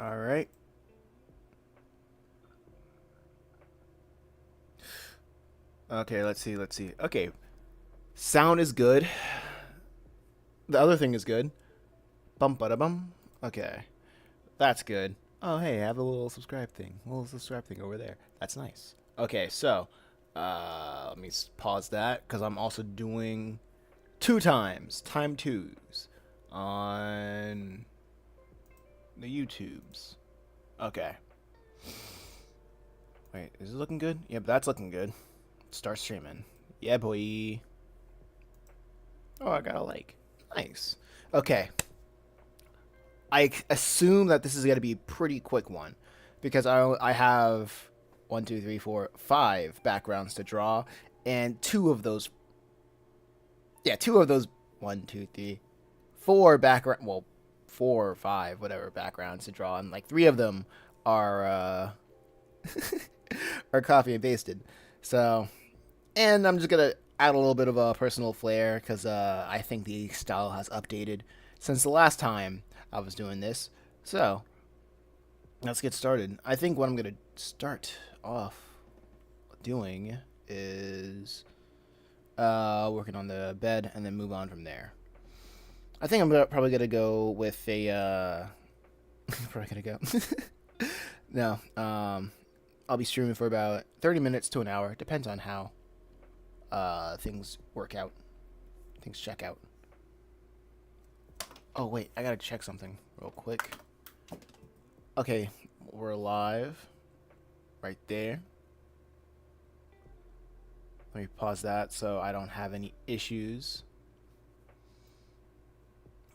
All right. Okay, let's see. Let's see. Okay, sound is good. The other thing is good. Bum ba da bum. Okay, that's good. Oh, hey, I have a little subscribe thing. A little subscribe thing over there. That's nice. Okay, so let me pause that because I'm also doing two times, time twos on the YouTubes. Okay. Wait, is it looking good? Yep, that's looking good. Start streaming. Yeah, boy. Oh, I got a like. Nice. Okay. I assume that this is going to be a pretty quick one because I have one, two, three, four, five backgrounds to draw, and two of those, yeah, two of those, one, two, three, four background, well, four or five, whatever backgrounds to draw, and like three of them are are copy and pasted. So, and I'm just gonna add a little bit of a personal flair because I think the style has updated since the last time I was doing this. So let's get started. I think what I'm gonna start off doing is working on the bed and then move on from there. I think I'm probably gonna go with a. Probably gonna go. No, I'll be streaming for about 30 minutes to an hour. Depends on how things work out, things check out. Oh wait, I gotta check something real quick. Okay, we're live, right there. Let me pause that so I don't have any issues.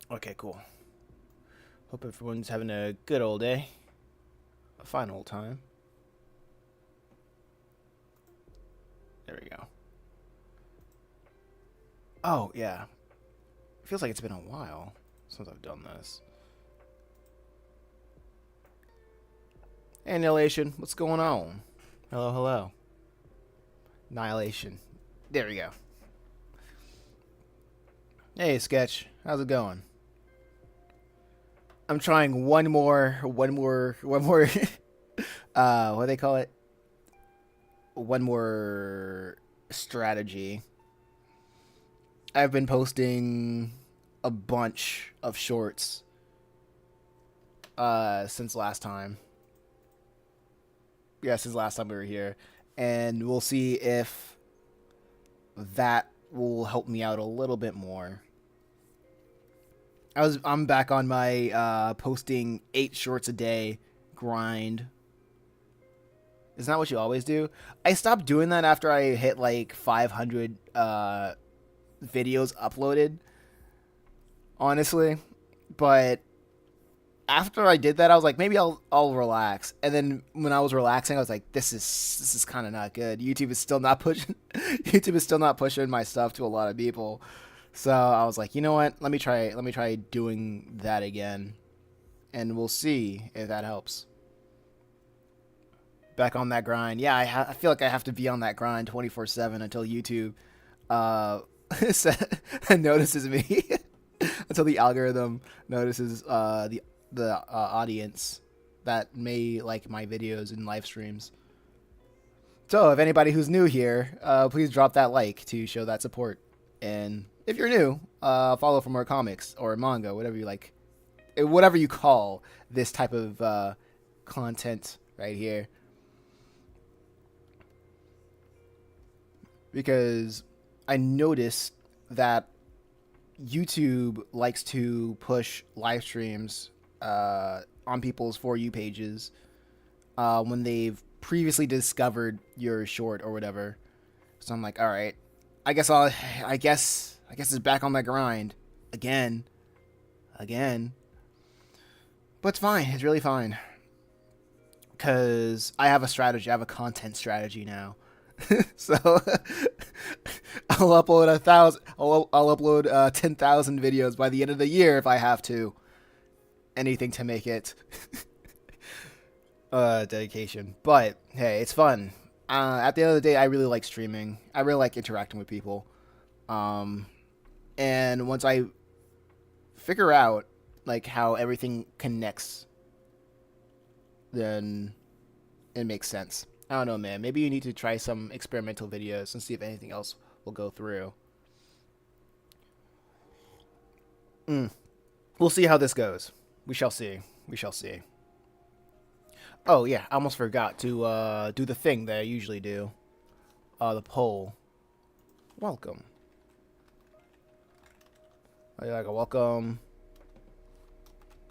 Okay, cool. Hope everyone's having a good old day, a fine old time. There we go. Oh yeah, feels like it's been a while since I've done this. Annihilation, what's going on? Hello, hello. Annihilation. There we go. Hey, Sketch. How's it going? I'm trying one more, what do they call it? One more strategy. I've been posting a bunch of shorts since last time. Yeah, since last time we were here. And we'll see if that will help me out a little bit more. I'm back on my posting 8 shorts a day grind. Isn't that what you always do? I stopped doing that after I hit like 500 videos uploaded, honestly. But after I did that, I was like, maybe I'll relax. And then when I was relaxing, I was like, this is kind of not good. YouTube is still not pushing. YouTube is still not pushing my stuff to a lot of people. So I was like, you know what? Let me try doing that again, and we'll see if that helps. Back on that grind. Yeah, I feel like I have to be on that grind 24/7 until YouTube notices me. Until the algorithm notices the audience that may like my videos and live streams. So if anybody who's new here, please drop that like to show that support. And if you're new, follow for more comics or manga, whatever you like, whatever you call this type of content right here. Because I noticed that YouTube likes to push live streams on people's For You pages when they've previously discovered your short or whatever. So I'm like, all right, I guess it's back on my grind again. But it's fine. It's really fine because I have a strategy. I have a content strategy now. So I'll upload 1,000. I'll upload 10,000 videos by the end of the year if I have to. Anything to make it dedication. But hey, it's fun. At the end of the day, I really like streaming. I really like interacting with people. And once I figure out like how everything connects then it makes sense. I don't know, man. Maybe you need to try some experimental videos and see if anything else will go through. Mm. We'll see how this goes. We shall see. We shall see. Oh yeah, I almost forgot to do the thing that I usually do. The poll. Welcome. Like a welcome.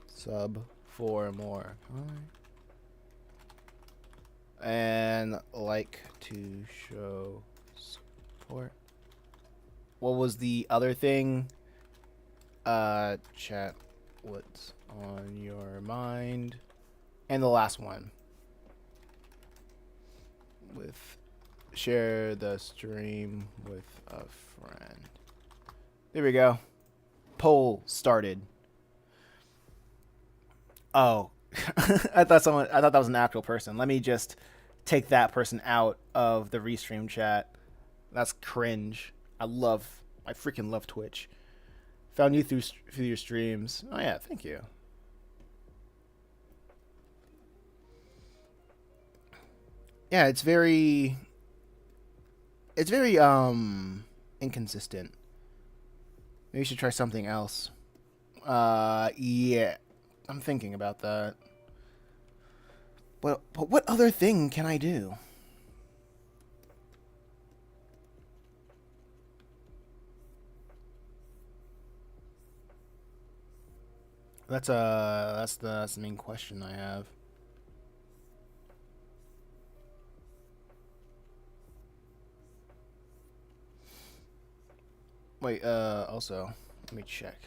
Sub for more. And like to show support. What was the other thing? Chat what's on your mind. And the last one. With share the stream with a friend. There we go. Poll started. Oh, I thought that was an actual person. Let me just take that person out of the restream chat. That's cringe. I freaking love Twitch. Found you through your streams. Oh yeah, thank you. Yeah, it's very inconsistent. Maybe you should try something else. Yeah. I'm thinking about that. But what other thing can I do? That's the main question I have. Wait, also, let me check.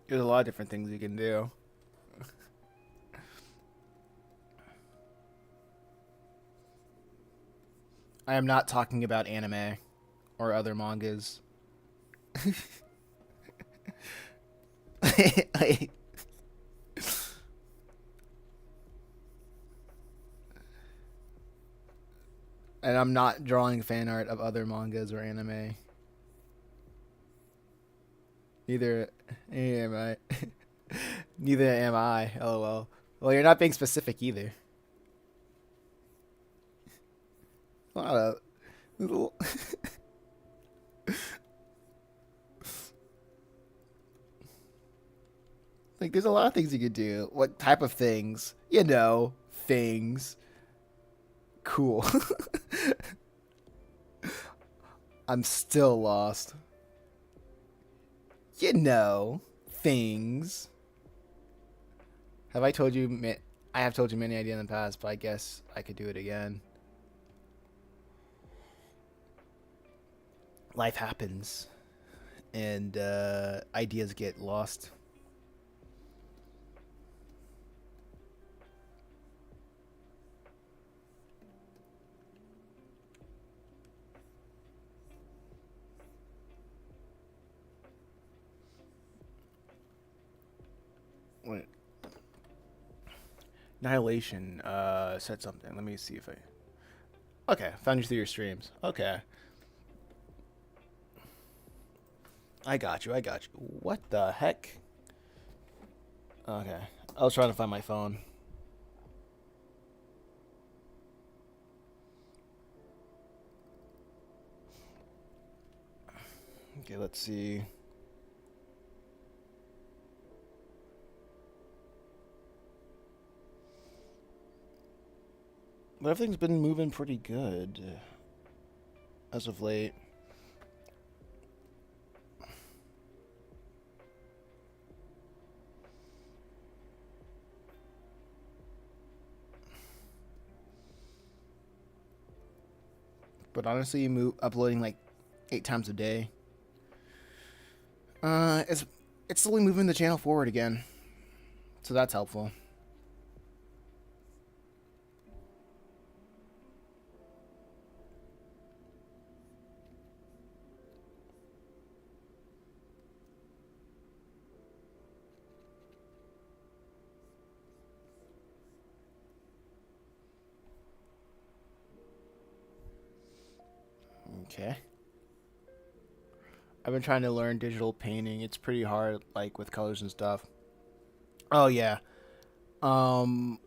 There's a lot of different things you can do. I am not talking about anime or other mangas. I, and I'm not drawing fan art of other mangas or anime. Neither am I. Neither am I. LOL. Well, you're not being specific either. A lot of little. Like, there's a lot of things you could do. What type of things? You know, things. Cool. I'm still lost. You know, things. Have I told you? I have told you many ideas in the past, but I guess I could do it again. Life happens, and ideas get lost. Wait. Annihilation said something. Let me see if I. Okay, found you through your streams. Okay. I got you. I got you. What the heck? Okay. I was trying to find my phone. Okay, let's see. But everything's been moving pretty good as of late. But honestly, uploading like 8 times a day. It's slowly moving the channel forward again, so that's helpful. Okay. I've been trying to learn digital painting. It's pretty hard, like with colors and stuff. Oh yeah. Um,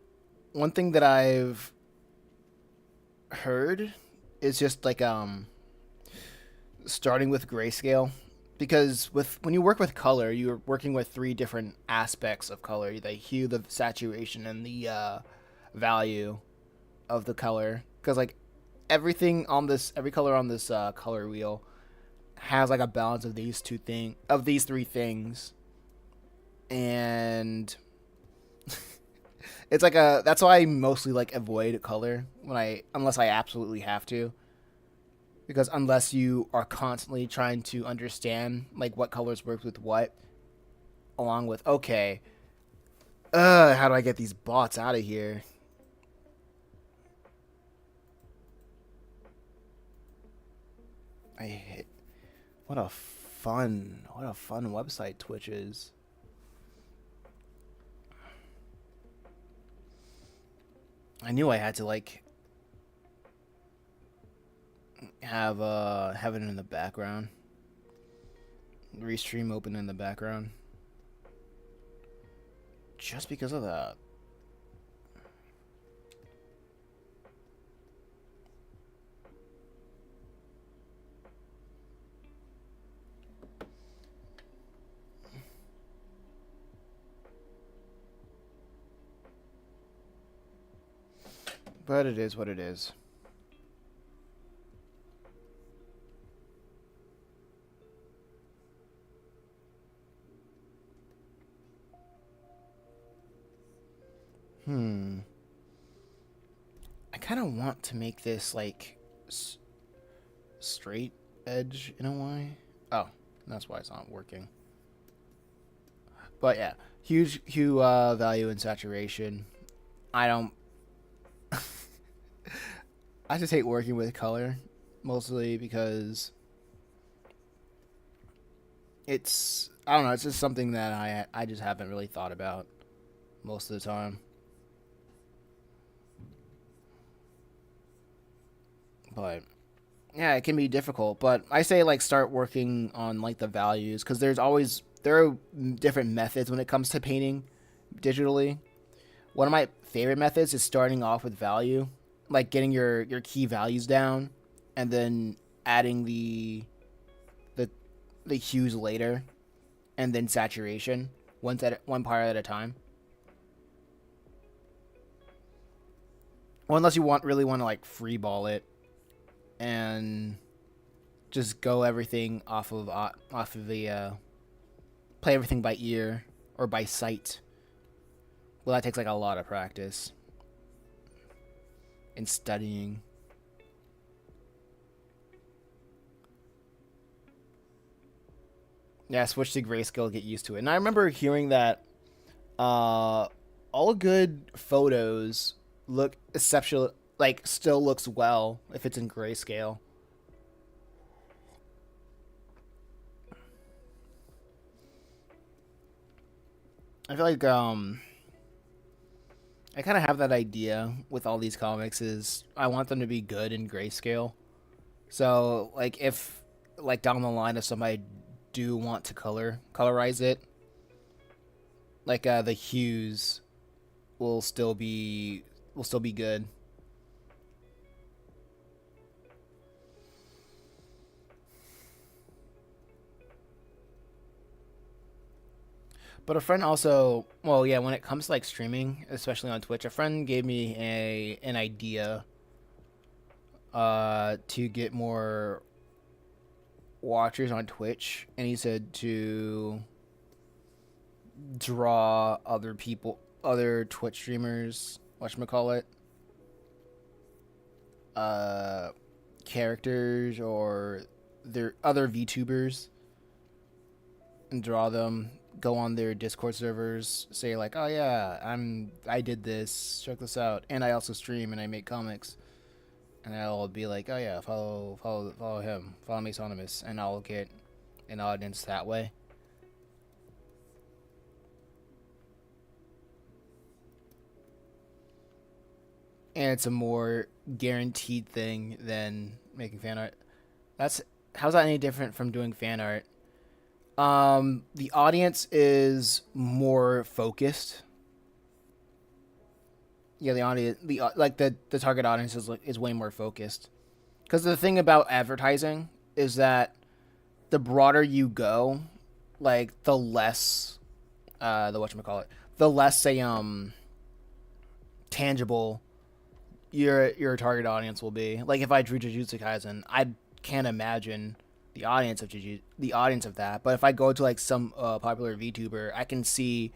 One thing that I've heard is just like starting with grayscale, because with when you work with color, you're working with three different aspects of color: the hue, the saturation, and the value of the color. Because like every color on this color wheel has like a balance of these three things, and it's like a that's why I mostly like avoid color when I unless I absolutely have to, because unless you are constantly trying to understand like what colors work with what, along with okay, how do I get these bots out of here? I hit what a fun website Twitch is. I knew I had to like have it in the background, restream open in the background, just because of that. But it is what it is. Hmm. I kind of want to make this like s- straight edge in a way. Oh, that's why it's not working. But yeah, huge hue value and saturation. I don't. I just hate working with color, mostly because it's I don't know. It's just something that I just haven't really thought about most of the time. But yeah, it can be difficult. But I say like start working on like the values, because there are different methods when it comes to painting digitally. One of my favorite methods is starting off with value, like getting your key values down, and then adding the the hues later, and then saturation one part at a time. Well, unless you really want to like free ball it and just go everything off of the play everything by ear or by sight. Well, that takes like a lot of practice and studying. Yeah, switch to grayscale, get used to it. And I remember hearing that uh, all good photos look exceptional, like still looks well if it's in grayscale. I feel like I kind of have that idea with all these comics is I want them to be good in grayscale. So like if like down the line if somebody do want to colorize it, like the hues will still be good. But a friend also, well, yeah, when it comes to like streaming, especially on Twitch, a friend gave me a an idea to get more watchers on Twitch, and he said to draw other Twitch streamers, whatchamacallit, uh, characters or their other VTubers, and draw them. Go on their Discord servers, say like, "Oh yeah, I did this. Check this out." And I also stream and I make comics. And I'll be like, "Oh yeah, follow him, follow me, Anonymous," and I'll get an audience that way. And it's a more guaranteed thing than making fan art. That's how's that any different from doing fan art? The audience is more focused. Yeah, the audience, like the target audience is way more focused. Because the thing about advertising is that the broader you go, like the less the whatchamacallit, the less say tangible your target audience will be. Like if I drew Jujutsu Kaisen, I can't imagine the audience of that. But if I go to like some popular VTuber, I can see.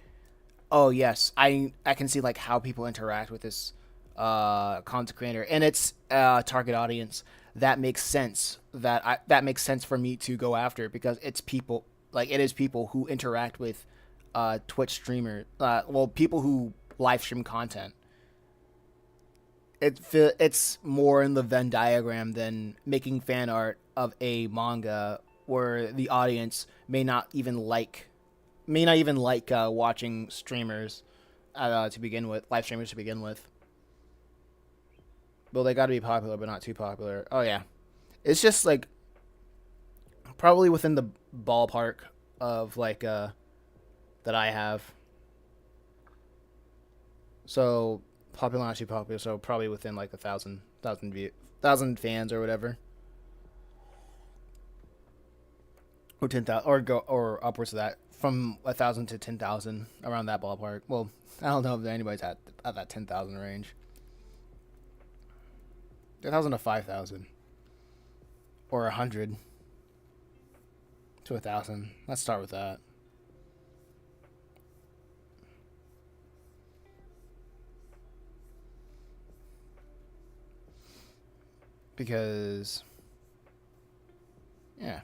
Oh yes, I can see like how people interact with this content creator and its target audience. That makes sense. That makes sense for me to go after because it's people like it is people who interact with Twitch streamer. Well, people who live stream content. It's more in the Venn diagram than making fan art of a manga where the audience may not even like watching streamers to begin with, live streamers to begin with. Well, they got to be popular, but not too popular. Oh yeah, it's just like probably within the ballpark of like that I have. So popular, not too popular. So probably within like thousand fans or whatever, or 10,000, or go or upwards of that, from 1,000 to 10,000 around that ballpark. Well, I don't know if anybody's at that 10,000 range. 10,000 to 5,000, or 100 to 1,000. Let's start with that. Because yeah,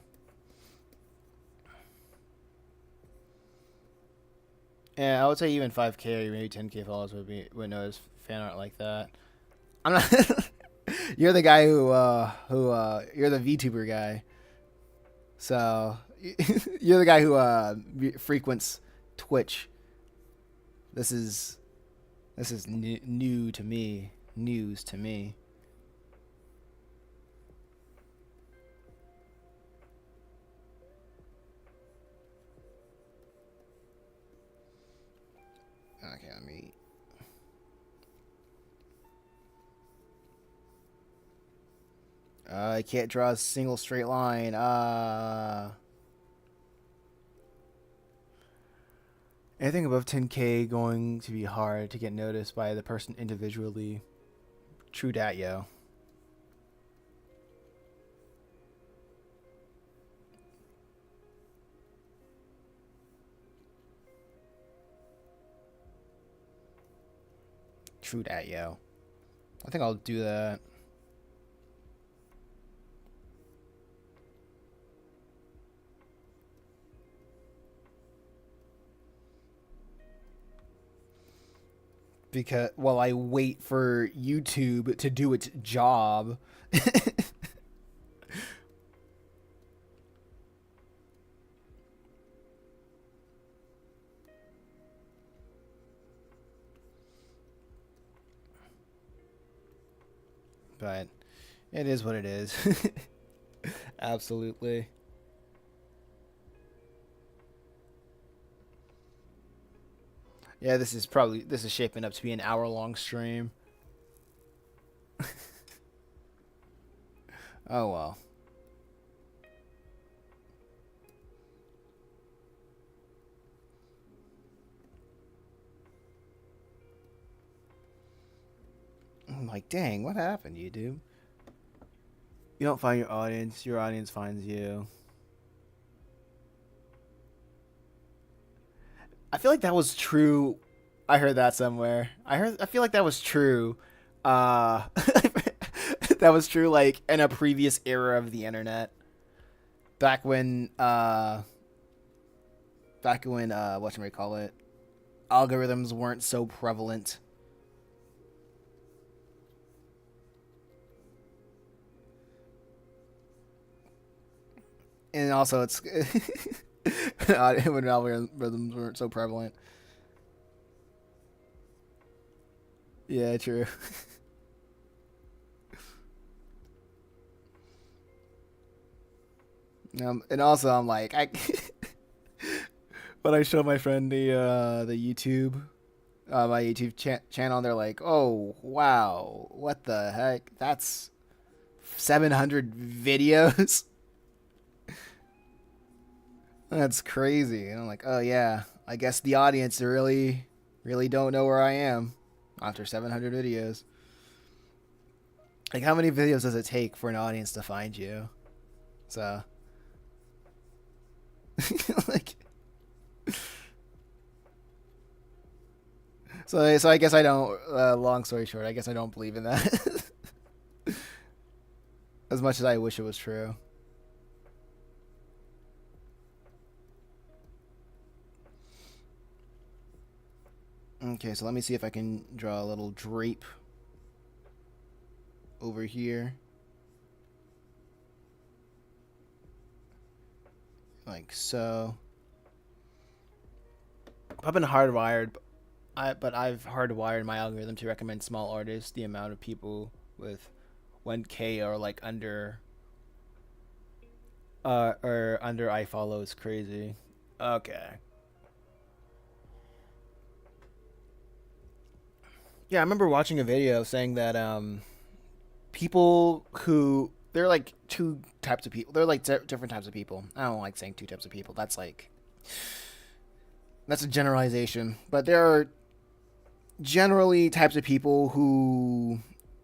yeah, I would say even 5K or maybe 10K followers would notice fan art like that. I'm not. You're the guy who you're the VTuber guy. So you're the guy who frequents Twitch. This is new to me. News to me. Okay, let me. I can't draw a single straight line. Anything above 10K going to be hard to get noticed by the person individually. True dat, yo. True dat, yo. I think I'll do that. Because while I wait for YouTube to do its job. But it is what it is. Absolutely. Yeah, this is shaping up to be an hour long stream. Oh well. I'm like, dang, what happened, YouTube? You don't find your audience finds you. I feel like that was true. I heard that somewhere. I feel like that was true. Uh that was true like in a previous era of the internet. Back when what should we call it? Algorithms weren't so prevalent. And also it's when algorithms weren't so prevalent. Yeah, true. And also I'm like, when I show my friend the YouTube, my YouTube channel, they're like, "Oh wow, what the heck? That's 700 videos. That's crazy." And I'm like, "Oh yeah, I guess the audience really don't know where I am after 700 videos." Like, how many videos does it take for an audience to find you? So, like, so I guess I don't. Long story short, I guess I don't believe in that as much as I wish it was true. Okay, so let me see if I can draw a little drape over here, like so. I've been hardwired, but I've hardwired my algorithm to recommend small artists. The amount of people with 1K or like under, or under I follow is crazy. Okay. Yeah, I remember watching a video saying that people who there are like two types of people. There are like different types of people. I don't like saying two types of people. That's a generalization, but there are generally types of people who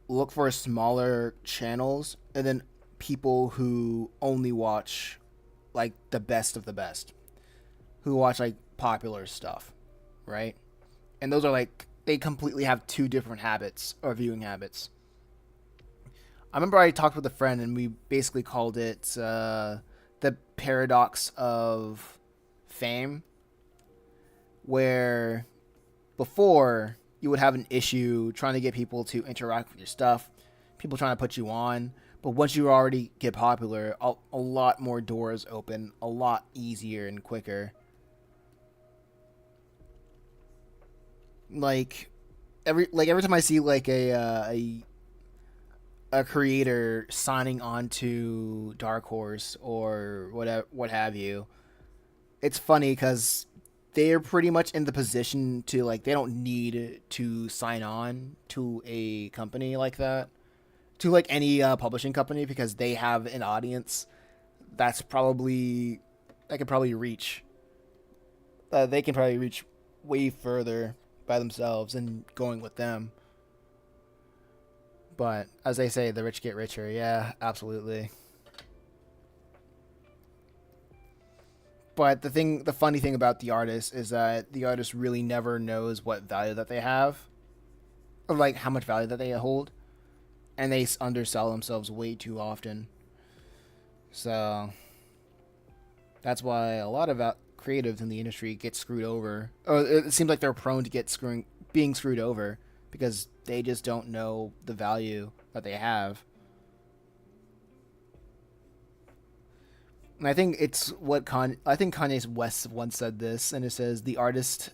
look for smaller channels, and then people who only watch like the best of the best, who watch like popular stuff, right? And those are like they completely have two different habits or viewing habits. I remember I talked with a friend and we basically called it the paradox of fame, where before you would have an issue trying to get people to interact with your stuff, people trying to put you on. But once you already get popular, a lot more doors open, a lot easier and quicker. Like every time I see like a creator signing on to Dark Horse or whatever, what have you, it's funny because they're pretty much in the position to like they don't need to sign on to a company like that, to like any publishing company, because they have an audience that's probably that can probably reach they can probably reach way further by themselves and going with them. But as they say, the rich get richer. Yeah, absolutely. But the funny thing about the artist is that the artist really never knows what value that they have, or like how much value that they hold, and they undersell themselves way too often. So that's why a lot of creatives in the industry get screwed over. Or it seems like they're prone to being screwed over because they just don't know the value that they have. And I think it's what I think Kanye West once said this, and it says an artist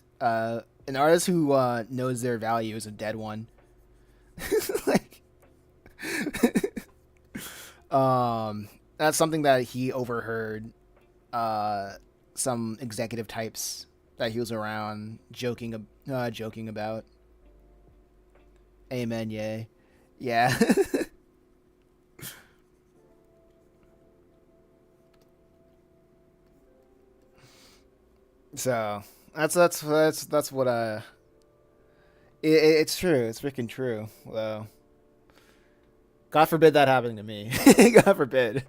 who knows their value is a dead one. Like, that's something that he overheard. Some executive types that he was around joking about. Amen, yay, yeah. So that's what it's true. It's freaking true. Well, God forbid that happened to me. God forbid.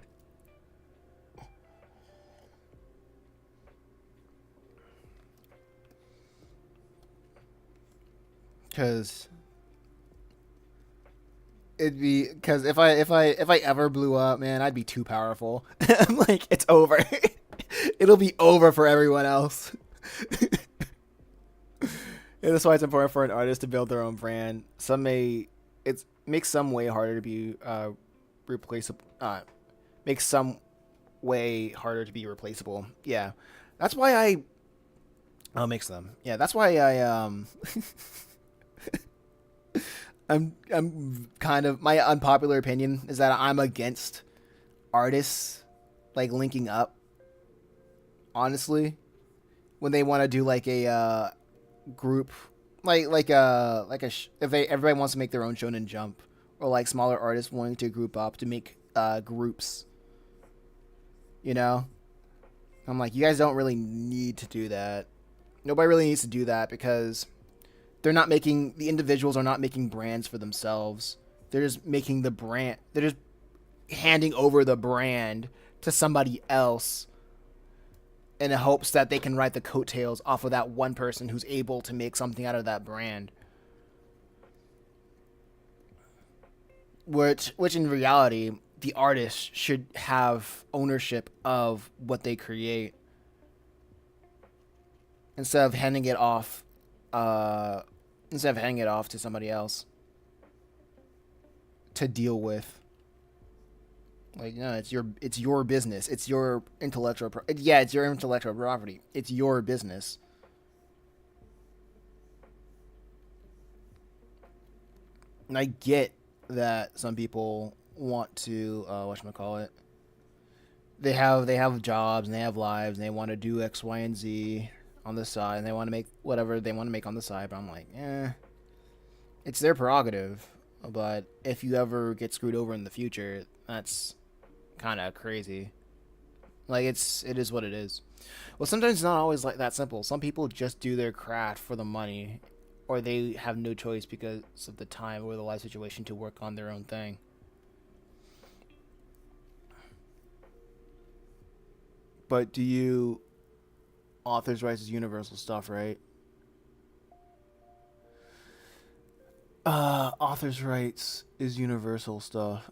Because it'd be because if I ever blew up, man, I'd be too powerful. I'm like, it's over. It'll be over for everyone else. And that's why it's important for an artist to build their own brand. It makes some way harder to be replaceable. Makes some way harder to be replaceable. Yeah, that's why I. Oh, makes them. Yeah, that's why I'm kind of, my unpopular opinion is that I'm against artists like linking up. Honestly, when they want to do like a group, if they everybody wants to make their own Shonen Jump, or like smaller artists wanting to group up to make groups. You know, I'm like, you guys don't really need to do that. Nobody really needs to do that because the individuals are not making brands for themselves. They're just making the brand. They're just handing over the brand to somebody else in the hopes that they can ride the coattails off of that one person who's able to make something out of that brand. Which in reality, the artist should have ownership of what they create instead of handing it off to somebody else to deal with. Like, no, it's your business. It's your it's your intellectual property. It's your business. And I get that some people want to whatchamacallit. They have jobs and they have lives and they want to do X, Y, and Z on the side and they want to make whatever they want to make on the side, but I'm like, it's their prerogative. But if you ever get screwed over in the future, that's kind of crazy. Like it is what it is. Well, sometimes it's not always like that simple. Some people just do their craft for the money, or they have no choice because of the time or the life situation to work on their own thing. But do you authors' rights is universal stuff, right? Authors' rights is universal stuff.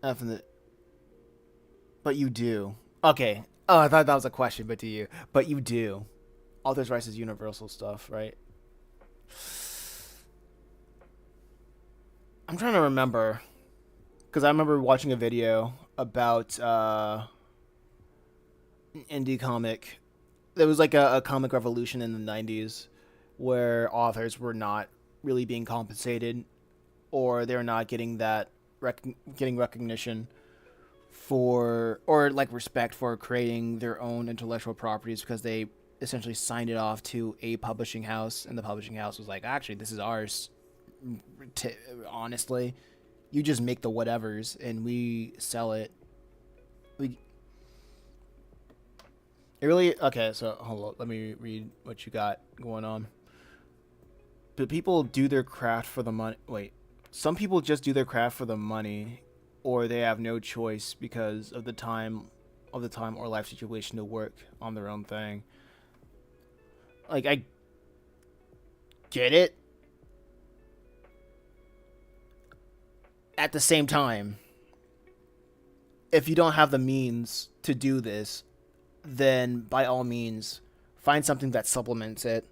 Definitely. But you do. Okay. Oh, I thought that was a question, but do you? But you do. Authors' rights is universal stuff, right? I'm trying to remember because I remember watching a video about an indie comic. There was like a comic revolution in the '90s where authors were not really being compensated, or they're not getting getting recognition for, or like respect for creating their own intellectual properties because they essentially signed it off to a publishing house, and the publishing house was like, actually, this is ours. Honestly, you just make the whatevers and we sell it. We it really okay. So hold on, let me read what you got going on. But people do their craft for the money. Wait, some people just do their craft for the money, or they have no choice because of the time or life situation to work on their own thing. Like I get it. At the same time, if you don't have the means to do this, then by all means, find something that supplements it.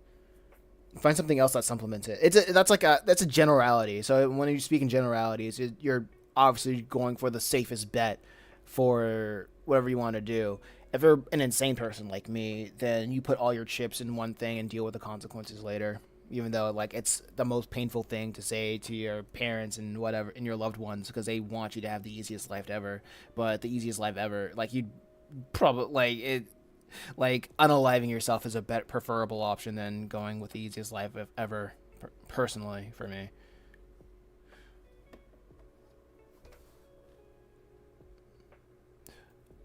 Find something else that supplements it. That's a generality. So when you speak in generalities, you're obviously going for the safest bet for whatever you want to do. If you're an insane person like me, then you put all your chips in one thing and deal with the consequences later. Even though like it's the most painful thing to say to your parents and whatever and your loved ones because they want you to have the easiest life ever, but the easiest life ever, like you probably like unaliving yourself is a better preferable option than going with the easiest life ever. Personally, for me.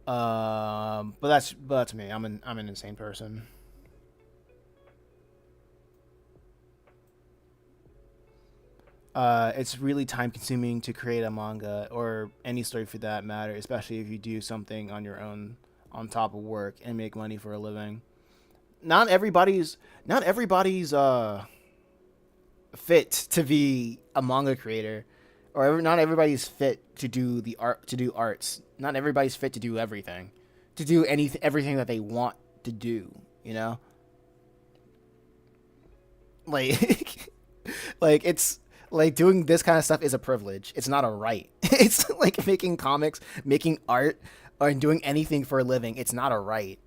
But that's me. I'm an insane person. It's really time consuming to create a manga or any story for that matter, especially if you do something on your own on top of work and make money for a living. Not everybody's fit to be a manga creator, or not everybody's fit to do the art to do arts. Not everybody's fit to do everything, to do everything that they want to do. You know, like like it's like doing this kind of stuff is a privilege. It's not a right. It's like making comics, making art, or doing anything for a living. It's not a right.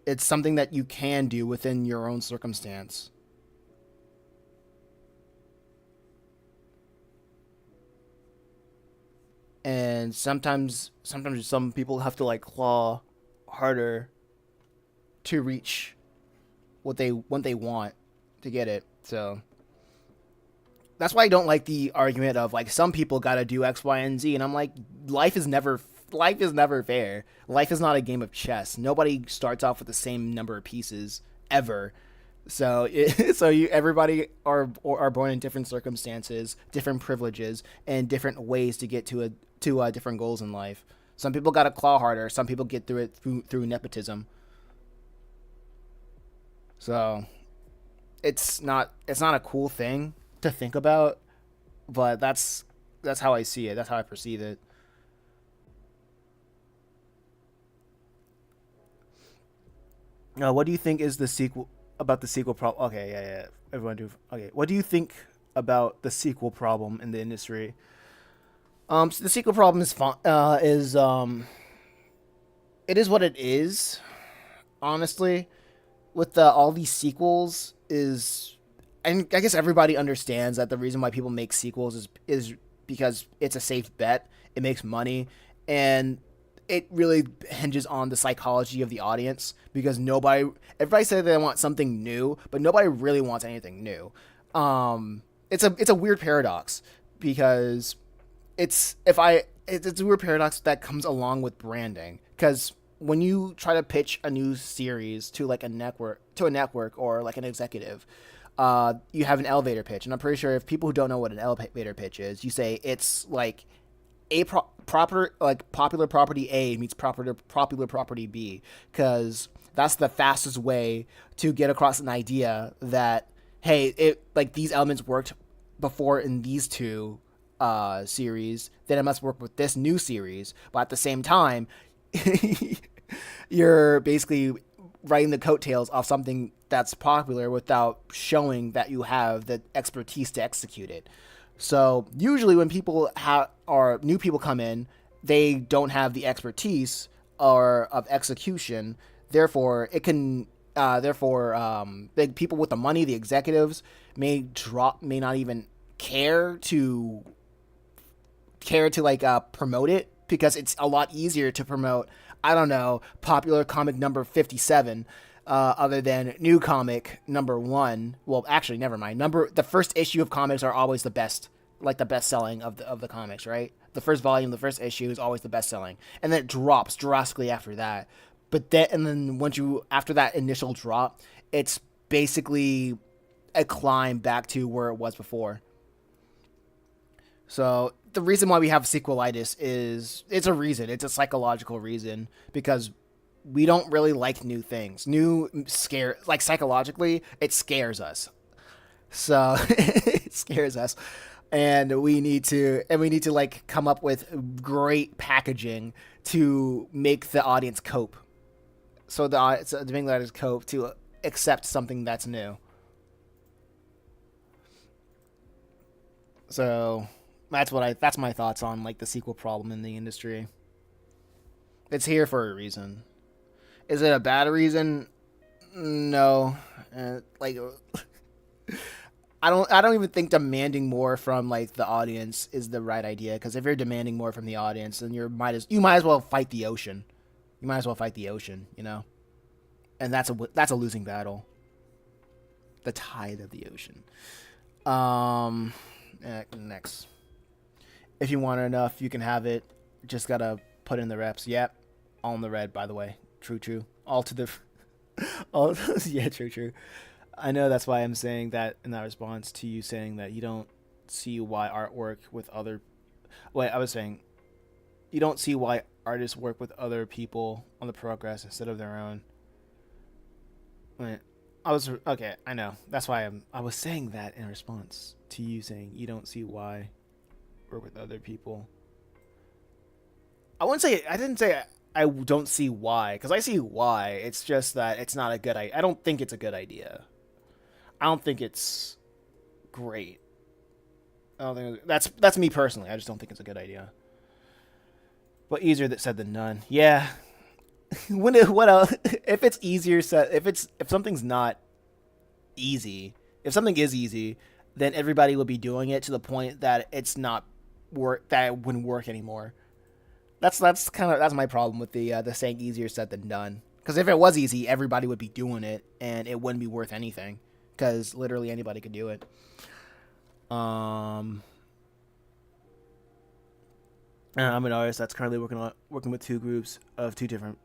It's something that you can do within your own circumstance. and sometimes some people have to like claw harder to reach what they want to get it. So that's why I don't like the argument of like some people got to do X, Y, and Z, and I'm like, life is never life is never fair. Life is not a game of chess. Nobody starts off with the same number of pieces ever. So, everybody are born in different circumstances, different privileges, and different ways to get to different goals in life. Some people got to claw harder. Some people get through it through nepotism. So it's not a cool thing to think about, but that's how I see it. That's how I perceive it. What do you think is the sequel about the sequel problem? Okay, yeah, yeah. Everyone do. Okay, what do you think about the sequel problem in the industry? So the sequel problem is it is what it is. Honestly, with all these sequels is, and I guess everybody understands that the reason why people make sequels is because it's a safe bet. It makes money, and it really hinges on the psychology of the audience because everybody said they want something new, but nobody really wants anything new. It's a weird paradox because it's a weird paradox that comes along with branding because when you try to pitch a new series to like a network or like an executive, you have an elevator pitch, and I'm pretty sure if people who don't know what an elevator pitch is, you say it's like proper like popular property A meets popular property B because that's the fastest way to get across an idea that hey, it like these elements worked before in these two series, then it must work with this new series. But at the same time, you're basically riding the coattails off something that's popular without showing that you have the expertise to execute it. So usually when people or new people come in, they don't have the expertise or of execution. Therefore, it can. The people with the money, the executives, may not even care to like promote it because it's a lot easier to promote. I don't know, popular comic number 57 other than new comic number 1. Well, actually, never mind. The first issue of comics are always the best, like the best selling of the comics, right? The first volume, the first issue is always the best selling, and then it drops drastically after that. And then once you after that initial drop, it's basically a climb back to where it was before. So the reason why we have sequelitis is it's a reason. It's a psychological reason because we don't really like new things. New scare like psychologically, it scares us. So it scares us, and we need to like come up with great packaging to make the audience cope. To make the audience cope to accept something that's new. So that's my thoughts on like the sequel problem in the industry. It's here for a reason. Is it a bad reason? No. Like I don't even think demanding more from like the audience is the right idea because if you're demanding more from the audience, then you might as well fight the ocean. You might as well fight the ocean, and that's a losing battle. The tide of the ocean. Next. If you want enough, you can have it. Just gotta put in the reps. Yep, all in the red. By the way, true, true. All to the, all. Yeah, true, true. I know that's why I'm saying that in that response to you saying that you don't see why artwork with other. Wait, I was saying you don't see why artists work with other people on the progress instead of their own. Wait, I was okay. I know that's why I was saying that in response to you saying you don't see why work with other people. I didn't say I don't see why because I see why. It's just that it's not a good. I don't think it's a good idea. I don't think it's great. I don't think that's me personally. I just don't think it's a good idea. But easier that said than none. Yeah. What else? If it's easier said, if something's not easy, if something is easy, then everybody will be doing it to the point that it's not. wouldn't work anymore. That's my problem with the saying easier said than done. Because if it was easy, everybody would be doing it, and it wouldn't be worth anything. Because literally anybody could do it. Um, I'm an artist that's currently working with two groups of two different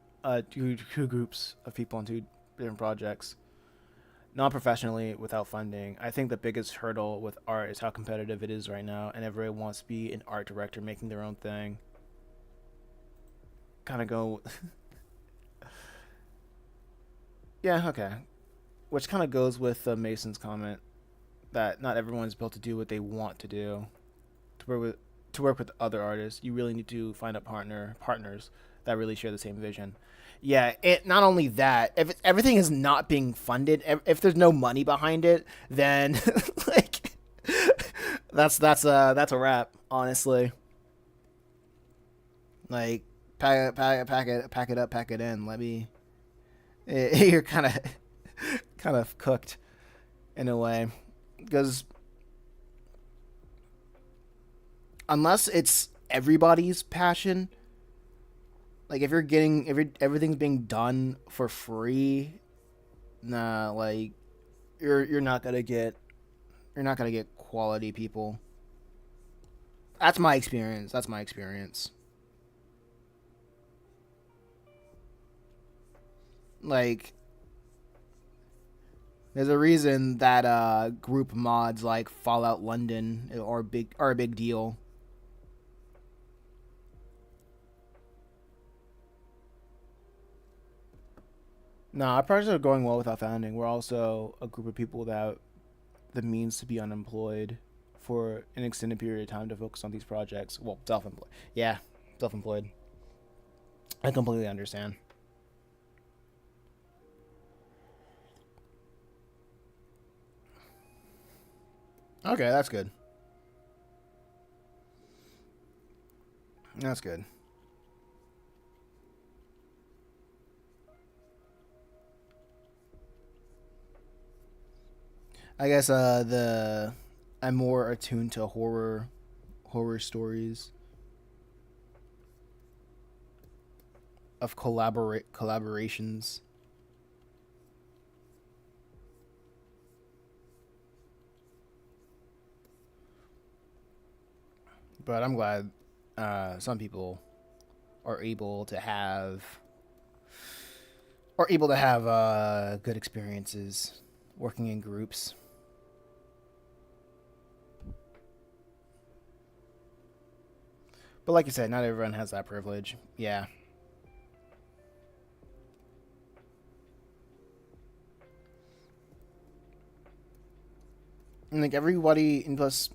two groups of people on two different projects. Not professionally, without funding. I think the biggest hurdle with art is how competitive it is right now, and everyone wants to be an art director making their own thing. Kind of go, yeah, okay. Which kind of goes with Mason's comment that not everyone is built to do what they want to do. To work with to work with other artists, you really need to find a partners that really share the same vision. Yeah, it not only that, if everything is not being funded, if there's no money behind it, then like that's a wrap, honestly. Like pack it up, pack it in. Let me. You're kind of cooked in a way because unless it's everybody's passion, like if you're getting if everything's being done for free, nah, like you're not gonna get quality people. That's my experience. That's my experience. Like there's a reason that group mods like Fallout London are a big deal. No, our projects are going well without founding. We're also a group of people that the means to be unemployed for an extended period of time to focus on these projects. Well, self-employed. Yeah, self-employed. I completely understand. Okay, that's good. That's good. I guess the I'm more attuned to horror stories of collaborations. But I'm glad some people are able to have good experiences working in groups. But like you said, not everyone has that privilege. Yeah, and like everybody, and plus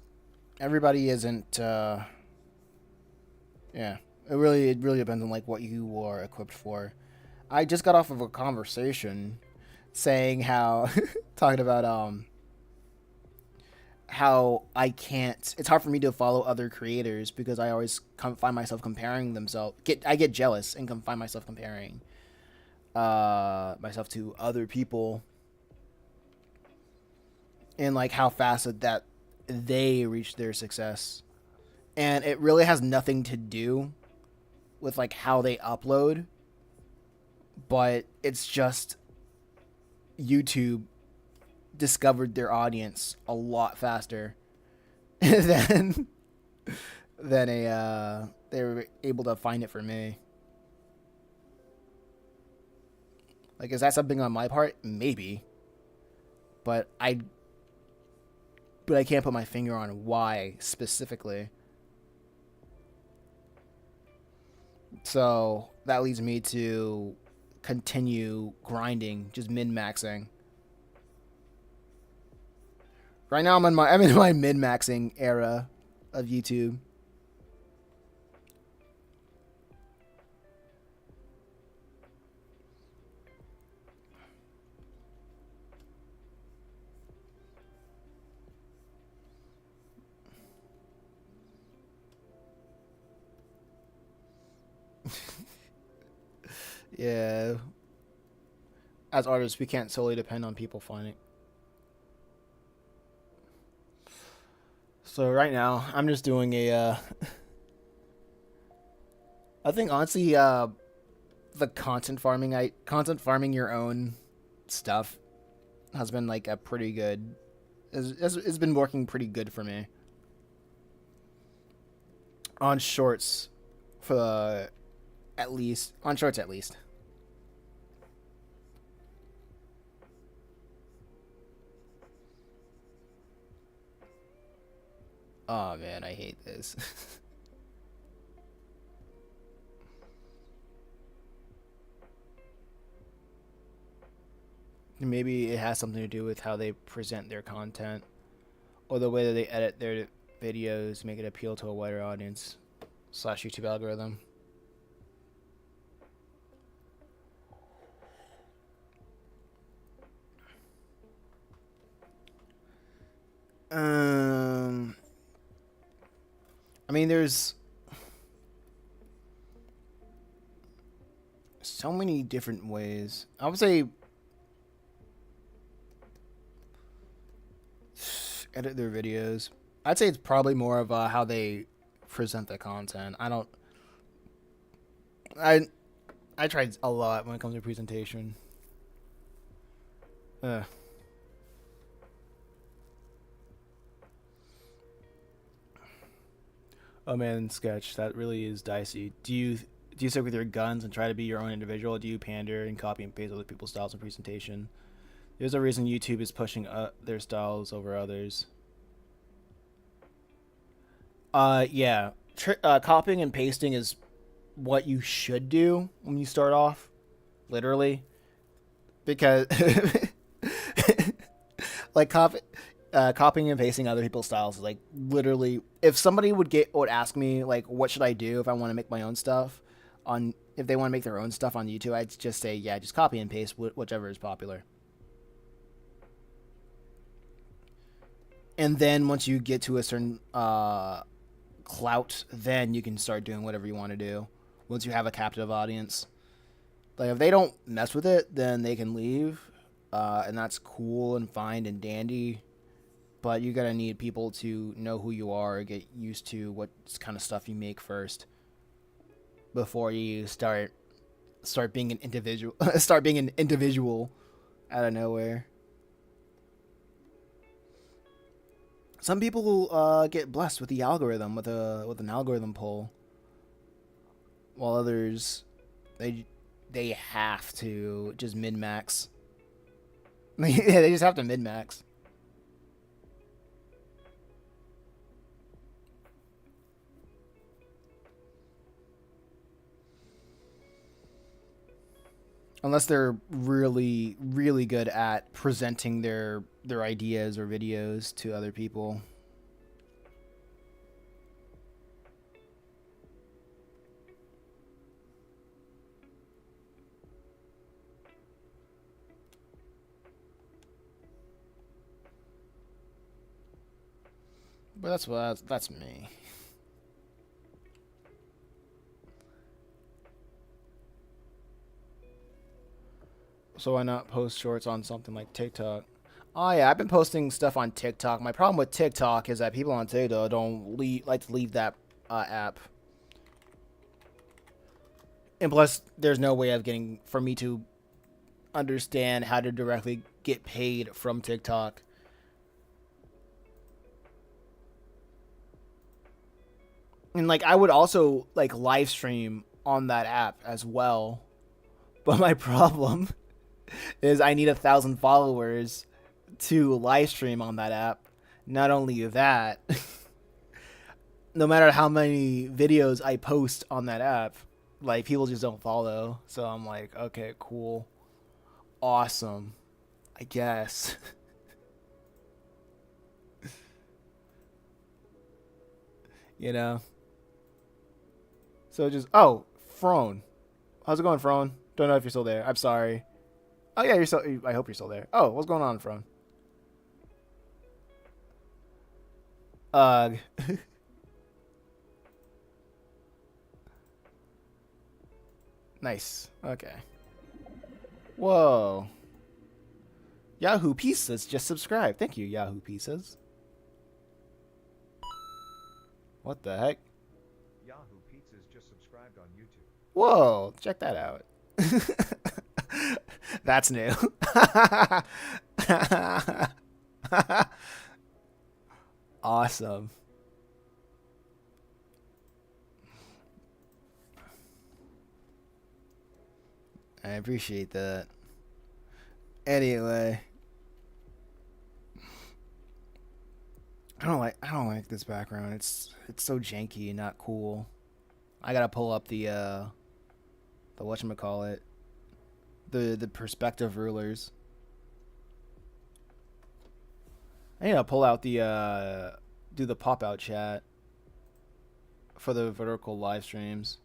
everybody isn't. Yeah, it really depends on like what you are equipped for. I just got off of a conversation saying how talking about how I can't. It's hard for me to follow other creators because I always find myself comparing themselves. I get jealous and find myself comparing myself to other people and like how fast that they reach their success. And it really has nothing to do with like how they upload, but it's just YouTube discovered their audience a lot faster than they were able to find it for me. Like, is that something on my part? Maybe, but I can't put my finger on why specifically. So that leads me to continue grinding, just min maxing. Right now I'm in my min maxing era of YouTube. Yeah, as artists, we can't solely depend on people finding. So right now, I'm just doing a. I think honestly, the content farming your own stuff has been like a pretty good. It's been working pretty good for me on shorts, for at least on shorts at least. Oh man, I hate this. Maybe it has something to do with how they present their content or the way that they edit their videos, make it appeal to a wider audience slash YouTube algorithm. Um, I mean, there's so many different ways. I would say edit their videos. I'd say it's probably more of how they present the content. I I tried a lot when it comes to presentation. Uh, oh man, sketch that really is dicey. Do you stick with your guns and try to be your own individual? Or do you pander and copy and paste other people's styles and presentation? There's a reason YouTube is pushing their styles over others. Yeah. Copying and pasting is what you should do when you start off, literally, because like copying and pasting other people's styles is like literally. If somebody would ask me like, what should I do if I want to make my own stuff on if they want to make their own stuff on YouTube, I'd just say yeah, just copy and paste whichever is popular. And then once you get to a certain clout, then you can start doing whatever you want to do. Once you have a captive audience, like if they don't mess with it, then they can leave, and that's cool and fine and dandy. But you gotta need people to know who you are, get used to what kind of stuff you make first, before you start being an individual. Start being an individual out of nowhere. Some people get blessed with the algorithm with an algorithm pull, while others they they have to just min max. Yeah, they just have to min max. Unless they're really really good at presenting their ideas or videos to other people. But that's me. So why not post shorts on something like TikTok? Oh yeah, I've been posting stuff on TikTok. My problem with TikTok is that people on TikTok don't like to leave that app. And plus, there's no way of getting for me to understand how to directly get paid from TikTok. And like I would also like live stream on that app as well. But my problem is I need 1,000 followers to live stream on that app. Not only that, no matter how many videos I post on that app, like people just don't follow. So I'm like, okay, cool, awesome, I guess. you know. So just Frone, how's it going, Frone? Don't know if you're still there. I'm sorry. Oh yeah, you're still. I hope you're still there. Oh, what's going on, Frone? Ugh. Nice. Okay. Whoa. Yahoo Pizzas just subscribed. Thank you, Yahoo Pizzas. What the heck? Yahoo Pizzas just subscribed on YouTube. Whoa, check that out. That's new. Awesome. I appreciate that. Anyway, I don't like this background. It's so janky and not cool. I gotta pull up the whatchamacallit, the perspective rulers. I need to pull out the do the pop out chat for the vertical live streams.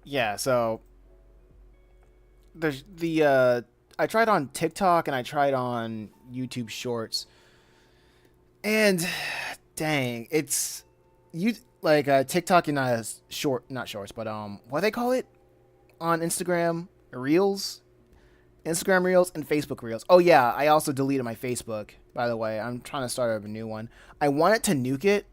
Yeah, so there's the I tried on TikTok and I tried on YouTube Shorts, and dang, it's you like TikTok and not shorts, but what do they call it on Instagram Reels, Instagram Reels and Facebook Reels. Oh yeah, I also deleted my Facebook. By the way, I'm trying to start a new one. I wanted to nuke it.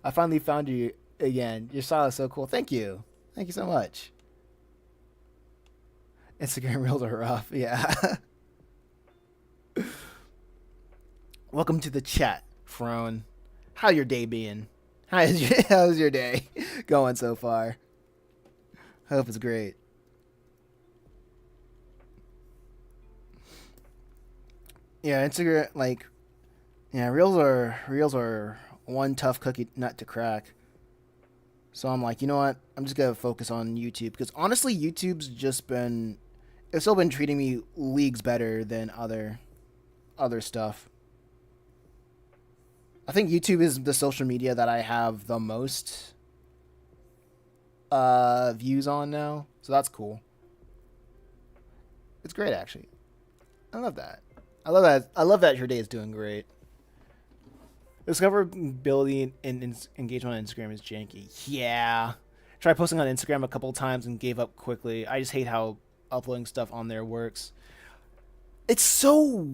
I finally found you again. Your style is so cool. Thank you. Thank you so much. Instagram Reels are rough. Yeah. Welcome to the chat, Frone. How your day being? How's your day going so far? Hope it's great. Yeah, Instagram like yeah, reels are one tough cookie nut to crack. So I'm like, you know what? I'm just gonna focus on YouTube because honestly, YouTube's just been it's still been treating me leagues better than other stuff. I think YouTube is the social media that I have the most views on now. So that's cool. It's great actually. I love that. I love that. I love that your day is doing great. Discoverability and engagement on Instagram is janky. Yeah. Tried posting on Instagram a couple times and gave up quickly. I just hate how uploading stuff on there works. It's so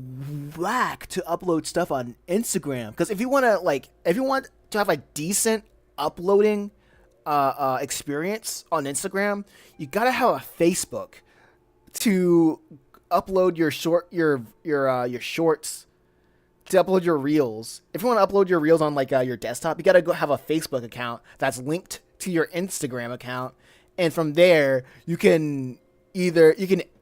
whack to upload stuff on Instagram because if you want to have a decent uploading experience on Instagram, you gotta have a Facebook to upload your shorts, to upload your reels. If you want to upload your reels on like your desktop, you gotta go have a Facebook account that's linked to your Instagram account, and from there you can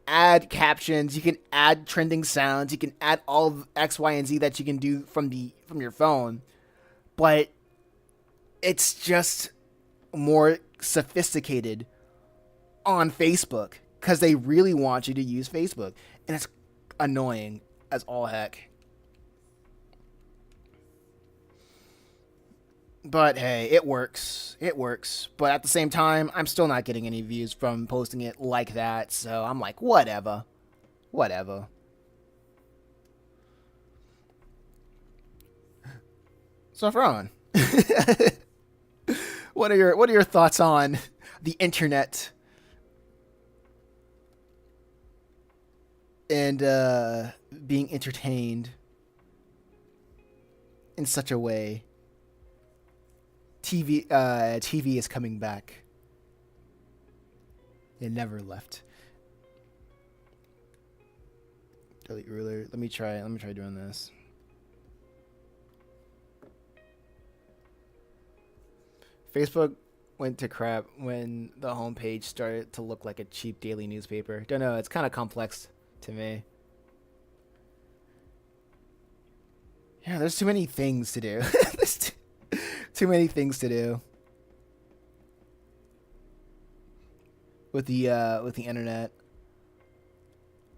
add captions, you can add trending sounds, you can add all of X, Y, and Z that you can do from your phone, but it's just more sophisticated on Facebook because they really want you to use Facebook, and it's annoying as all heck. But hey, it works. It works. But at the same time, I'm still not getting any views from posting it like that. So I'm like, whatever. Whatever. So Ron, what are your thoughts on the internet and being entertained in such a way? TV is coming back. It never left. Delete ruler. Let me try doing this. Facebook went to crap when the homepage started to look like a cheap daily newspaper. Don't know. It's kind of complex to me. Yeah, there's too many things to do. there's too many things to do with the internet.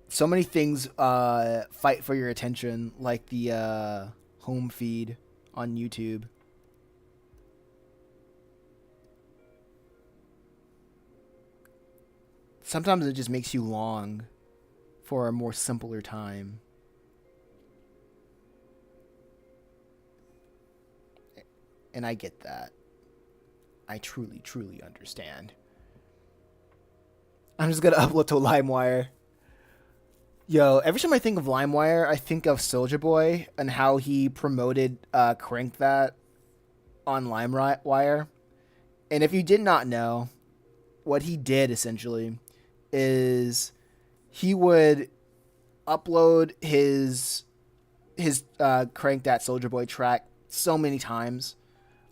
So many things fight for your attention, like the home feed on YouTube. Sometimes it just makes you long for a more simpler time. And I get that. I truly, truly understand. I'm just gonna upload to LimeWire. Yo, every time I think of LimeWire, I think of Soldier Boy and how he promoted Crank That on LimeWire. And if you did not know, what he did essentially is he would upload his Crank That Soldier Boy track so many times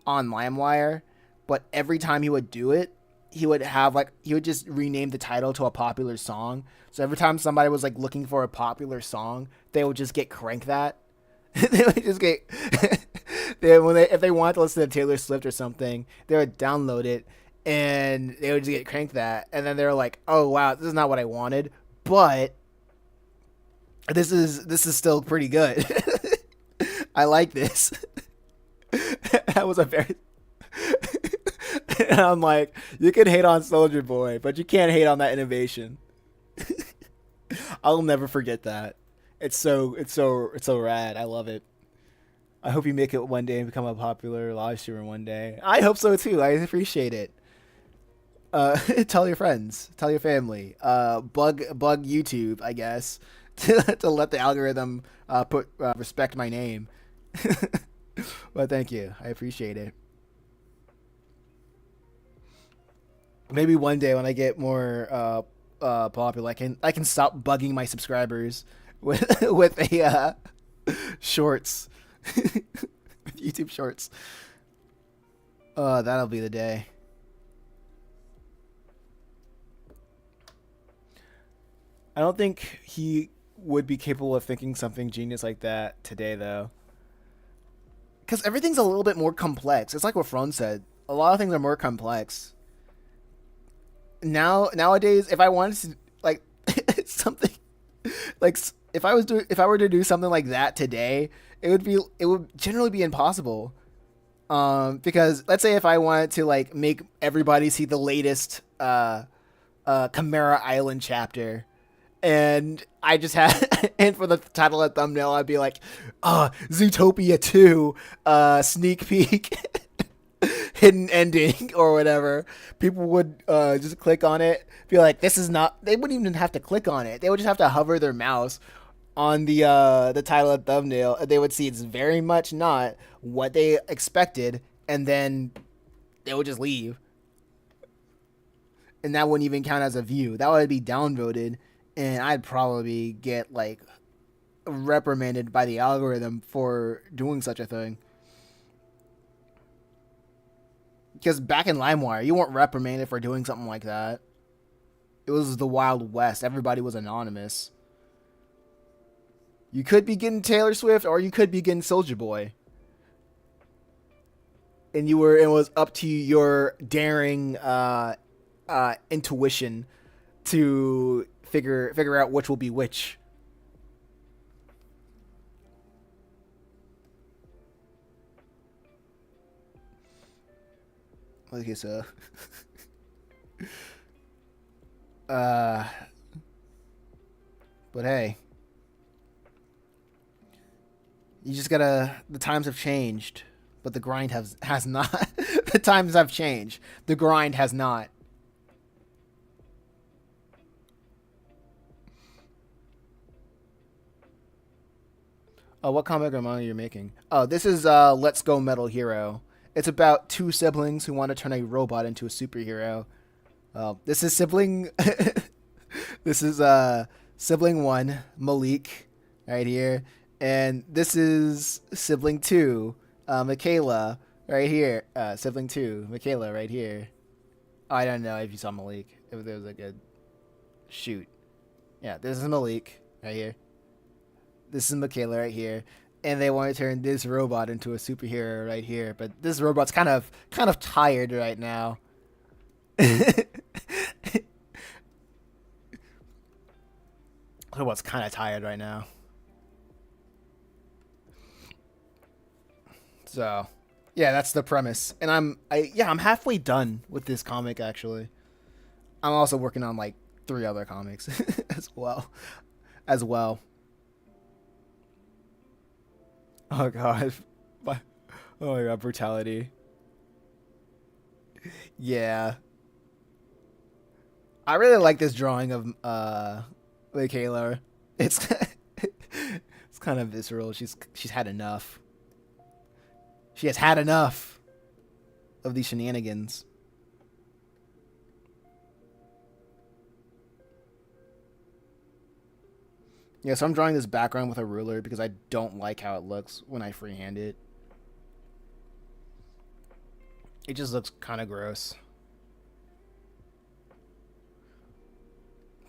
on LimeWire, but every time he would do it, he would just rename the title to a popular song. So every time somebody was like looking for a popular song, they would just get Crank That. They would just get if they wanted to listen to Taylor Swift or something, they would download it and they would just get Crank That, and then they're like, "Oh wow, this is not what I wanted, but this is still pretty good. I like this." That was a very and I'm like, you can hate on Soldier Boy, but you can't hate on that innovation. I'll never forget that. It's so rad. I love it. I hope you make it one day and become a popular live streamer one day. I hope so too. I appreciate it. Tell your friends, tell your family. Bug YouTube, I guess, to let the algorithm put respect my name. But thank you. I appreciate it. Maybe one day when I get more popular, I can stop bugging my subscribers with with a shorts, with YouTube shorts. That'll be the day. I don't think he would be capable of thinking something genius like that today, though, because everything's a little bit more complex. It's like what Fron said. A lot of things are more complex nowadays. If I wanted to like something like if I were to do something like that today, it would generally be impossible. Because let's say if I wanted to like make everybody see the latest Chimera Island chapter, and I just had and for the title and thumbnail I'd be like, Zootopia 2 sneak peek hidden ending or whatever. People would just click on it, be like, this is not, they wouldn't even have to click on it. They would just have to hover their mouse on the title and thumbnail, and they would see it's very much not what they expected, and then they would just leave. And that wouldn't even count as a view. That would be downvoted, and I'd probably get like reprimanded by the algorithm for doing such a thing. Because back in LimeWire, you weren't reprimanded for doing something like that. It was the Wild West. Everybody was anonymous. You could be getting Taylor Swift, or you could be getting Soldier Boy, and it was up to your daring intuition to figure out which will be which. Okay, so uh, but hey, you just gotta. The times have changed, but the grind has not. The times have changed. The grind has not. Oh, what comic or manga you're making? Oh, this is Let's Go Metal Hero. It's about two siblings who want to turn a robot into a superhero. This is sibling. This is sibling one, Malik, right here, and this is sibling two, Michaela, right here. Sibling two, Michaela, right here. Oh, I don't know if you saw Malik. If there was a good shoot. Yeah, this is Malik right here. This is Michaela right here, and they want to turn this robot into a superhero right here. But this robot's kind of tired right now. Robot's kind of tired right now. So, yeah, that's the premise. And I'm halfway done with this comic actually. I'm also working on like three other comics as well. As well. Oh god. Oh my god, brutality. Yeah. I really like this drawing of Michaela. It's it's kind of visceral. She's had enough. She has had enough of these shenanigans. Yeah, so I'm drawing this background with a ruler because I don't like how it looks when I freehand it. It just looks kind of gross.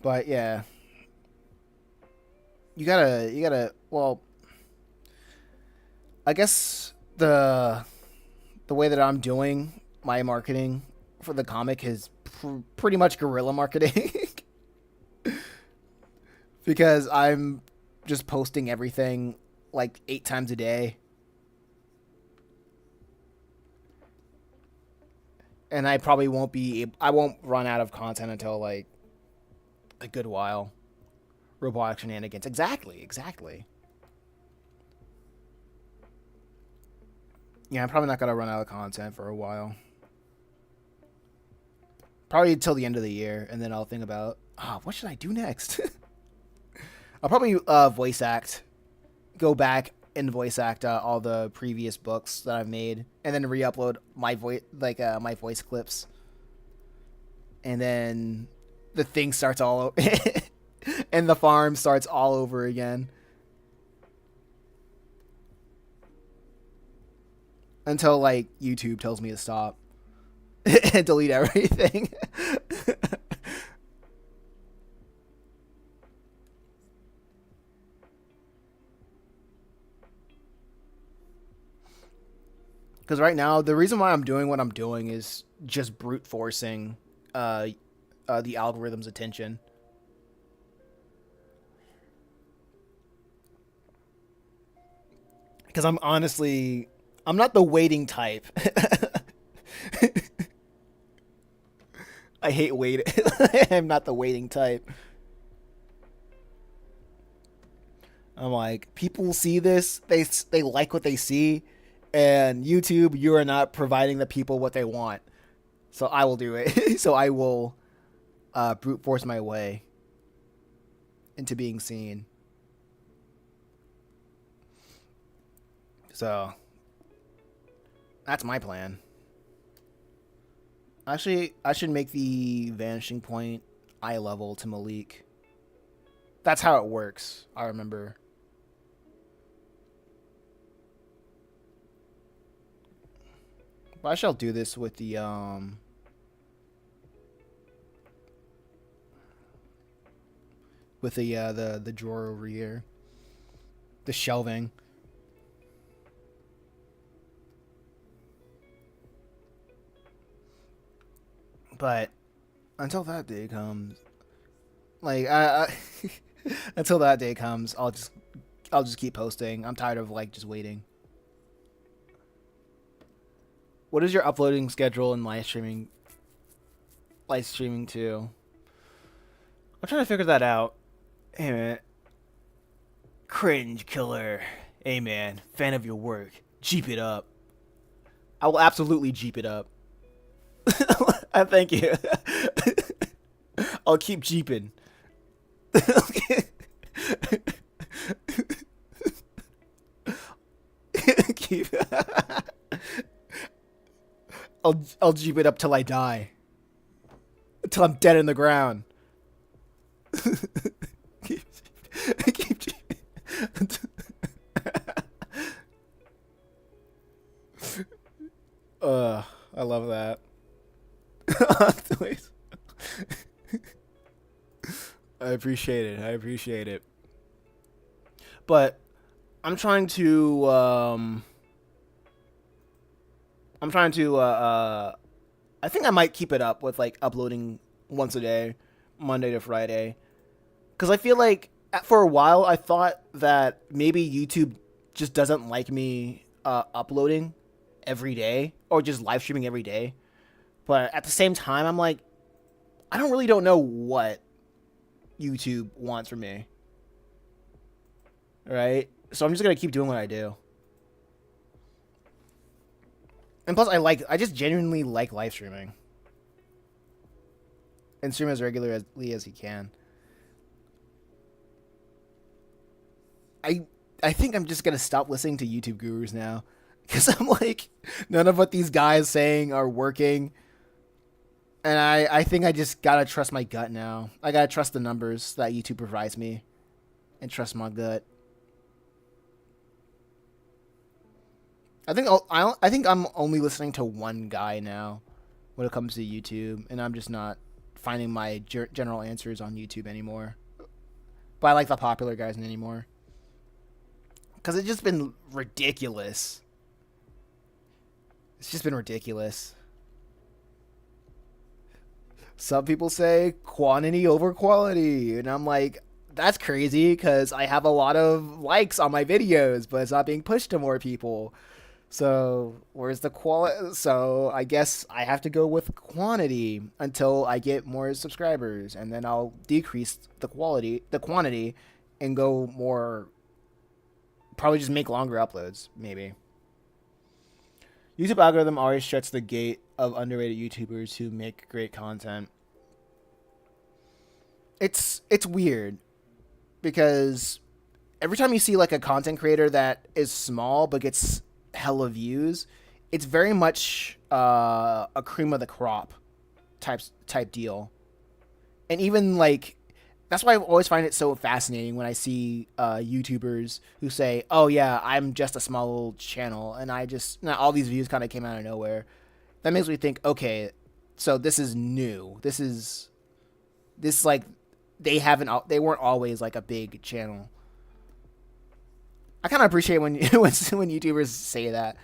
But yeah, well, I guess the way that I'm doing my marketing for the comic is pretty much guerrilla marketing because I'm just posting everything like 8 times a day, and I won't run out of content until like a good while. Robotic shenanigans, exactly. Yeah, I'm probably not gonna run out of content for a while. Probably until the end of the year, and then I'll think about, what should I do next? I'll probably voice act, go back and voice act all the previous books that I've made, and then re-upload my voice, my voice clips, and then the thing starts all over, and the farm starts all over again until like YouTube tells me to stop and delete everything. Because right now, the reason why I'm doing what I'm doing is just brute forcing uh, the algorithm's attention. Because I'm not the waiting type. I hate waiting. I'm not the waiting type. I'm like, people see this, they like what they see, and YouTube, you are not providing the people what they want. So I will do it. So I will brute force my way into being seen. So that's my plan. Actually, I should make the vanishing point eye level to Malik. That's how it works. I remember. But I shall do this with the drawer over here, the shelving. But until that day comes, like until that day comes, I'll just keep posting. I'm tired of like just waiting. What is your uploading schedule and live streaming? Live streaming too. I'm trying to figure that out. Hey man, cringe killer. Hey man, fan of your work. Jeep it up. I will absolutely jeep it up. Thank you. I'll keep jeeping. keep. I'll jeep it up till I die. Till I'm dead in the ground. keep, keep I love that. I appreciate it. I appreciate it. But I'm trying to I think I might keep it up with like uploading once a day, Monday to Friday. Cuz I feel like for a while I thought that maybe YouTube just doesn't like me uploading every day or just live streaming every day. But at the same time I'm like I don't know what YouTube wants from me. Right? So I'm just going to keep doing what I do. And plus I just genuinely like live streaming. And stream as regularly as he can. I I think I'm just gonna stop listening to YouTube gurus now, because I'm like, none of what these guys saying are working, and I think I just gotta trust my gut now. I gotta trust the numbers that YouTube provides me, and trust my gut. I think I'm only listening to one guy now when it comes to YouTube, and I'm just not finding my general answers on YouTube anymore. But I like the popular guys anymore because it's just been ridiculous. It's just been ridiculous. Some people say quantity over quality, and I'm like, that's crazy because I have a lot of likes on my videos, but it's not being pushed to more people. So where's the quality? So I guess I have to go with quantity until I get more subscribers, and then I'll decrease the quantity, and go more. Probably just make longer uploads, maybe. YouTube algorithm always shuts the gate of underrated YouTubers who make great content. It's weird because every time you see like a content creator that is small but gets hella views, it's very much a cream of the crop type deal. And even like that's why I always find it so fascinating when I see YouTubers who say, "Oh yeah, I'm just a small little channel, and I just now all these views kind of came out of nowhere." That makes me think, okay, so this is new. This like they weren't always like a big channel. I kind of appreciate when when YouTubers say that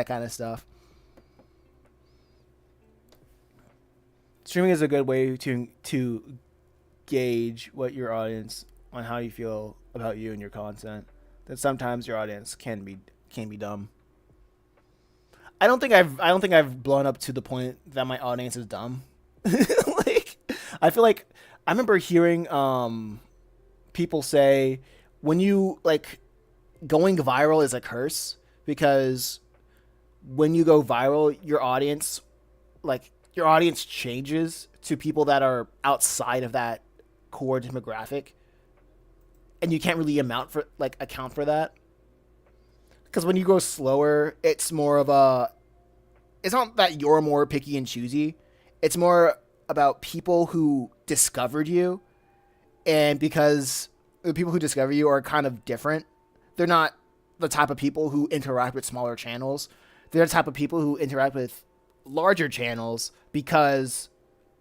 kind of stuff. Streaming is a good way to gauge what your audience on how you feel about you and your content. That sometimes your audience can be dumb. I don't think I've blown up to the point that my audience is dumb. Like I feel like I remember hearing people say when you like going viral is a curse because when you go viral your audience changes to people that are outside of that core demographic, and you can't really account for that because when you go slower it's more of a it's not that you're more picky and choosy, it's more about people who discovered you, and because the people who discover you are kind of different. They're not the type of people who interact with smaller channels. They're the type of people who interact with larger channels because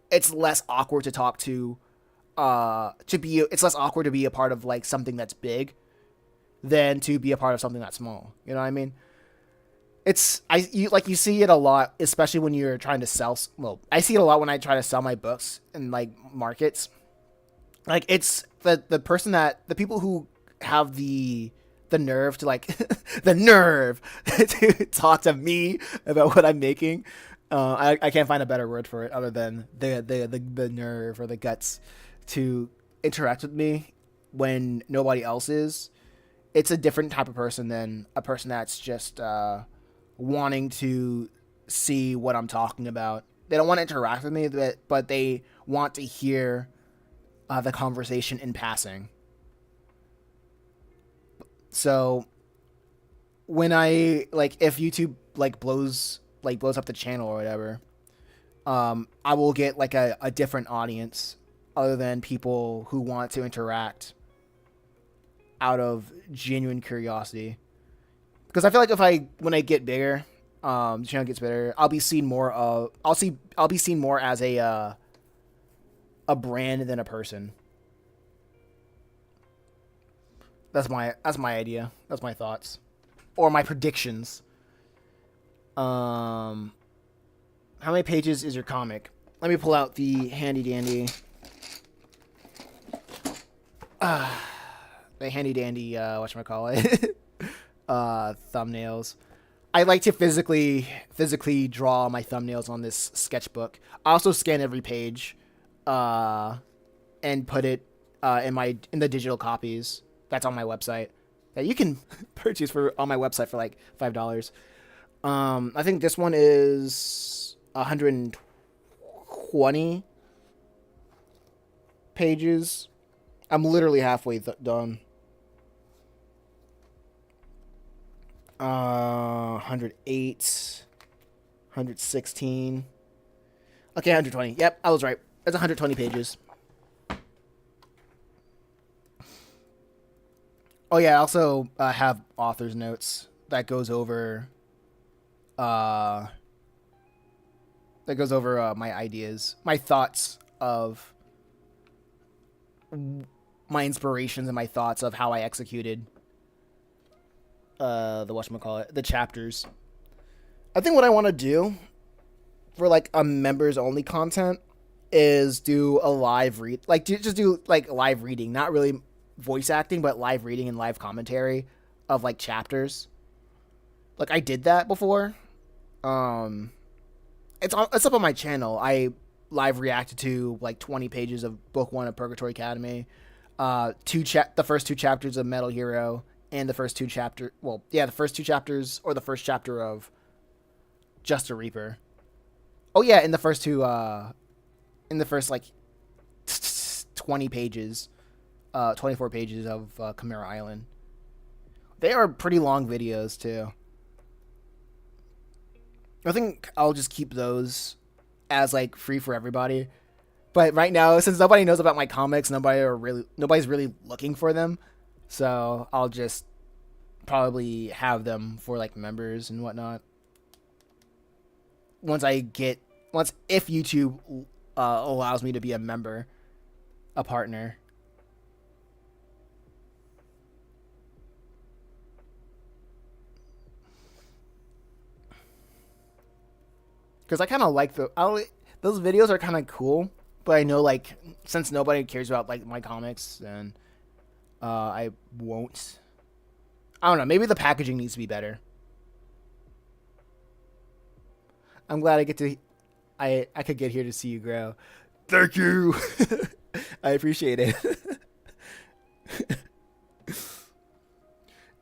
it's less awkward to talk to be it's less awkward to be a part of like something that's big than to be a part of something that's small. You know what I mean? You see it a lot, especially when you're trying to sell. Well, I see it a lot when I try to sell my books in like markets. Like it's the person that the people who have the nerve to like the nerve to talk to me about what I'm making. I can't find a better word for it other than the nerve or the guts to interact with me when nobody else is. It's a different type of person than a person that's just wanting to see what I'm talking about. They don't want to interact with me, but they want to hear the conversation in passing. So when I like if YouTube blows up the channel or whatever, I will get like a different audience other than people who want to interact out of genuine curiosity. Because I feel like if I when I get bigger, the channel gets bigger, I'll be seen more of I'll be seen more as a brand than a person. That's my idea. That's my thoughts or my predictions. How many pages is your comic? Let me pull out the handy dandy. The handy dandy. Whatchamacallit? Thumbnails. I like to physically draw my thumbnails on this sketchbook. I also scan every page, and put it in the digital copies that's on my website that you can purchase for on my website for like $5. I think this one is 120 pages. I'm literally halfway done. 108, 116. Okay, 120. Yep, I was right. It's 120 pages. Oh yeah, I also have author's notes uh that goes over my ideas, my thoughts of my inspirations and my thoughts of how I executed the whatchamacallit, the chapters. I think what I want to do for like a members only content is do a live read, like just do like live reading, not really voice acting, but live reading and live commentary of like chapters. Like I did that before. Um, it's up on my channel. I live reacted to like 20 pages of book one of Purgatory Academy, the first two chapters of Metal Hero, and the first two chapter. Well, yeah, the first two chapters or the first chapter of Just a Reaper. Oh yeah, in the first like 20 pages, 24 pages of Chimera Island. They are pretty long videos too. I think I'll just keep those as like free for everybody. But right now, since nobody knows about my comics, nobody's really looking for them. So I'll just probably have them for like members and whatnot. Once I get once if YouTube allows me to be a member, a partner. Because I kind of like those videos are kind of cool, but I know like since nobody cares about like my comics, then I won't. I don't know. Maybe the packaging needs to be better. I'm glad I could get here to see you grow. Thank you. I appreciate it.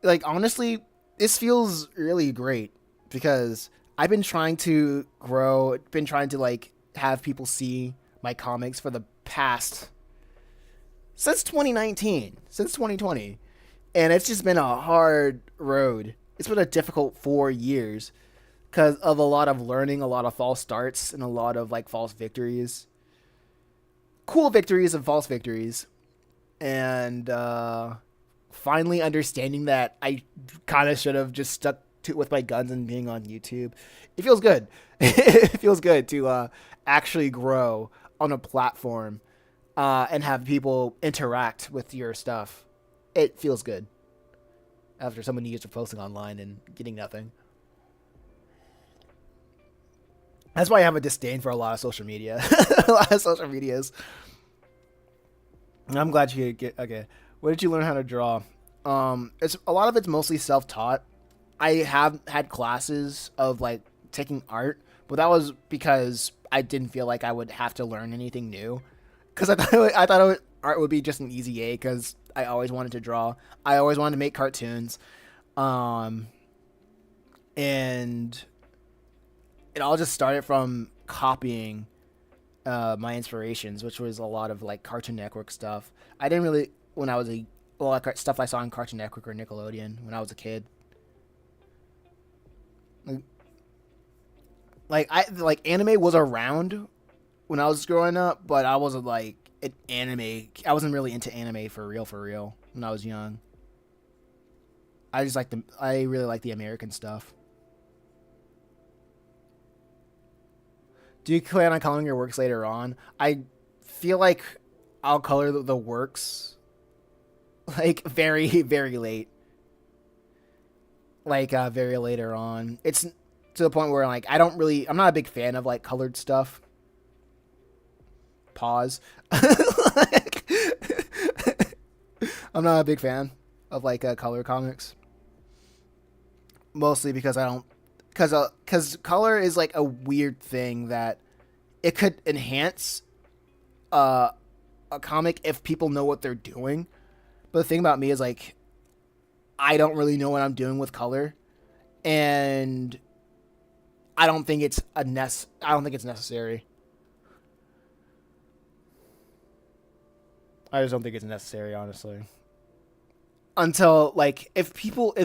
Like honestly, this feels really great because I've been trying to grow, been trying to like have people see my comics for the past since 2019, since 2020. And it's just been a hard road. It's been a difficult 4 years because of a lot of learning, a lot of false starts, and a lot of like false victories. Cool victories and false victories. And finally understanding that I kind of should have just stuck with my guns and being on YouTube. It feels good. It feels good to actually grow on a platform and have people interact with your stuff. It feels good after so many years of posting online and getting nothing. That's why I have a disdain for a lot of social media. A lot of social medias. I'm glad you get okay. Where did you learn how to draw? It's a lot of it's mostly self-taught. I have had classes of like taking art, but that was because I didn't feel like I would have to learn anything new. Because art would be just an easy A. Because I always wanted to draw. I always wanted to make cartoons, um, and it all just started from copying my inspirations, which was a lot of like Cartoon Network stuff. I didn't really when I was a lot of stuff I saw on Cartoon Network or Nickelodeon when I was a kid. Like anime was around when I was growing up, but I wasn't like an anime. I wasn't really into anime for real when I was young. I really like the American stuff. Do you plan on coloring your works later on? I feel like I'll color the works like very very late, like very later on. It's to the point where like I'm not a big fan of like colored stuff. Pause. Like, I'm not a big fan of like color comics, mostly because I don't because color is like a weird thing that it could enhance uh, a comic if people know what they're doing. But the thing about me is like I don't really know what I'm doing with color, and I don't think it's necessary. I just don't think it's necessary, honestly. until like if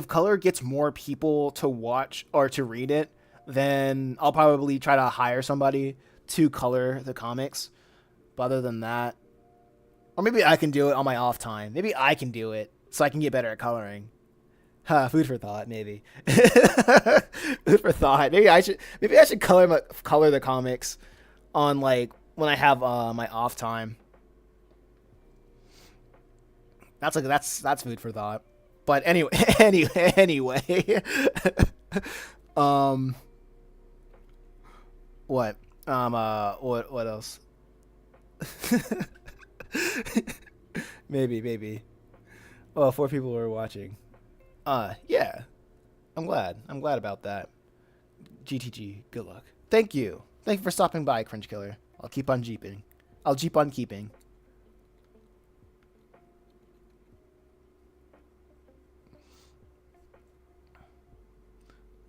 color gets more people to watch or to read it, then I'll probably try to hire somebody to color the comics. But other than that, or maybe I can do it on my off time. Maybe I can do it so I can get better at coloring. Huh, food for thought, maybe. Food for thought. Maybe I should color the comics on like when I have my off time. That's food for thought. But anyway, anyway. um, what? What else? Maybe. Oh, four people were watching. Yeah. I'm glad about that. GTG. Good luck. Thank you. Thank you for stopping by, Cringe Killer. I'll keep on jeeping. I'll jeep on keeping.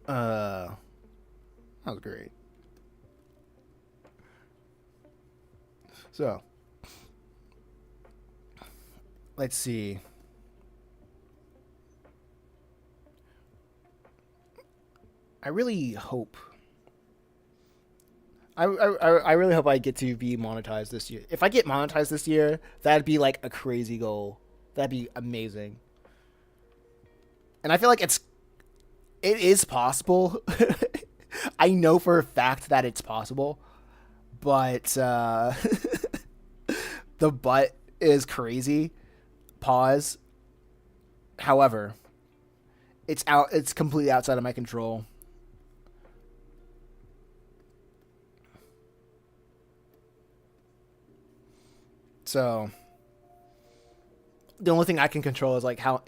That was great. So, let's see. I really hope. I really hope I get to be monetized this year. If I get monetized this year, that'd be like a crazy goal. That'd be amazing. And I feel like it is possible. I know for a fact that it's possible, but the butt is crazy. Pause. However, it's out. It's completely outside of my control. So the only thing I can control is like how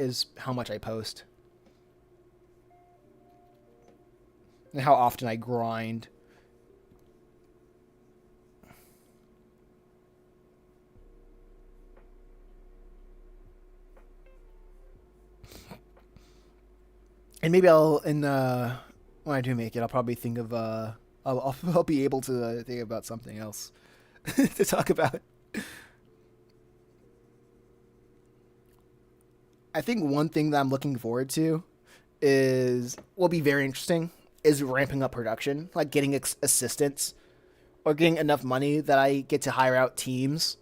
much I post and how often I grind. And maybe I'll when I do make it, I'll probably think of I'll be able to think about something else to talk about. I think one thing that I'm looking forward to is will be very interesting is ramping up production, like getting assistants or getting enough money that I get to hire out teams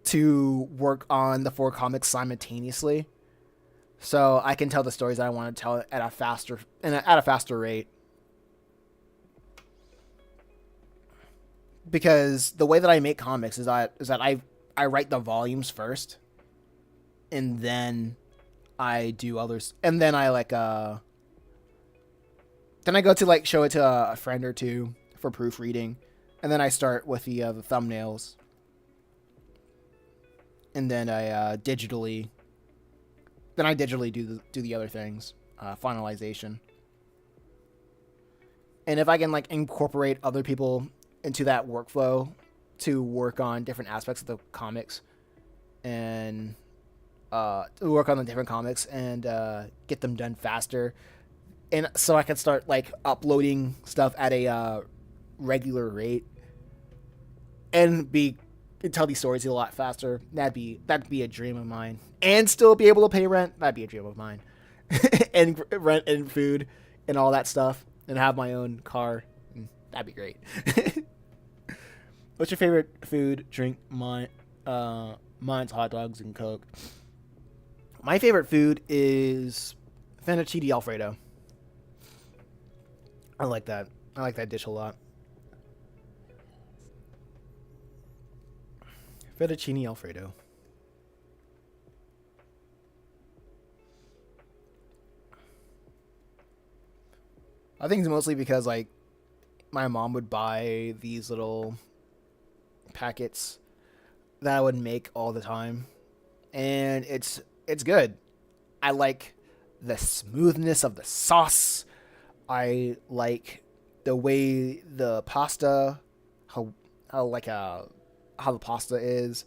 to work on the four comics simultaneously, so I can tell the stories that I want to tell at a faster rate. Because the way that I make comics is that I write the volumes first, and then I do others, and then then I go to like show it to a friend or two for proofreading, and then I start with the thumbnails, and then I digitally do the other things, finalization. And if I can like incorporate other people into that workflow to work on different aspects of the comics and to work on the different comics and get them done faster, and so I can start like uploading stuff at a regular rate and be and tell these stories a lot faster. That'd be a dream of mine, and still be able to pay rent. That'd be a dream of mine, and rent and food and all that stuff, and have my own car. That'd be great. What's your favorite food, drink? Mine's hot dogs and Coke. My favorite food is fettuccine alfredo. I like that. I like that dish a lot. Fettuccine alfredo. I think it's mostly because like my mom would buy these little packets that I would make all the time, and it's good. I like the smoothness of the sauce. I like the way the pasta, how how like how the pasta is.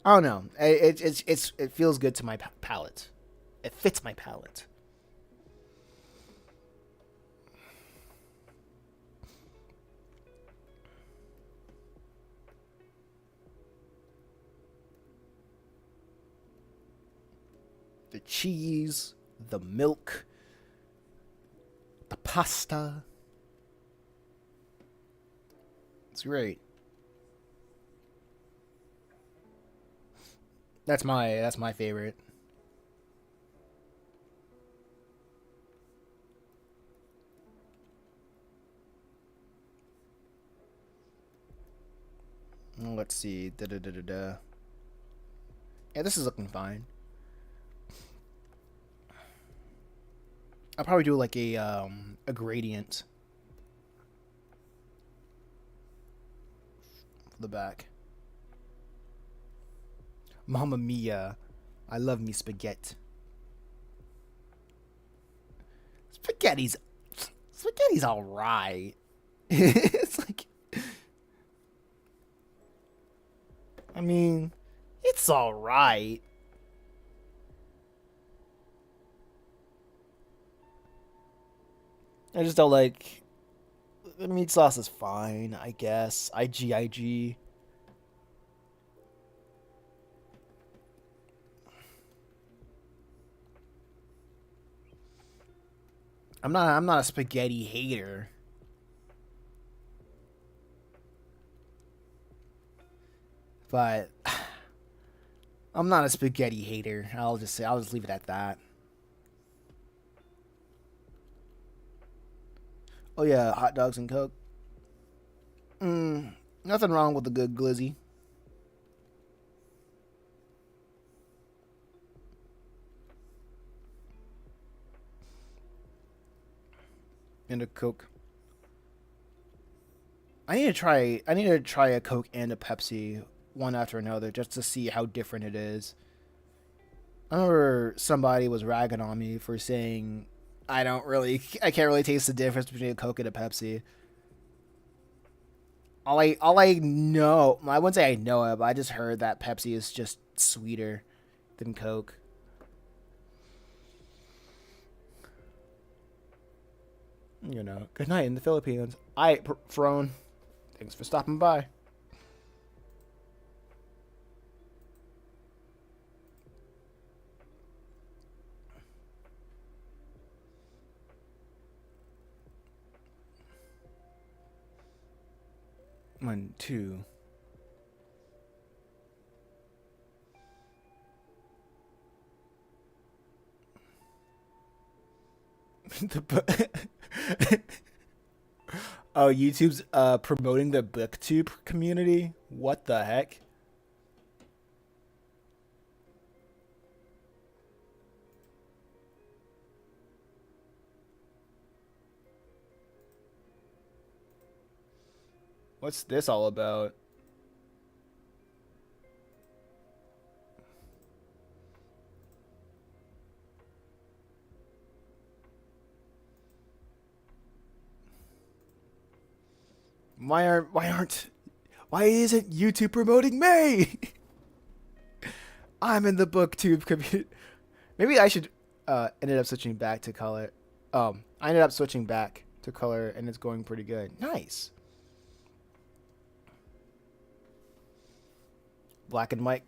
I don't know. It feels good to my palate. It fits my palate. cheese, the milk, the pasta. It's great. That's my favorite. Let's see. Da da da da da. Yeah, this is looking fine. I'll probably do like a gradient for the back. Mamma mia, I love me spaghetti. Spaghetti's spaghetti's all right. It's like, I mean, it's all right. I just don't like the meat sauce is fine, I guess. IG. I'm not a spaghetti hater, but I'm not a spaghetti hater. I'll just leave it at that. Oh yeah, hot dogs and Coke. Nothing wrong with a good glizzy and a Coke. I need to try a Coke and a Pepsi one after another just to see how different it is. I remember somebody was ragging on me for saying I can't really taste the difference between a Coke and a Pepsi. All I know, I wouldn't say I know it, but I just heard that Pepsi is just sweeter than Coke. You know, good night in the Philippines. Frone. Thanks for stopping by. One, two. the Oh, YouTube's promoting the BookTube community. What the heck? What's this all about? Why isn't YouTube promoting me? I'm in the BookTube community. Maybe I should ended up switching back to color. I ended up switching back to color and it's going pretty good. Nice. Black and white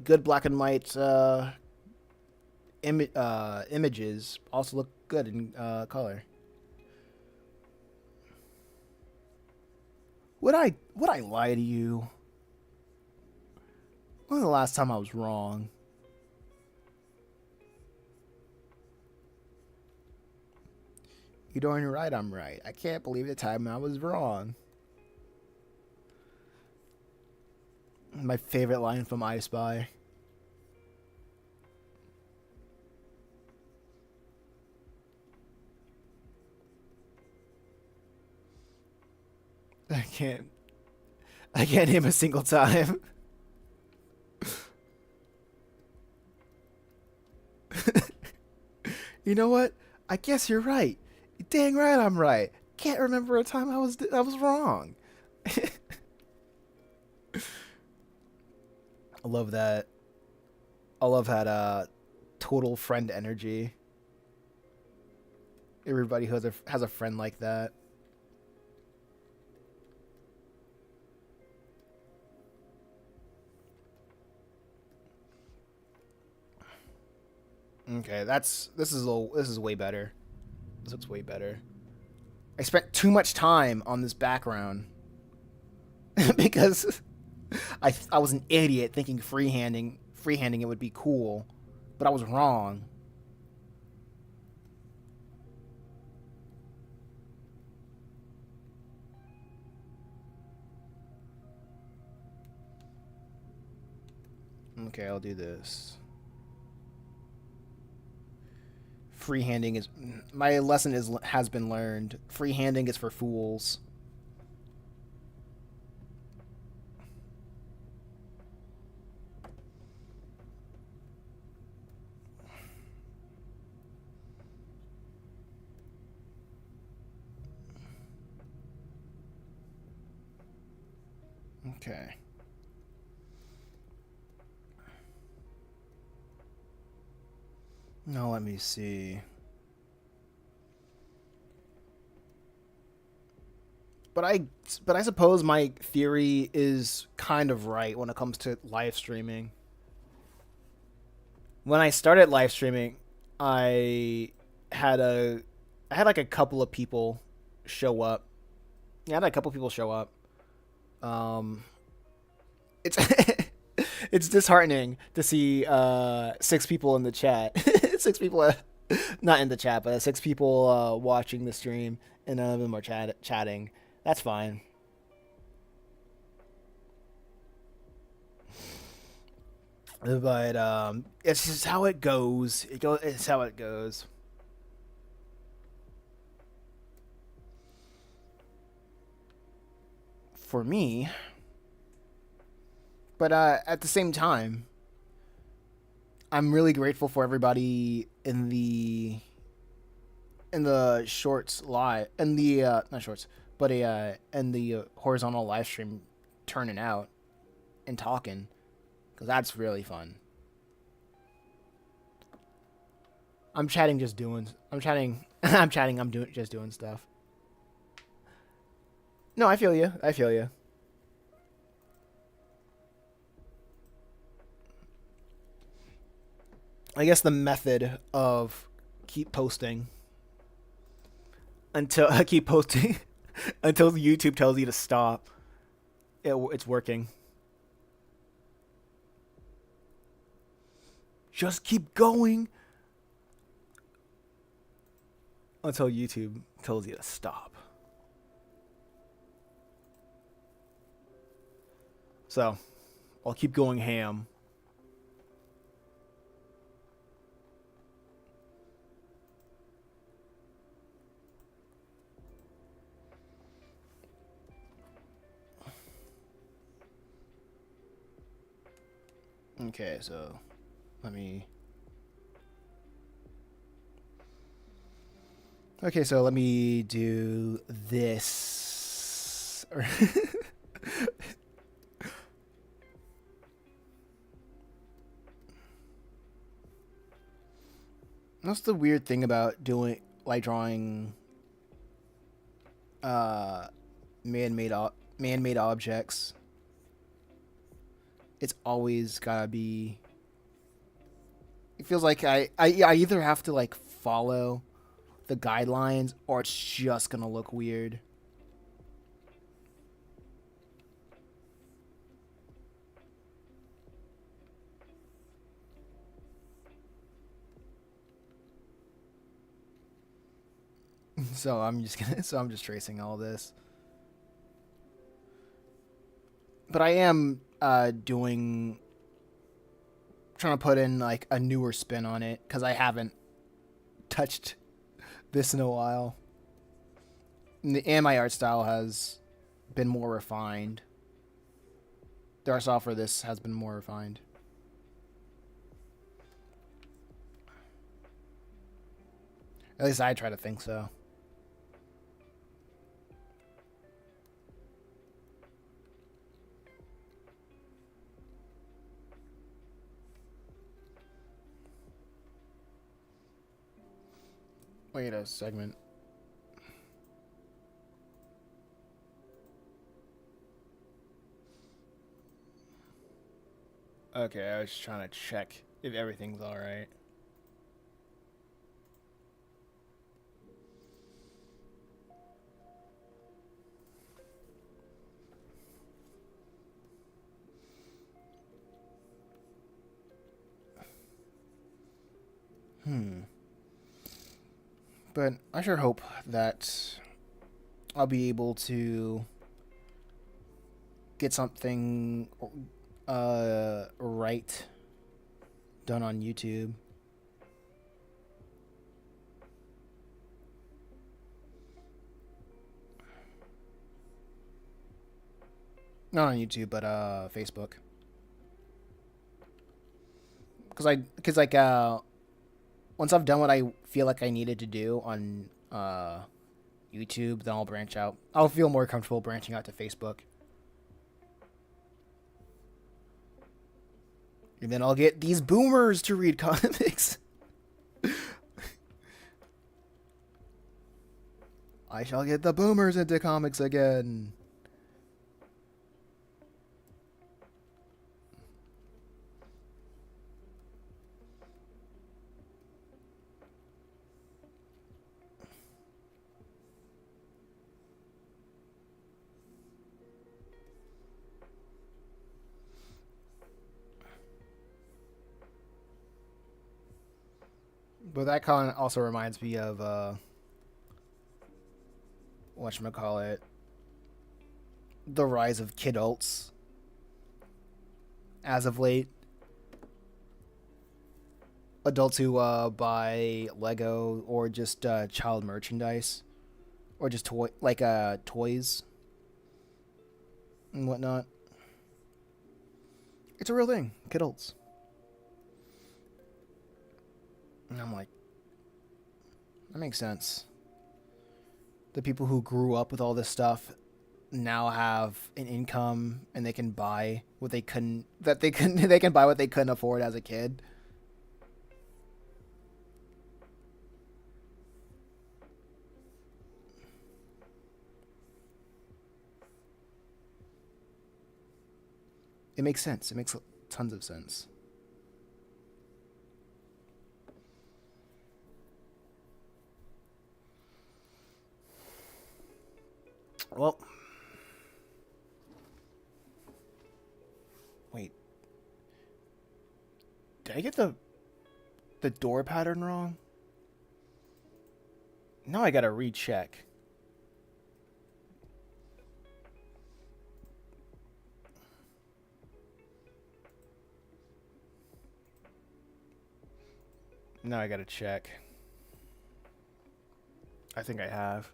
good black and white images also look good in color. Would I lie to you? When was the last time I was wrong? You're darn right I'm right. I can't believe the time I was wrong. My favorite line from I Spy. I can't I can't name a single time. You know what? I guess you're right. Dang right I'm right. Can't remember a time I was wrong. I love that. I love that total friend energy. Everybody who has a friend like that. Okay, this is way better. This looks way better. I spent too much time on this background because I was an idiot thinking freehanding it would be cool, but I was wrong. Okay, I'll do this. Freehanding is my lesson is has been learned. Freehanding is for fools. Okay. Now let me see. But I but I suppose my theory is kind of right when it comes to live streaming. When I started live streaming, I had a I had like a couple of people show up. I had a couple people show up. Um, it's it's disheartening to see six people in the chat. Six people, not in the chat, but six people watching the stream, and none of them are chatting. That's fine. But it's just how it goes. It's how it goes. For me, but at the same time, I'm really grateful for everybody in the shorts live in the not shorts, but in the horizontal live stream turning out and talking because that's really fun. I'm chatting, just doing. I'm chatting. I'm chatting. I'm doing just doing stuff. No, I feel you. I feel you. I guess the method of keep posting until keep posting until YouTube tells you to stop. It's working. Just keep going until YouTube tells you to stop. So I'll keep going ham. Okay, so let me. Okay, so let me do this. That's the weird thing about doing like drawing uh man-made objects. It's always gotta be. It feels like I either have to like follow the guidelines or it's just gonna look weird. So I'm just tracing all this. But I am doing trying to put in like a newer spin on it because I haven't touched this in a while. And my art style has been more refined. The art style for this has been more refined. At least I try to think so. Wait a segment. Okay, I was just trying to check if everything's alright. But I sure hope that I'll be able to get something right done on YouTube. Not on YouTube, but Facebook. Cause like once I've done what I feel like I needed to do on YouTube, then I'll branch out. I'll feel more comfortable branching out to Facebook, and then I'll get these boomers to read comics. I shall get the boomers into comics again. But that con also reminds me of whatchamacallit, the rise of kidults as of late. Adults who buy Lego or just child merchandise or just toys and whatnot. It's a real thing, kidults. And I'm like, that makes sense. The people who grew up with all this stuff now have an income and they can buy what they couldn't that they couldn't they can buy what they couldn't afford as a kid. It makes sense. It makes tons of sense. Well, wait. Did I get the door pattern wrong? Now I gotta recheck. Now I gotta check. I think I have.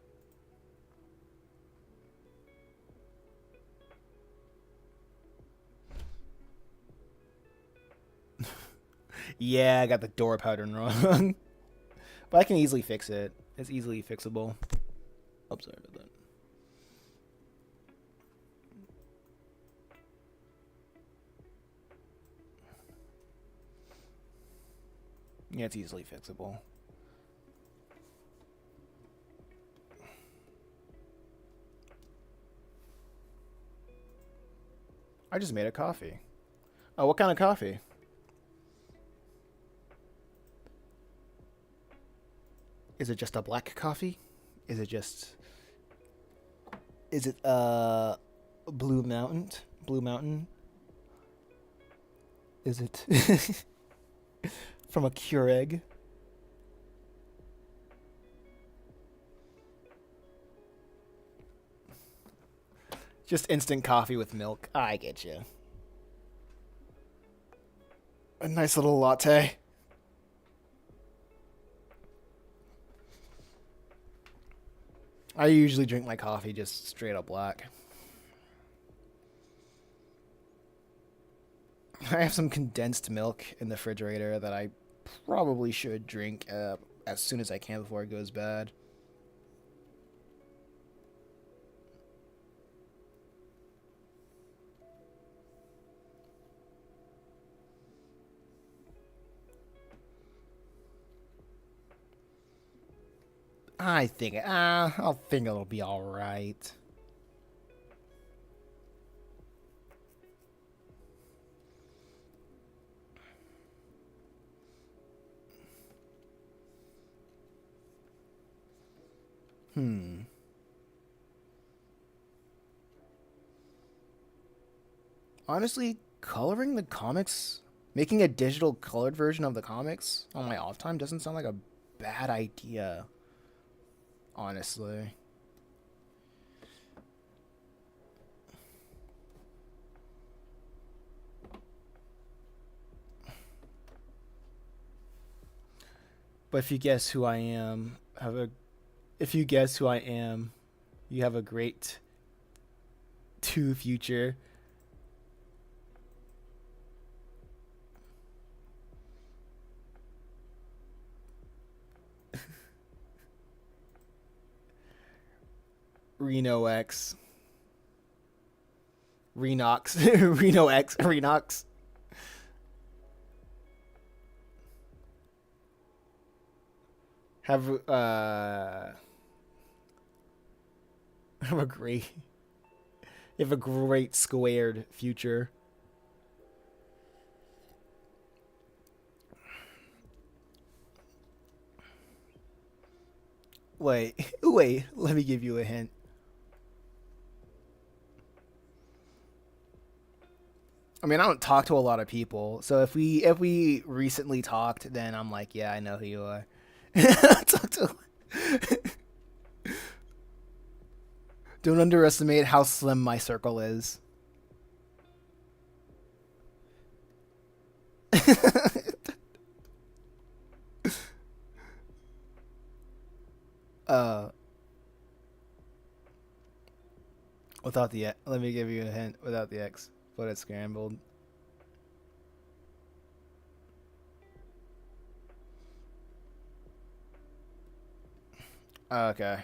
Yeah, I got the door pattern wrong. But I can easily fix it. It's easily fixable. Oh, sorry about that. Yeah, it's easily fixable. I just made a coffee. Oh, what kind of coffee? Is it just a black coffee? Is it just is it Blue Mountain? Blue Mountain? Is it from a Keurig? Just instant coffee with milk. I get you. A nice little latte. I usually drink my coffee just straight up black. I have some condensed milk in the refrigerator that I probably should drink as soon as I can before it goes bad. I'll think it'll be all right. Hmm. Honestly, coloring the comics, making a digital colored version of the comics on my off time doesn't sound like a bad idea. honestly. But if you guess who I am, have a if you guess who I am, you have a great two future. Reno X. Renox. Reno X. Renox. Have have a great you have a great squared future. Wait, let me give you a hint. I mean, I don't talk to a lot of people, so if we recently talked, then I'm like, yeah, I know who you are. Talk to, don't underestimate how slim my circle is. uh, without the let me give you a hint. Without the X, but it's scrambled. Okay.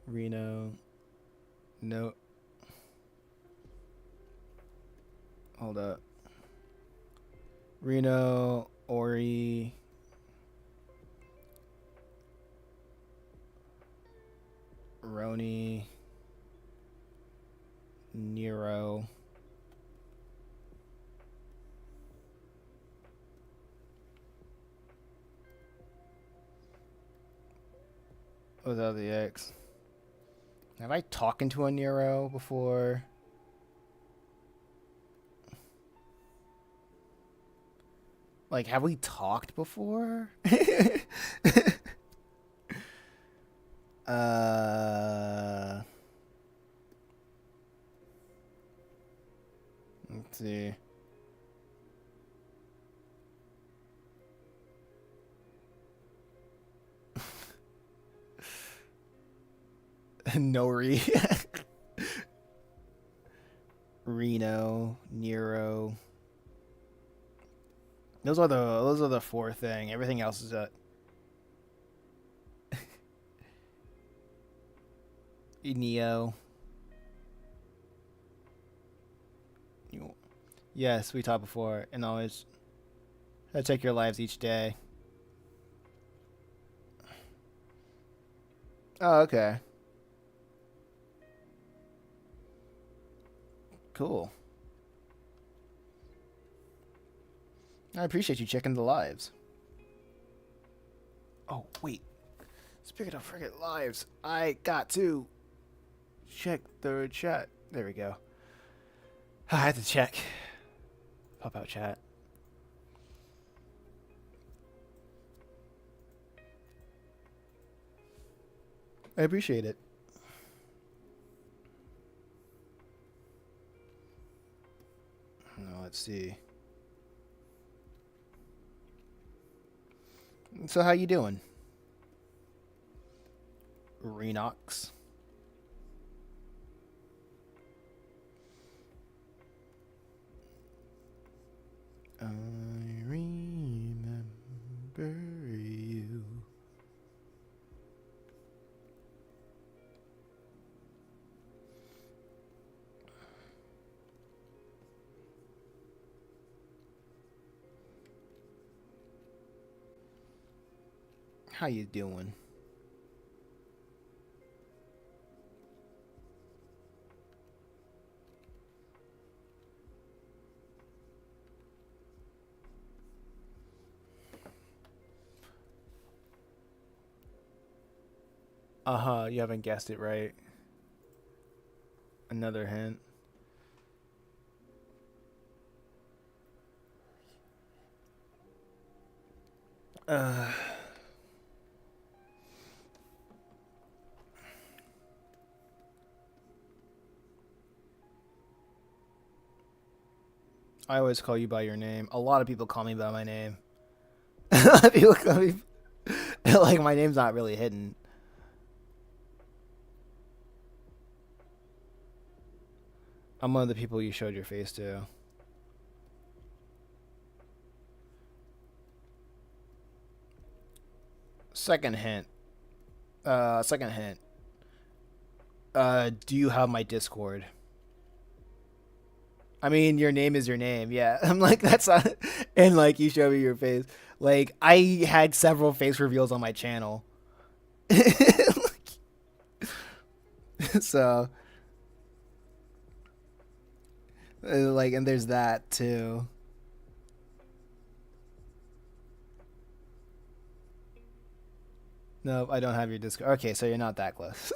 Reno. No. Hold up. Reno. Ori. Roni. Nero. Without the X. Have I talked to a Nero before? Like, have we talked before? uh, let's see. Nori, Reno, Nero. Those are the four thing. Everything else is a Neo. Yes, we talked before, and always I take your lives each day. Oh, okay, cool. I appreciate you checking the lives. Oh wait, speaking of friggin' lives, I got to check the chat. There we go. I had to check. Pop out chat. I appreciate it. Now let's see. So how you doing? Renox. I remember you. How you doing? Uh-huh, you haven't guessed it right. Another hint. Uh, I always call you by your name. A lot of people call me by my name. A lot of people call me like my name's not really hidden. I'm one of the people you showed your face to. Second hint. Second hint. Do you have my Discord? I mean, your name is your name. Yeah, I'm like that's not, and like you show me your face. Like I had several face reveals on my channel, so like, and there's that too. Nope, I don't have your Discord. Okay, so you're not that close.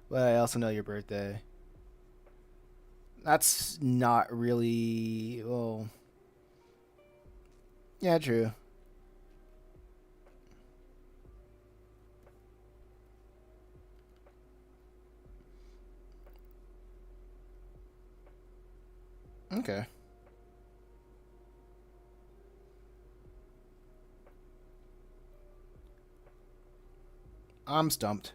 But I also know your birthday. That's not really. Well, yeah, true. Okay, I'm stumped.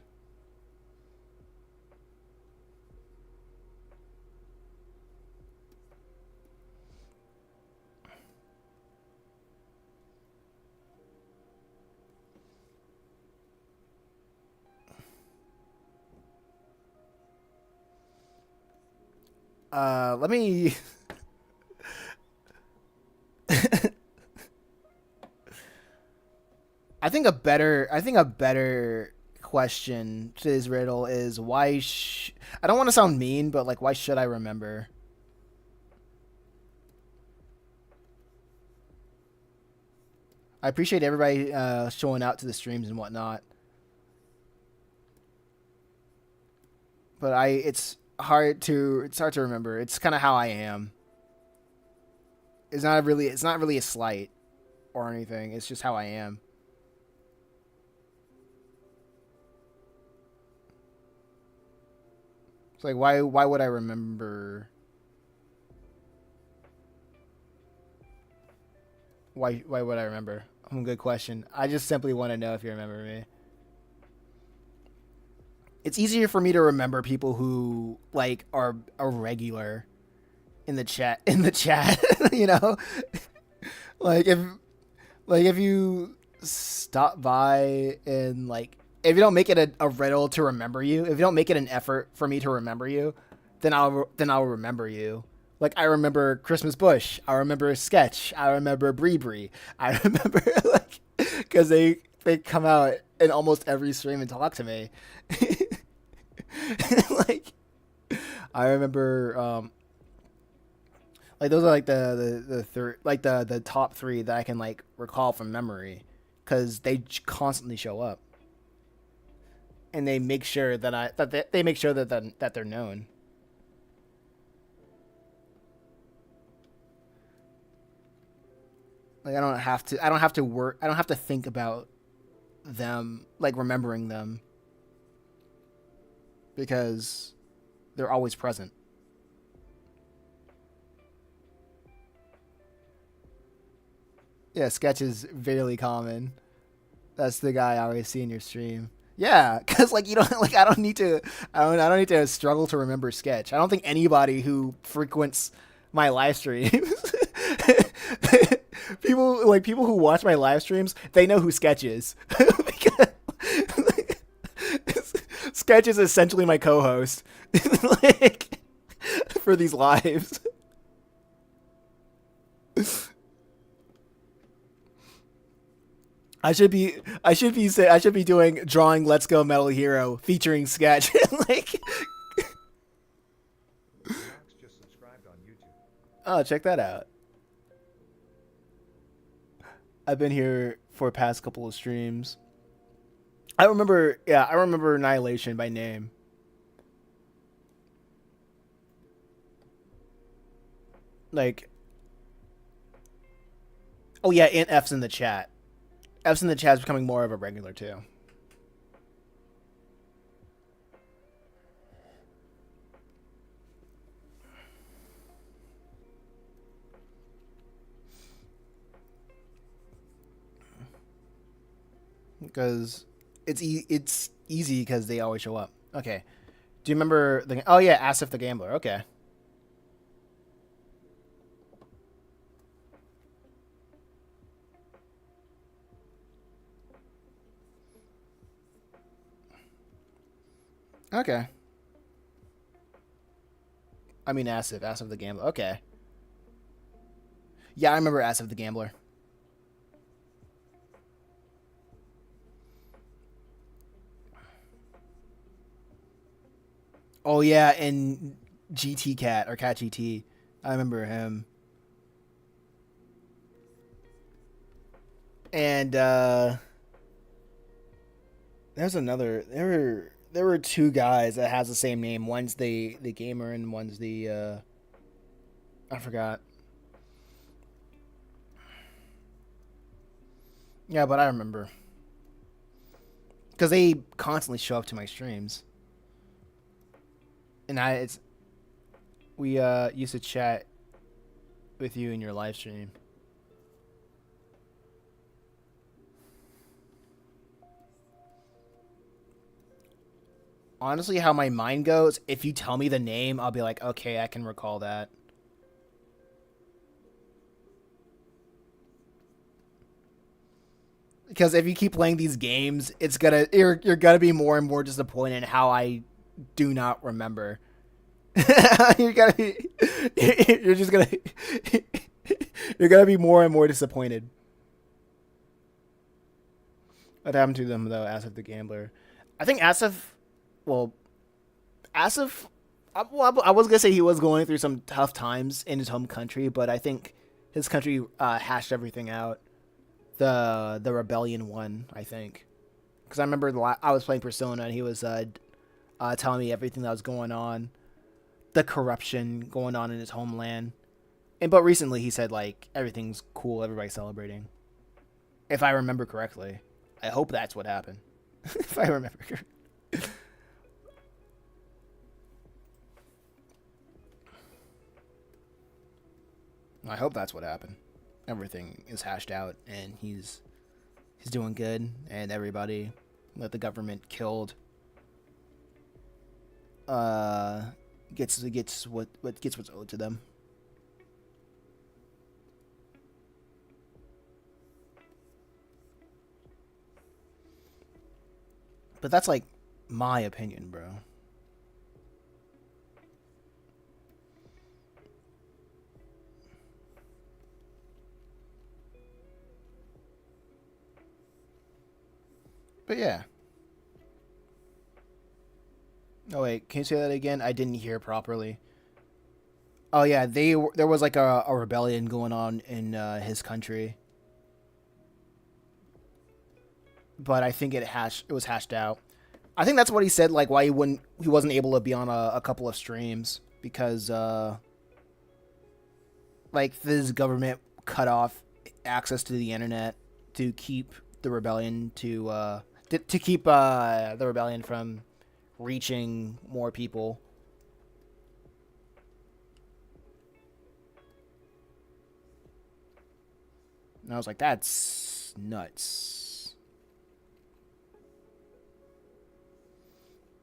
Let me. I think a better question to this riddle is why. I don't want to sound mean, but like, why should I remember? I appreciate everybody showing out to the streams and whatnot, but it's hard to remember. It's kind of how I am. It's not really a slight or anything. It's just how I am. It's like why would I remember? Why would I remember? Good question. I just simply want to know if you remember me. It's easier for me to remember people who like are a regular in the chat. You know, like if you stop by and like if you don't make it a riddle to remember you, if you don't make it an effort for me to remember you, then I'll remember you. Like I remember Christmas Bush, I remember Sketch, I remember Bree Bree, I remember like because they come out in almost every stream and talk to me. Like I remember like those are like the third like the top three that I can like recall from memory because they constantly show up and they make sure that they make sure that they're known. Like I don't have to work. I don't have to think about them like remembering them because they're always present. Yeah, Sketch is very common. That's the guy I always see in your stream. Yeah, because like you don't like I don't need to I don't need to struggle to remember Sketch. I don't think anybody who frequents my live streams people who watch my live streams they know who Sketch is because Sketch is essentially my co-host like for these lives. I should be doing drawing Let's Go Metal Hero featuring Sketch. Like, Max just subscribed on YouTube. oh, check that out. I've been here for the past couple of streams. I remember Annihilation by name. Like, oh yeah, and F's in the chat. F's in the chat is becoming more of a regular too. Because it's easy because they always show up. Okay. Do you remember the? Oh yeah, Asif the Gambler. Okay. Okay. I mean Asif the Gambler. Okay. Yeah, I remember Asif the Gambler. Oh yeah, and GT Cat or Cat GT. I remember him. And there's another. There were two guys that has the same name. One's the gamer and one's the I forgot. Yeah, but I remember because they constantly show up to my streams, and I it's we used to chat with you in your live stream. Honestly, how my mind goes, if you tell me the name, I'll be like, okay, I can recall that. Because if you keep playing these games, you're gonna be more and more disappointed in how I do not remember. you're gonna be, you're just gonna you're gonna be more and more disappointed. What happened to them though? Asif the Gambler. I think Asif. Well, Asif. I was gonna say he was going through some tough times in his home country, but I think his country hashed everything out. The rebellion won, I think, because I remember I was playing Persona and he was telling me everything that was going on, the corruption going on in his homeland, and but recently he said like everything's cool, everybody's celebrating. If I remember correctly, I hope that's what happened. if I remember correctly. I hope that's what happened. Everything is hashed out, and he's doing good, and everybody that the government killed uh gets what's owed to them. But that's like my opinion, bro. But yeah. Oh wait, can you say that again? I didn't hear properly. Oh yeah, there was like a rebellion going on in his country, but I think it was hashed out. I think that's what he said. Like why he wasn't able to be on a couple of streams because like this government cut off access to the internet to keep the rebellion to keep the rebellion from reaching more people. And I was like, that's nuts.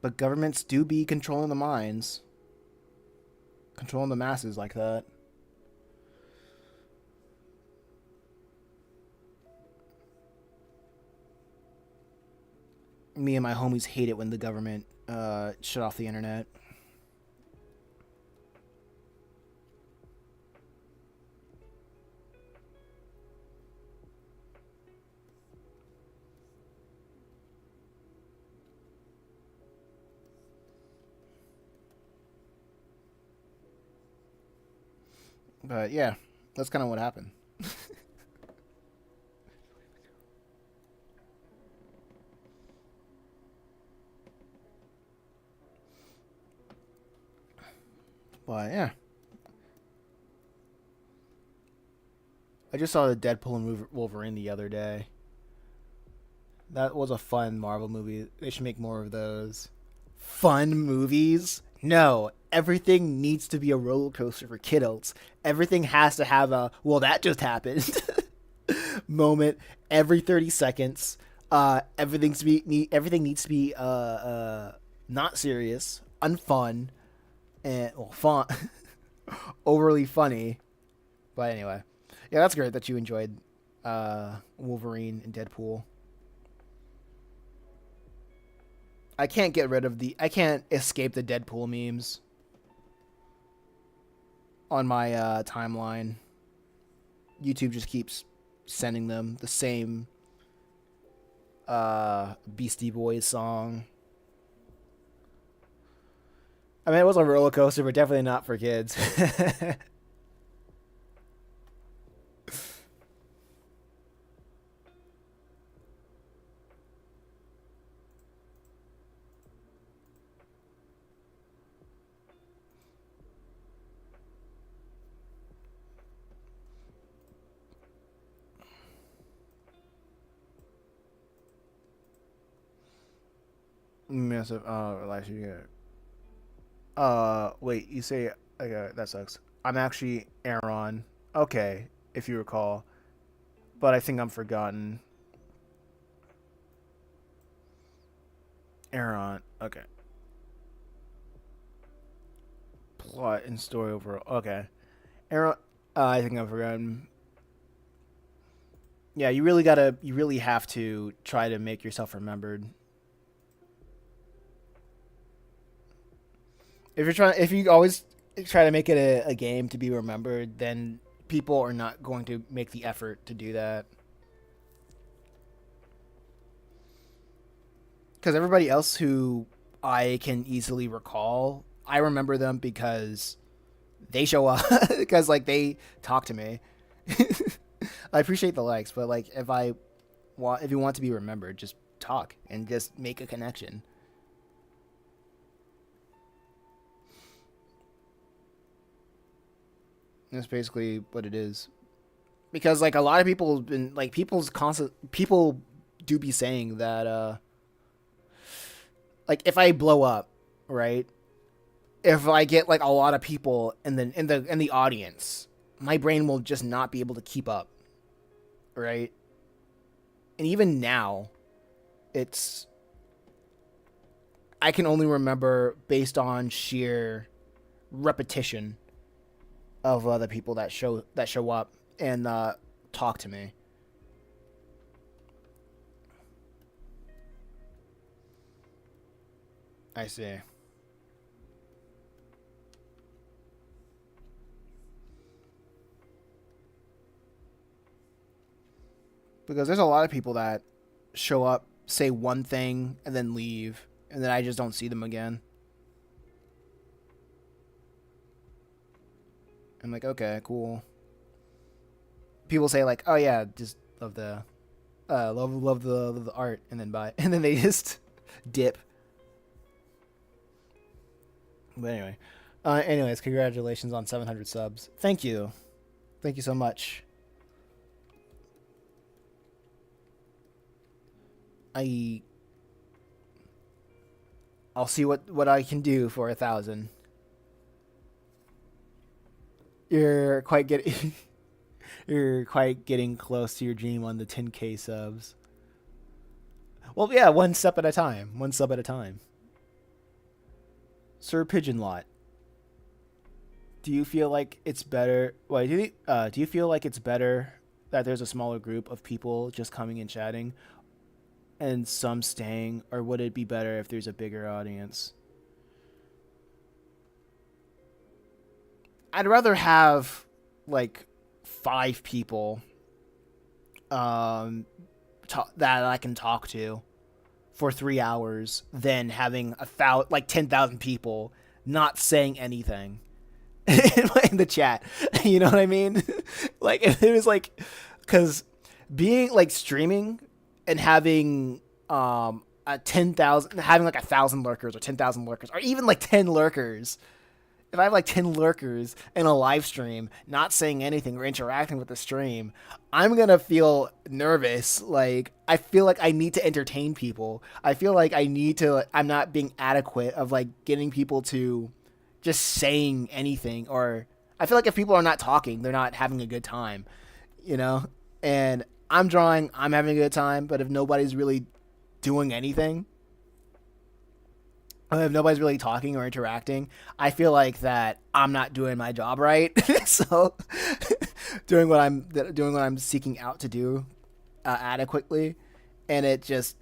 But governments do be controlling the minds, controlling the masses like that. Me and my homies hate it when the government shut off the internet. But yeah, that's kind of what happened. But yeah, just saw the Deadpool and Wolverine the other day. That was a fun Marvel movie. They should make more of those. Fun movies? No. Everything needs to be a roller coaster for kiddos. Everything has to have a, well, that just happened moment every 30 seconds. Everything needs to be not serious, unfun, and well, fun, overly funny. But anyway, yeah, that's great that you enjoyed Wolverine and Deadpool. I can't escape the Deadpool memes on my timeline. YouTube just keeps sending them the same Beastie Boys song. I mean, it was a roller coaster, but definitely not for kids. Massive. Last year. Wait. You say okay? That sucks. I'm actually Aaron. Okay, if you recall, but I think I'm forgotten. Aaron. Okay. Plot and story overall. Okay. Aaron. I think I'm forgotten. Yeah, you really gotta. You really have to try to make yourself remembered. If you always try to make it a game to be remembered, then people are not going to make the effort to do that. Because everybody else who I can easily recall, I remember them because they show up because like they talk to me. I appreciate the likes, but like if you want to be remembered, just talk and just make a connection. That's basically what it is. Because like a lot of people have been like people do be saying that like if I blow up, right? If I get like a lot of people in the audience, my brain will just not be able to keep up, right? And even now, it's I can only remember based on sheer repetition of the people that show up and talk to me. I see. Because there's a lot of people that show up, say one thing, and then leave, and then I just don't see them again. I'm like, okay, cool. People say like, oh yeah, just love the love the art, and then bye, and then they just dip. But anyway, anyways, congratulations on 700 subs. Thank you so much. I I'll see what I can do for 1,000. You're quite getting you're quite getting close to your dream on the 10K subs. Well, yeah, one step at a time. One sub at a time. Sir Pigeon Lot, do you feel like it's better? Wait, do you feel like it's better that there's a smaller group of people just coming and chatting, and some staying, or would it be better if there's a bigger audience? I'd rather have like 5 people that I can talk to for 3 hours than having like 10,000 people not saying anything in the chat. You know what I mean? Like if it was like, because being like streaming and having a 10,000, having like 1,000 lurkers or 10,000 lurkers or even like 10 lurkers if I have like 10 lurkers in a live stream not saying anything or interacting with the stream, I'm going to feel nervous. Like, I feel like I need to entertain people. I feel like I'm not being adequate of like getting people to just saying anything. Or I feel like if people are not talking, they're not having a good time, you know? And I'm drawing, I'm having a good time, but if nobody's really doing anything, if nobody's really talking or interacting, I feel like that I'm not doing my job right. So, doing what I'm seeking out to do adequately, and it just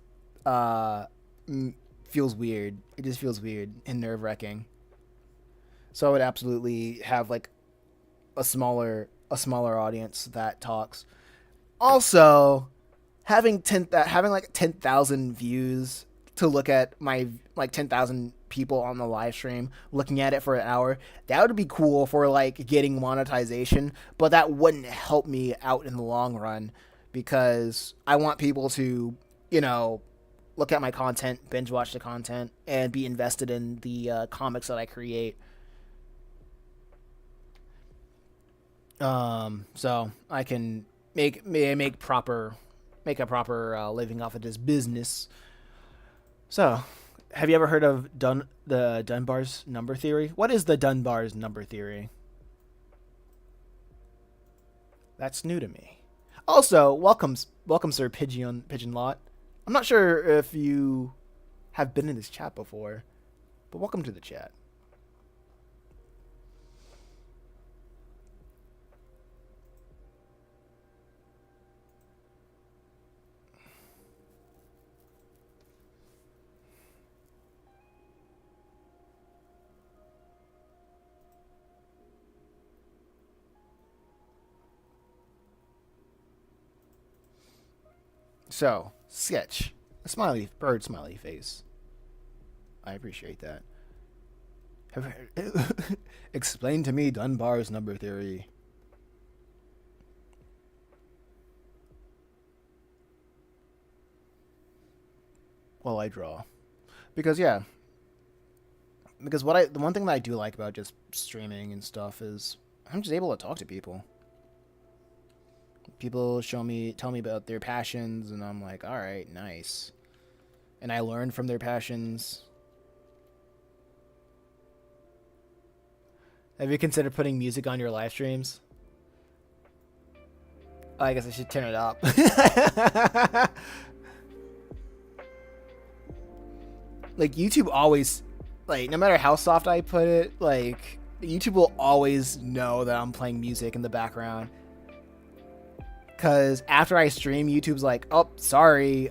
uh, feels weird. It just feels weird and nerve wracking. So I would absolutely have like a smaller audience that talks. Also, having like 10,000 views to look at my like 10,000 people on the live stream looking at it for an hour, that would be cool for like getting monetization, but that wouldn't help me out in the long run because I want people to, you know, look at my content, binge watch the content, and be invested in the comics that I create. So I can make a proper living off of this business. So, have you ever heard of the Dunbar's number theory? What is the Dunbar's number theory? That's new to me. Also, welcome, Sir Pigeon Lot. I'm not sure if you have been in this chat before, but welcome to the chat. So, sketch. A smiley face. I appreciate that. Explain to me Dunbar's number theory. While I draw. Because yeah. Because the one thing that I do like about just streaming and stuff is I'm just able to talk to people. People tell me about their passions, and I'm like, all right, nice. And I learn from their passions. Have you considered putting music on your live streams? Oh, I guess I should turn it up. Like YouTube always, like no matter how soft I put it, like YouTube will always know that I'm playing music in the background. Cause after I stream, YouTube's like, "Oh, sorry,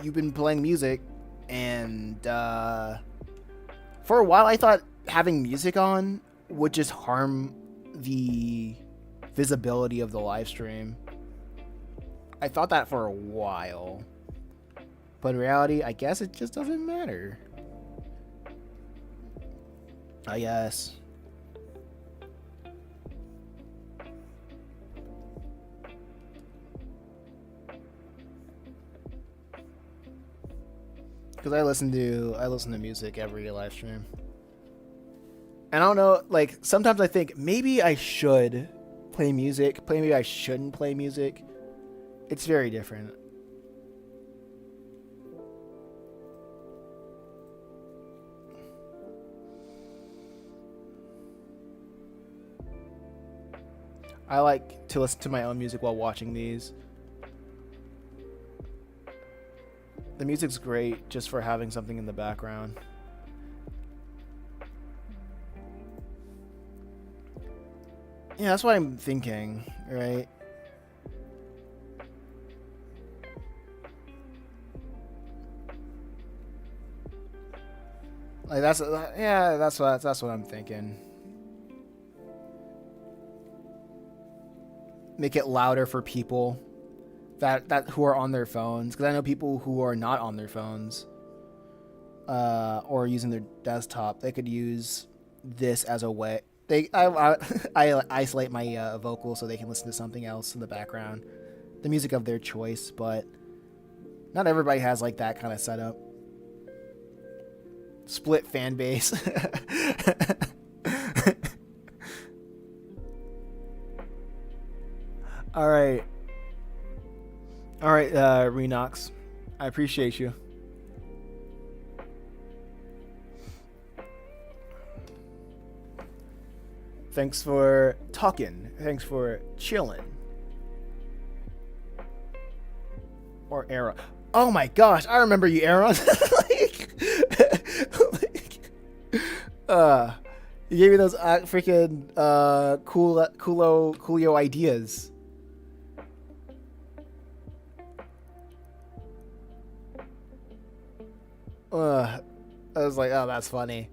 you've been playing music," and for a while I thought having music on would just harm the visibility of the live stream. I thought that for a while, but in reality, I guess it just doesn't matter. I guess. Because I listen to music every live stream. And I don't know, like sometimes I think maybe I should play music, maybe I shouldn't play music. It's very different. I like to listen to my own music while watching these. The music's great just for having something in the background. Yeah, that's what I'm thinking, right? Like that's what I'm thinking. Make it louder for people that who are on their phones, because I know people who are not on their phones or using their desktop, they could use this as a way. I isolate my vocal so they can listen to something else in the background, the music of their choice, but not everybody has like that kind of setup. Split fan base. All right. All right, Renox. I appreciate you. Thanks for talking. Thanks for chilling. Or Aaron. Oh my gosh, I remember you, Aaron. like, uh, you gave me those freaking coolio ideas. I was like, oh, that's funny.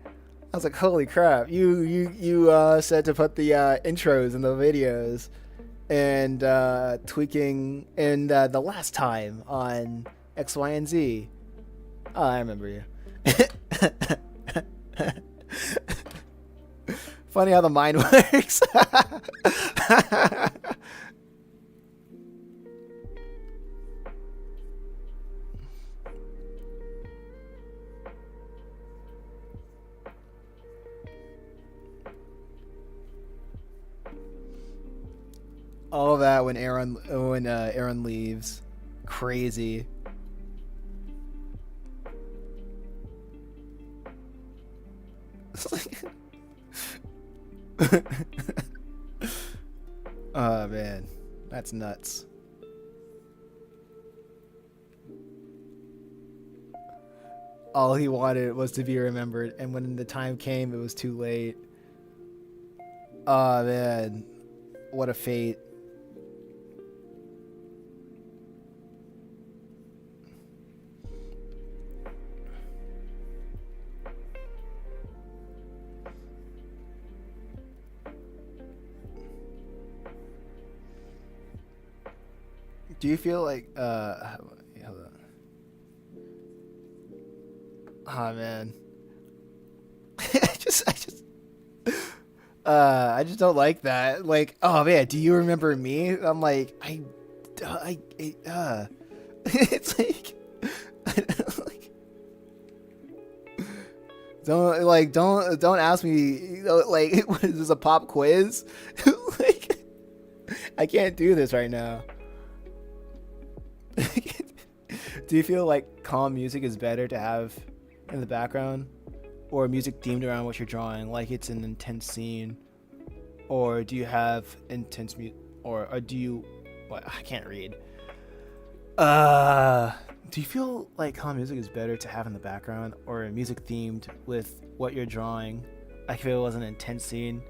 I was like, holy crap! You said to put the intros in the videos and tweaking and the last time on X, Y, and Z. Oh, I remember you. Funny how the mind works. All that when Aaron leaves, crazy. Oh man, that's nuts. All he wanted was to be remembered, and when the time came, it was too late. Oh man, what a fate. Do you feel like hold on. Oh man. I just don't like that. Like, oh man, do you remember me? I'm like, it's like, like, don't ask me. You know, like, what is this, a pop quiz? Like, I can't do this right now. Do you feel like calm music is better to have in the background, or music themed around what you're drawing, like it's an intense scene, or do you have intense music, or do you? What, I can't read. Do you feel like calm music is better to have in the background, or music themed with what you're drawing? Like if it was an intense scene,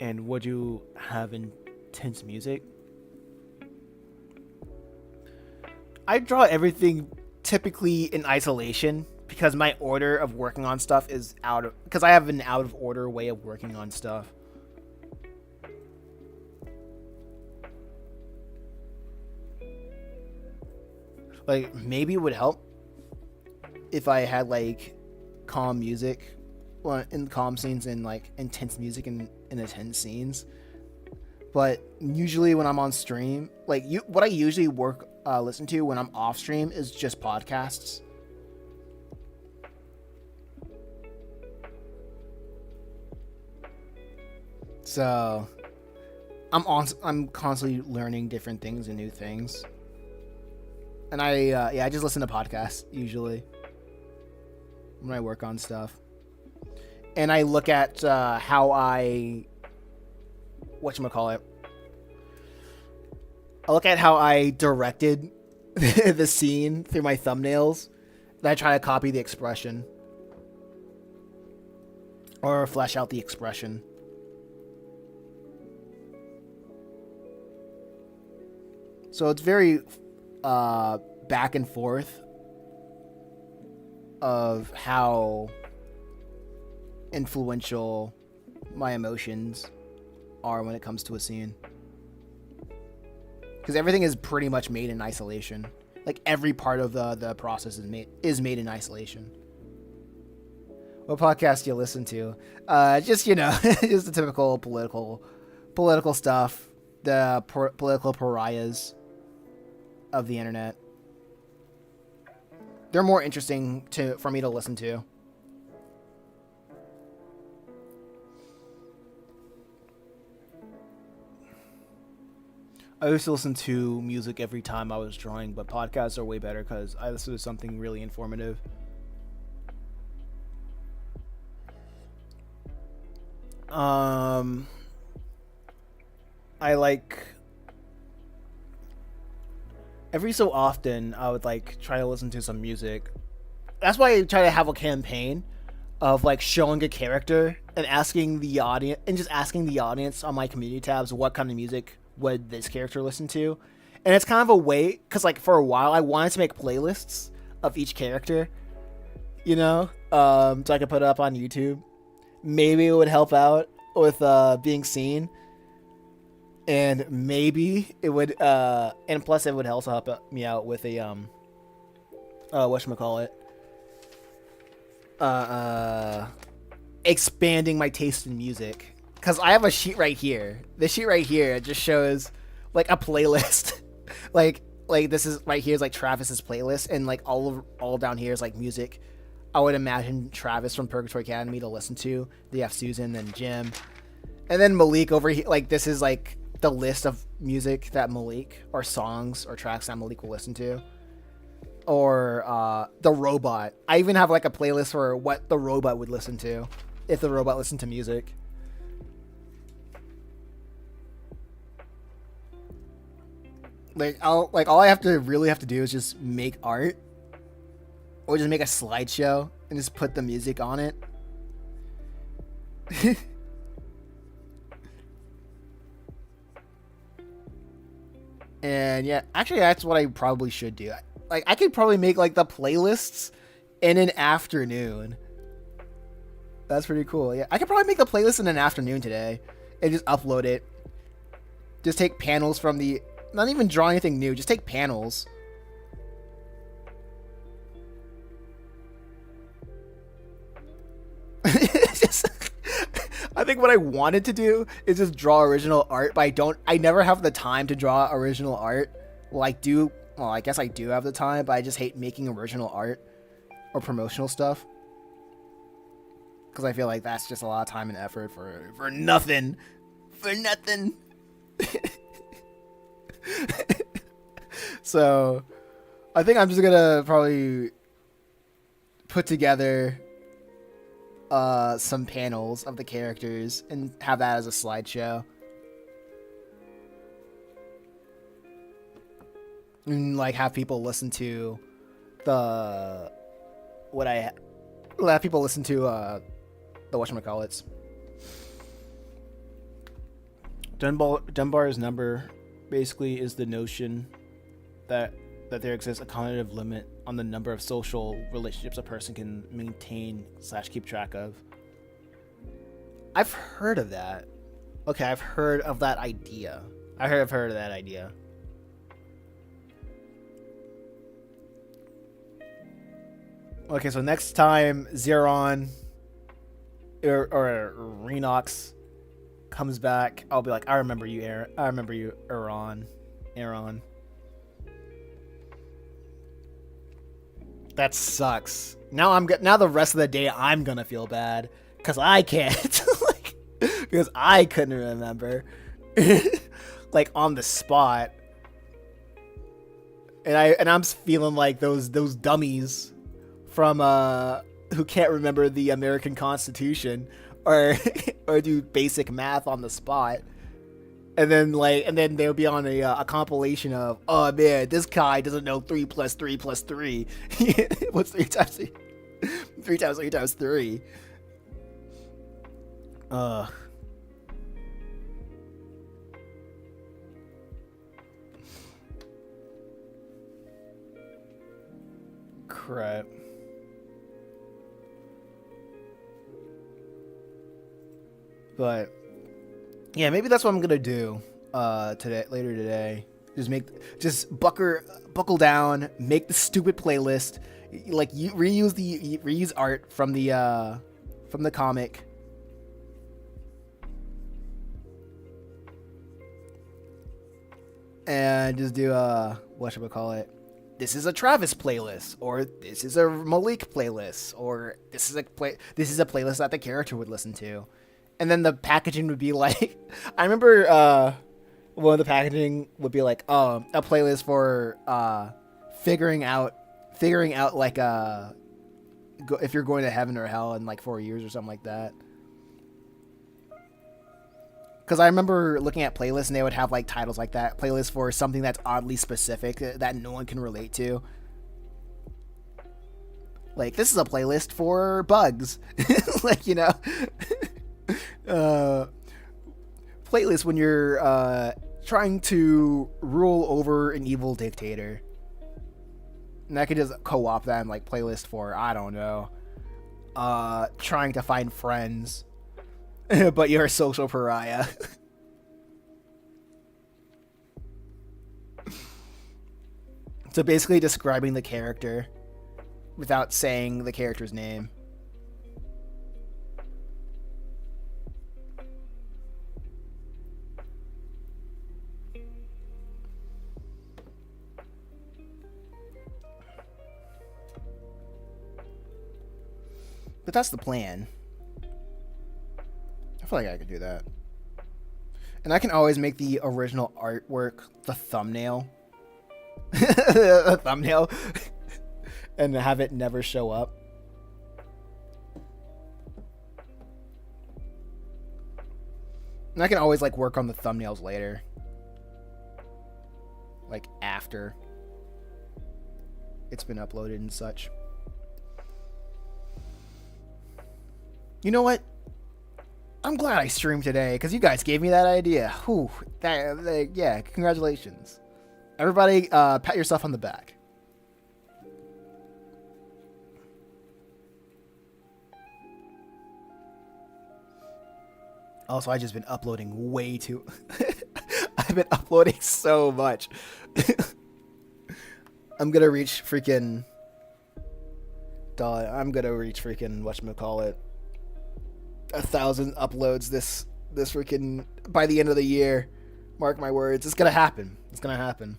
and would you have intense music? I draw everything typically in isolation because my order of working on stuff is because I have an out of order way of working on stuff. Like maybe it would help if I had like calm music, well, in calm scenes and like intense music in intense scenes. But usually when I'm on stream, like what I usually listen to when I'm off stream is just podcasts. So I'm constantly learning different things and new things. And I just listen to podcasts usually when I work on stuff. And I look at how I whatchamacallit. I look at how I directed the scene through my thumbnails. Then I try to copy the expression. Or flesh out the expression. So it's very back and forth of how influential my emotions are when it comes to a scene. Because everything is pretty much made in isolation. Like every part of the process is made in isolation. What podcast do you listen to? Just just the typical political stuff. The political pariahs of the internet. They're more interesting for me to listen to. I used to listen to music every time I was drawing, but podcasts are way better because I listen to something really informative. Um, I like every so often I would like try to listen to some music. That's why I try to have a campaign of like showing a character and asking the audience and just asking the audience on my community tabs what kind of music would this character listen to. And it's kind of a way because like for a while I wanted to make playlists of each character, so I could put it up on YouTube. Maybe it would help out with being seen, and maybe it would and plus it would also help me out with a whatchamacallit, expanding my taste in music. Because I have a sheet right here. The sheet right here just shows like a playlist. like this is right here is like Travis's playlist, and like all down here is like music I would imagine Travis from Purgatory Academy to listen to. They have Susan and Jim, and then Malik over here. Like this is like the list of music that Malik, or songs or tracks that Malik will listen to. Or the robot. I even have like a playlist for what the robot would listen to if the robot listened to music. Like all I really have to do is just make art, or just make a slideshow and just put the music on it. And yeah, actually that's what I probably should do. Like I could probably make like the playlists in an afternoon. That's pretty cool. Yeah, I could probably make the playlist in an afternoon today and just upload it. Just take panels from the, not even draw anything new, just take panels. Just, I think what I wanted to do is just draw original art, but I never have the time to draw original art. Well, I guess I do have the time, but I just hate making original art or promotional stuff. Because I feel like that's just a lot of time and effort for nothing. For nothing. So, I think I'm just gonna probably put together some panels of the characters and have that as a slideshow. And like have people listen to the have people listen to the whatchamacallits. Dunbar's number basically is the notion that there exists a cognitive limit on the number of social relationships a person can maintain / keep track of. I've heard of that. Okay, I've heard of that idea. I've heard of that idea. Okay, so next time Zeron or Renox comes back, I'll be like, I remember you, Aaron. I remember you, Aaron. That sucks. Now the rest of the day I'm gonna feel bad because I can't, like, because I couldn't remember, like on the spot, and I'm feeling like those dummies from who can't remember the American Constitution or or do basic math on the spot. And then they'll be on a compilation of, oh man, this guy doesn't know 3 plus 3 plus 3. What's 3 times 3? 3 times 3 times 3. Crap. But yeah, maybe that's what I'm gonna do later today. Just buckle down, make the stupid playlist, like you reuse art from the comic, and just do what should we call it? This is a Travis playlist, or this is a Malik playlist, or this is a playlist that the character would listen to. And then the packaging would be like, I remember one of the packaging would be like a playlist for figuring out like if you're going to heaven or hell in like 4 years or something like that. Because I remember looking at playlists and they would have like titles like that, playlists for something that's oddly specific that no one can relate to. Like, this is a playlist for bugs. Like, uh, playlist when you're trying to rule over an evil dictator. And I could just co-op that in like playlist for, I don't know, trying to find friends, but you're a social pariah. So basically describing the character without saying the character's name. But that's the plan. I feel like I could do that. And I can always make the original artwork the thumbnail. A thumbnail. And have it never show up. And I can always like work on the thumbnails later. Like after it's been uploaded and such. You know what? I'm glad I streamed today because you guys gave me that idea. Whew, yeah, congratulations. Everybody, pat yourself on the back. Also, I just been uploading way too. I've been uploading so much. I'm gonna reach freaking. Whatchamacallit, 1,000 uploads this freaking by the end of the year. Mark my words, it's gonna happen. It's gonna happen.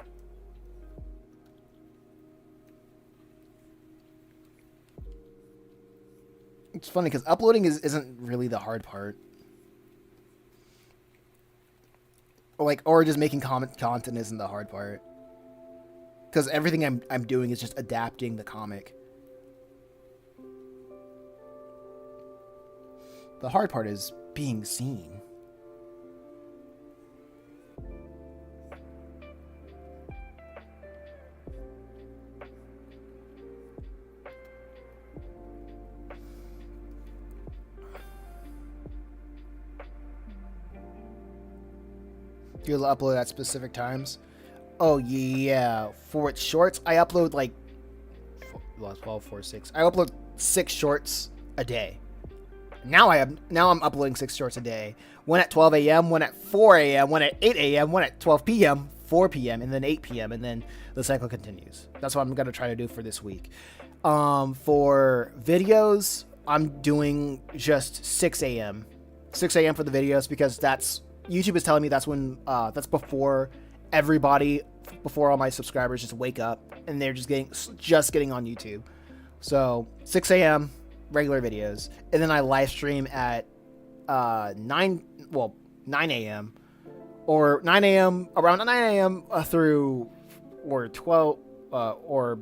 It's funny because uploading isn't really the hard part. Or just making content isn't the hard part. Because everything I'm doing is just adapting the comic. The hard part is being seen. You'll upload at specific times. Oh yeah, for its shorts, I upload like 12, 4, 6. I upload 6 shorts a day. Now I'm uploading 6 shorts a day. One at 12 a.m., one at 4 a.m., one at 8 a.m., one at 12 p.m., 4 p.m., and then 8 p.m., and then the cycle continues. That's what I'm gonna try to do for this week. For videos, I'm doing just 6 a.m. 6 a.m. for the videos because YouTube is telling me that's when that's before all my subscribers just wake up and they're just getting on YouTube. So 6 a.m. regular videos, and then I live stream at 9 a.m. or 9 a.m. around 9 a.m. Through or 12 or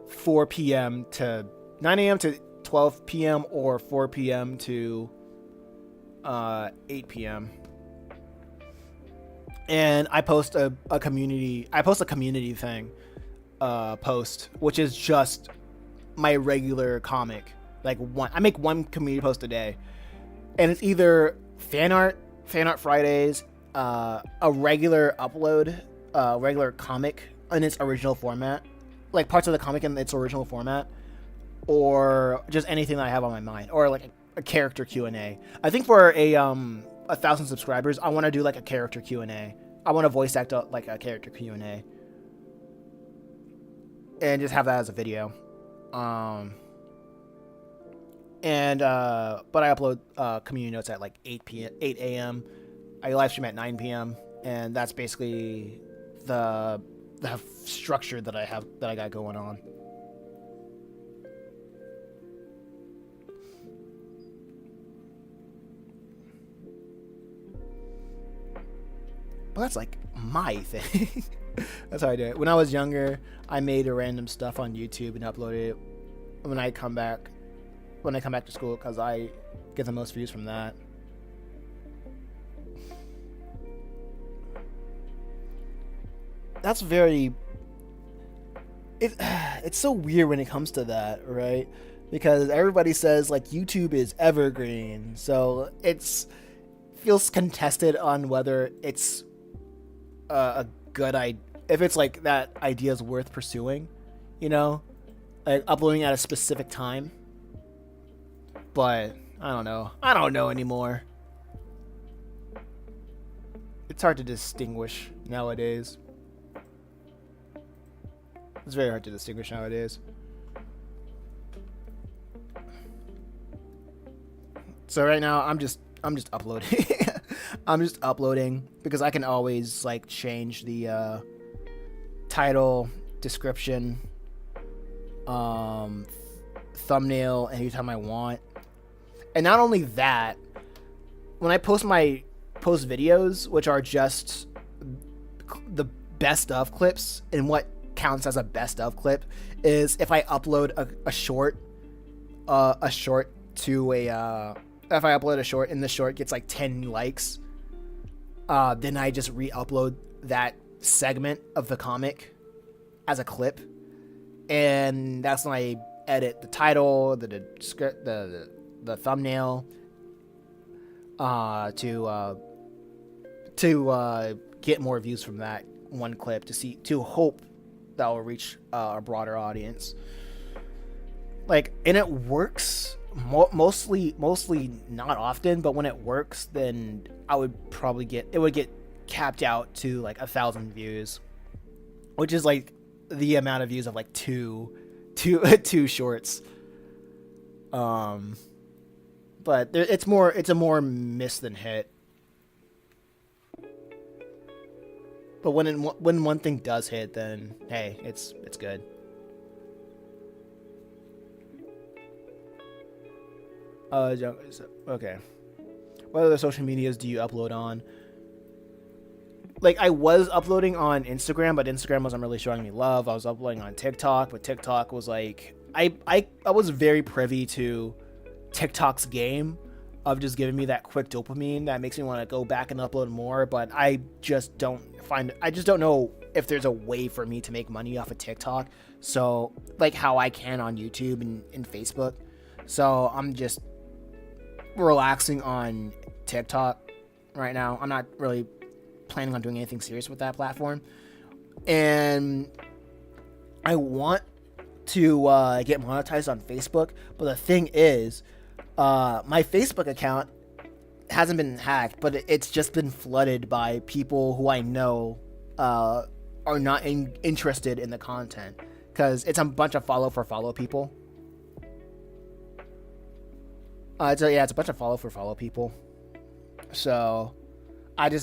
4 p.m. to 9 a.m. to 12 p.m. or 4 p.m. to 8 p.m. And I post a community thing post, which is just my regular comic. I make one community post a day, and it's either fan art Fridays, a regular upload, regular comic in its original format, like parts of the comic in its original format, or just anything that I have on my mind, or like a character QnA. I think for a 1,000 subscribers, I want to do like a character QnA. I want to voice act like a character QnA, and just have that as a video. But I upload community notes at like 8 a.m. I live stream at 9 p.m. and that's basically the structure that I got going on. Well, that's like my thing. That's how I do it. When I was younger, I made a random stuff on YouTube and uploaded it when I come back. When I come back to school, because I get the most views from that. That's very. It's so weird when it comes to that, right? Because everybody says like YouTube is evergreen, so it's feels contested on whether it's a good idea, if it's like that idea is worth pursuing, you know, like uploading at a specific time. But I don't know. I don't know anymore. It's hard to distinguish nowadays. It's very hard to distinguish nowadays. So right now I'm just uploading. I'm just uploading because I can always like change the title, description, thumbnail anytime I want. And not only that, when I post videos, which are just the best of clips, and what counts as a best of clip is if I upload a short to a if I upload a short and the short gets like 10 likes, then I just re-upload that segment of the comic as a clip, and that's when I edit the title, the script, the thumbnail, to get more views from that one clip to hope that will reach a broader audience. Like, and it works mostly not often, but when it works, then I would probably get capped out to like 1,000 views, which is like the amount of views of like two shorts. But it's a more miss than hit. But when one thing does hit, then hey, it's good. Okay. What other social medias do you upload on? Like, I was uploading on Instagram, but Instagram wasn't really showing me love. I was uploading on TikTok, but TikTok was like, I was very privy to TikTok's game of just giving me that quick dopamine that makes me want to go back and upload more, but I just don't know if there's a way for me to make money off of TikTok, so like how I can on YouTube and Facebook. So I'm just relaxing on TikTok right now. I'm not really planning on doing anything serious with that platform, and I want to get monetized on Facebook, but the thing is, my Facebook account hasn't been hacked, but it's just been flooded by people who I know are not interested in the content, because it's a bunch of follow people. It's a bunch of follow people. So I did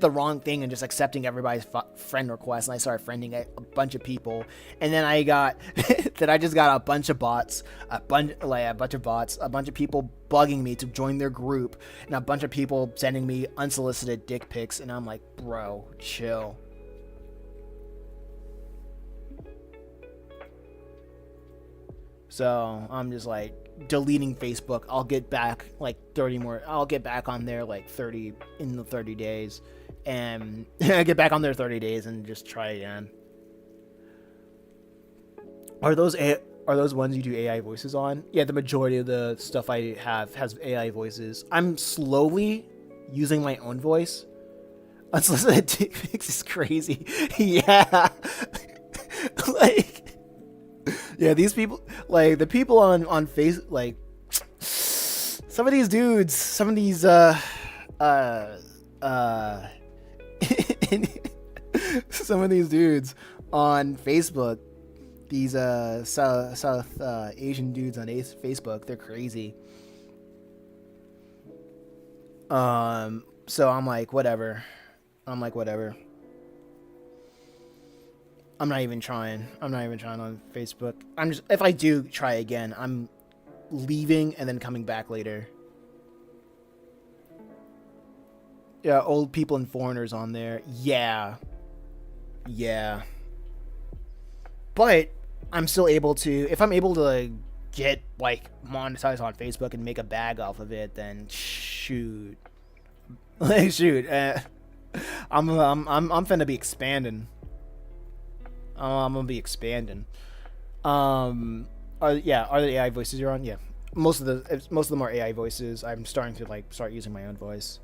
the wrong thing and just accepting everybody's friend request, and I started friending a bunch of people, and then I just got a bunch of bots, a bunch of people bugging me to join their group, and a bunch of people sending me unsolicited dick pics, and I'm like, bro, chill. So I'm just like deleting Facebook. I'll get back like 30 more. I'll get back on there like 30 in the 30 days, and I get back on there 30 days and just try again. Are those ones you do AI voices on? Yeah, the majority of the stuff I have has AI voices. I'm slowly using my own voice. Unsolicited dick pics is crazy. Yeah. Like, yeah, these people, like the people on face, like some of these dudes, some of these some of these dudes on Facebook, these South Asian dudes on Facebook, they're crazy. So I'm like, whatever. I'm not even trying on Facebook. If I do try again, I'm leaving and then coming back later. Yeah, old people and foreigners on there. Yeah, yeah. But I'm still able to, if I'm able to like, get like monetized on Facebook and make a bag off of it, then shoot, like shoot, I'm finna be expanding. I'm gonna be expanding. Are the AI voices you're on? Yeah, most of them are AI voices. I'm starting to like start using my own voice,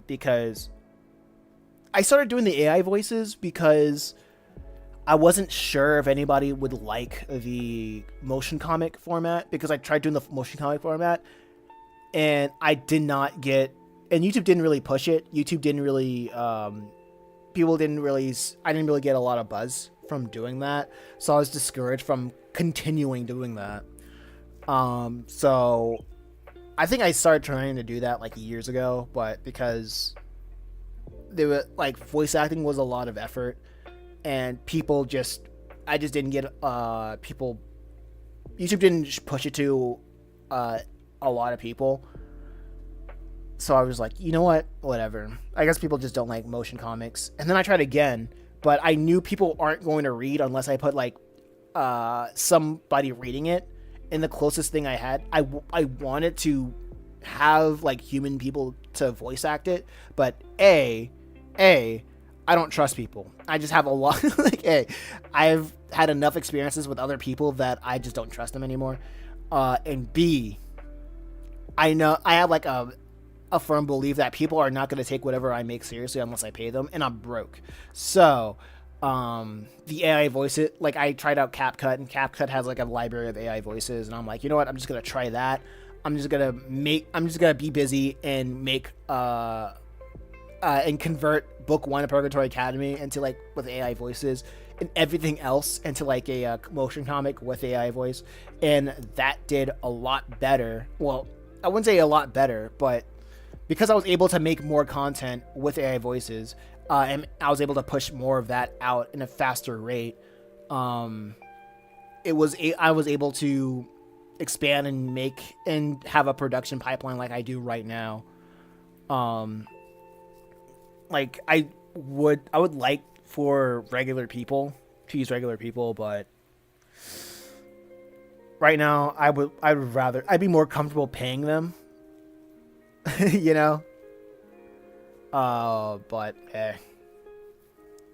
because I started doing the AI voices because I wasn't sure if anybody would like the motion comic format, because I tried doing the motion comic format and I did not get, and YouTube didn't really push it. YouTube didn't really, people didn't really, I didn't really get a lot of buzz from doing that. So I was discouraged from continuing doing that. So I think I started trying to do that like years ago, but because they were like voice acting was a lot of effort and people just, I just didn't get, people, YouTube didn't push it to, a lot of people. So I was like, you know what? Whatever. I guess people just don't like motion comics. And then I tried again, but I knew people aren't going to read unless I put like somebody reading it. And the closest thing I had, I wanted to have like human people to voice act it, but a I don't trust people. I just have a lot like I've had enough experiences with other people that I just don't trust them anymore. And B, I know I have like a firm belief that people are not going to take whatever I make seriously unless I pay them, and I'm broke. So, the AI voices, like I tried out CapCut, and CapCut has like a library of AI voices, and I'm like, you know what? I'm just gonna try that. I'm just gonna be busy and make and convert book one of Purgatory Academy into like with AI voices, and everything else into like a motion comic with AI voice, and that did a lot better. Well, I wouldn't say a lot better, but because I was able to make more content with AI voices, and I was able to push more of that out in a faster rate, um, I was able to expand and make and have a production pipeline like I do right now. Um, like I would like for regular people to use regular people, but right now I'd be more comfortable paying them, you know. But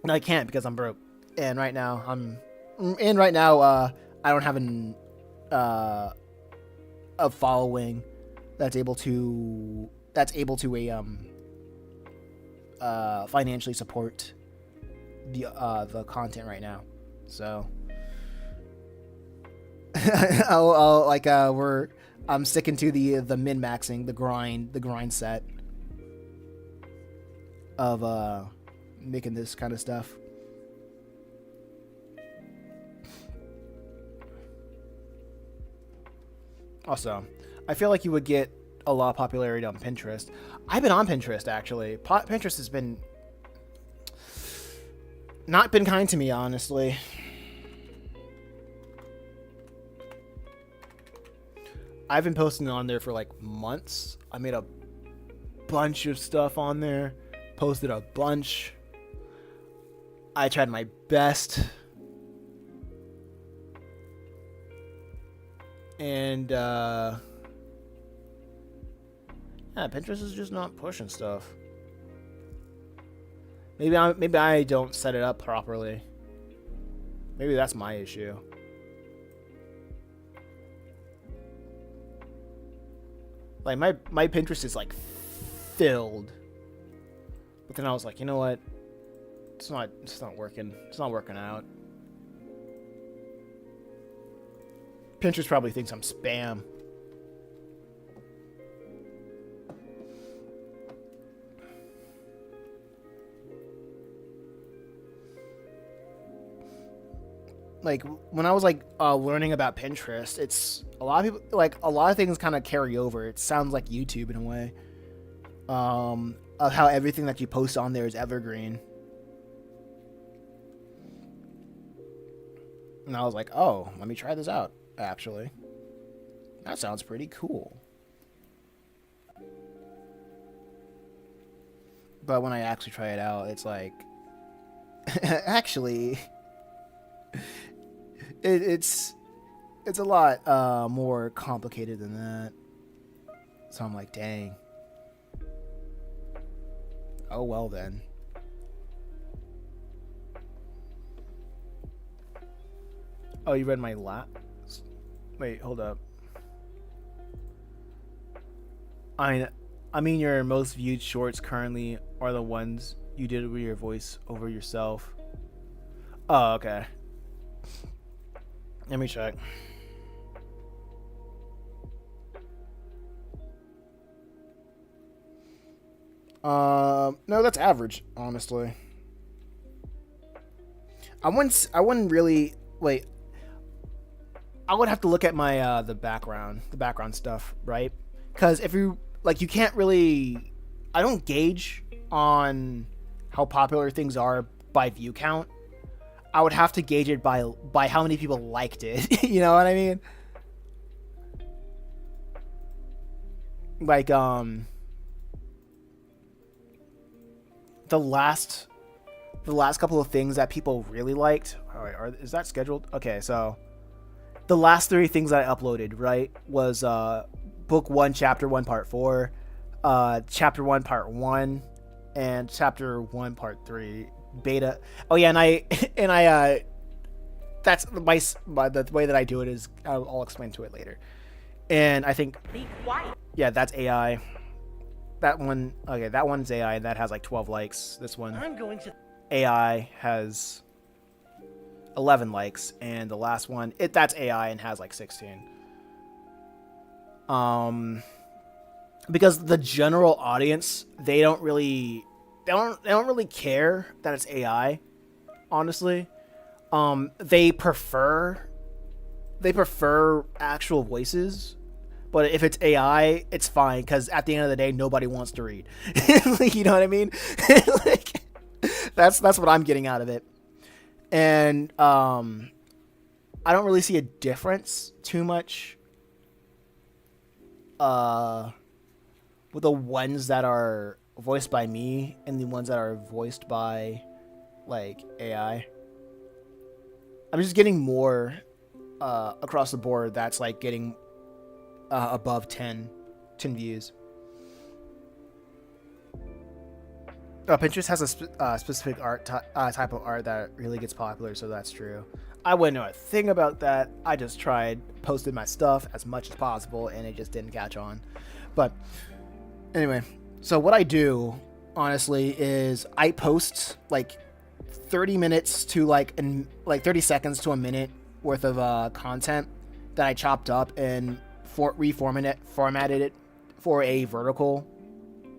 no, I can't because I'm broke, and right now I don't have uh a following that's able to financially support the content right now. So I'll like I'm sticking to the min maxing, the grind set of making this kind of stuff. Also, I feel like you would get a lot of popularity on Pinterest. I've been on Pinterest actually. Pinterest has been not been kind to me, honestly. I've been posting on there for like months. I made a bunch of stuff on there, posted a bunch. I tried my best. And yeah, Pinterest is just not pushing stuff. Maybe I don't set it up properly. Maybe that's my issue. Like my Pinterest is like filled. But then I was like, you know what? It's not working. It's not working out. Pinterest probably thinks I'm spam. Like when I was like learning about Pinterest, it's a lot of people like a lot of things kind of carry over. It sounds like YouTube in a way. Of how everything that you post on there is evergreen. And I was like, oh, let me try this out. Actually, that sounds pretty cool. but when I actually try it out, it's like actually it's a lot more complicated than that. So I'm like, dang. Oh well then. Oh, you read my last. Wait, hold up. I mean, your most viewed shorts currently are the ones you did with your voice over yourself. Oh, okay. Let me check. No, that's average, honestly. I wouldn't really wait. I would have to look at my the background stuff, right? Because if you like, you can't really. I don't gauge on how popular things are by view count. I would have to gauge it by how many people liked it. You know what I mean? Like the last couple of things that people really liked. All right, is that scheduled? Okay, so the last 3 things that I uploaded, right, was book 1, chapter 1, part 4, chapter 1, part 1, and chapter 1, part 3 beta. Oh yeah, and I and I that's the way that I do it is I'll explain to it later. And I think yeah, that's AI. That one, okay, that one's AI. That has like 12 likes. This one, I'm going to AI has 11 likes, and the last one, that's AI and has like 16. Because the general audience, they don't really care that it's AI. Honestly, they prefer actual voices. But if it's AI, it's fine because at the end of the day, nobody wants to read. Like, you know what I mean? Like, that's what I'm getting out of it. And I don't really see a difference too much with the ones that are voiced by me and the ones that are voiced by like AI. I'm just getting more across the board that's like getting above 10 views. Pinterest has a specific type of art that really gets popular, so that's true. I wouldn't know a thing about that. I just posted my stuff as much as possible, and it just didn't catch on. But anyway, so what I do, honestly, is I post like 30 minutes to like 30 seconds to a minute worth of content that I chopped up and formatted it for a vertical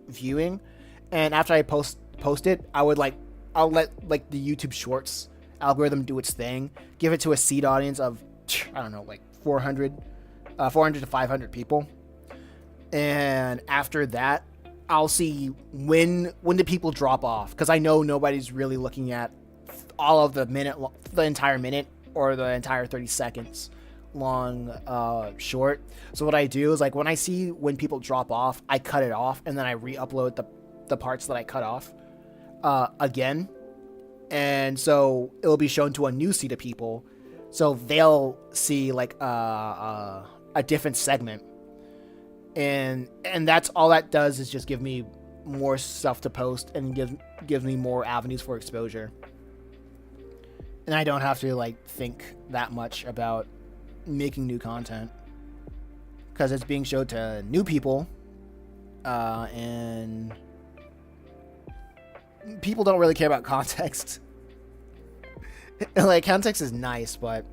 viewing. And after I post it, I'll let like the YouTube Shorts algorithm do its thing, give it to a seed audience of I don't know, like 400 to 500 people. And after that, I'll see when do people drop off, because I know nobody's really looking at all of the entire minute or the entire 30 seconds long short. So what I do is, like, when I see when people drop off, I cut it off and then I re-upload the parts that I cut off again, and so it'll be shown to a new seed of people, so they'll see like a different segment, and that's all that does is just give me more stuff to post and give me more avenues for exposure, and I don't have to like think that much about making new content because it's being showed to new people, and people don't really care about context. Like, context is nice, but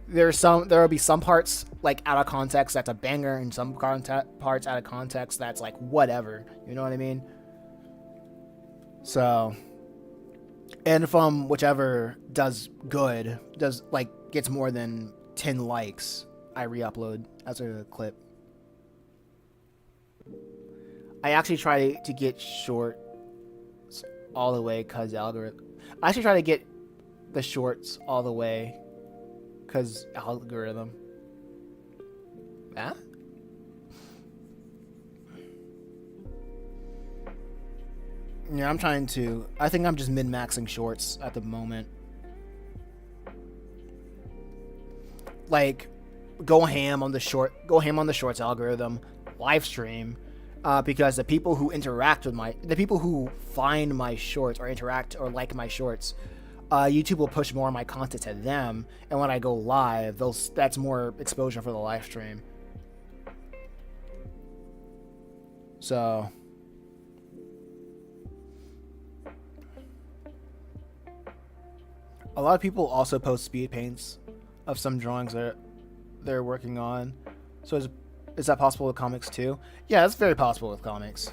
there will be some parts like out of context that's a banger, and some parts out of context that's like whatever. You know what I mean? So, and from whichever does gets more than 10 likes, I re-upload as a clip. I actually try to get short all the way because algorithm. I actually try to get the shorts all the way because algorithm. Yeah, I'm trying to. I think I'm just min maxing shorts at the moment. Like, go ham on the shorts algorithm, live stream, because the people who find my shorts or interact or like my shorts, YouTube will push more of my content to them, and when I go live, that's more exposure for the live stream. So a lot of people also post speed paints of some drawings that they're working on. So is that possible with comics too? Yeah, it's very possible with comics.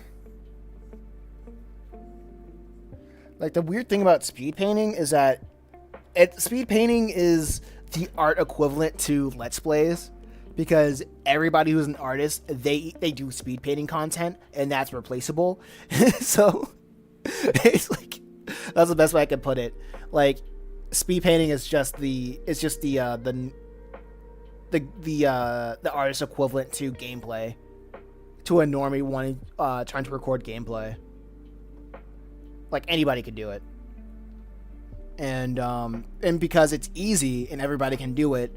Like the weird thing about speed painting is that speed painting is the art equivalent to let's plays because everybody who's an artist they do speed painting content and that's replaceable. So it's like that's the best way I could put it. Like speed painting is just the artist equivalent to gameplay to a normie wanting trying to record gameplay. Like anybody could do it, and because it's easy and everybody can do it,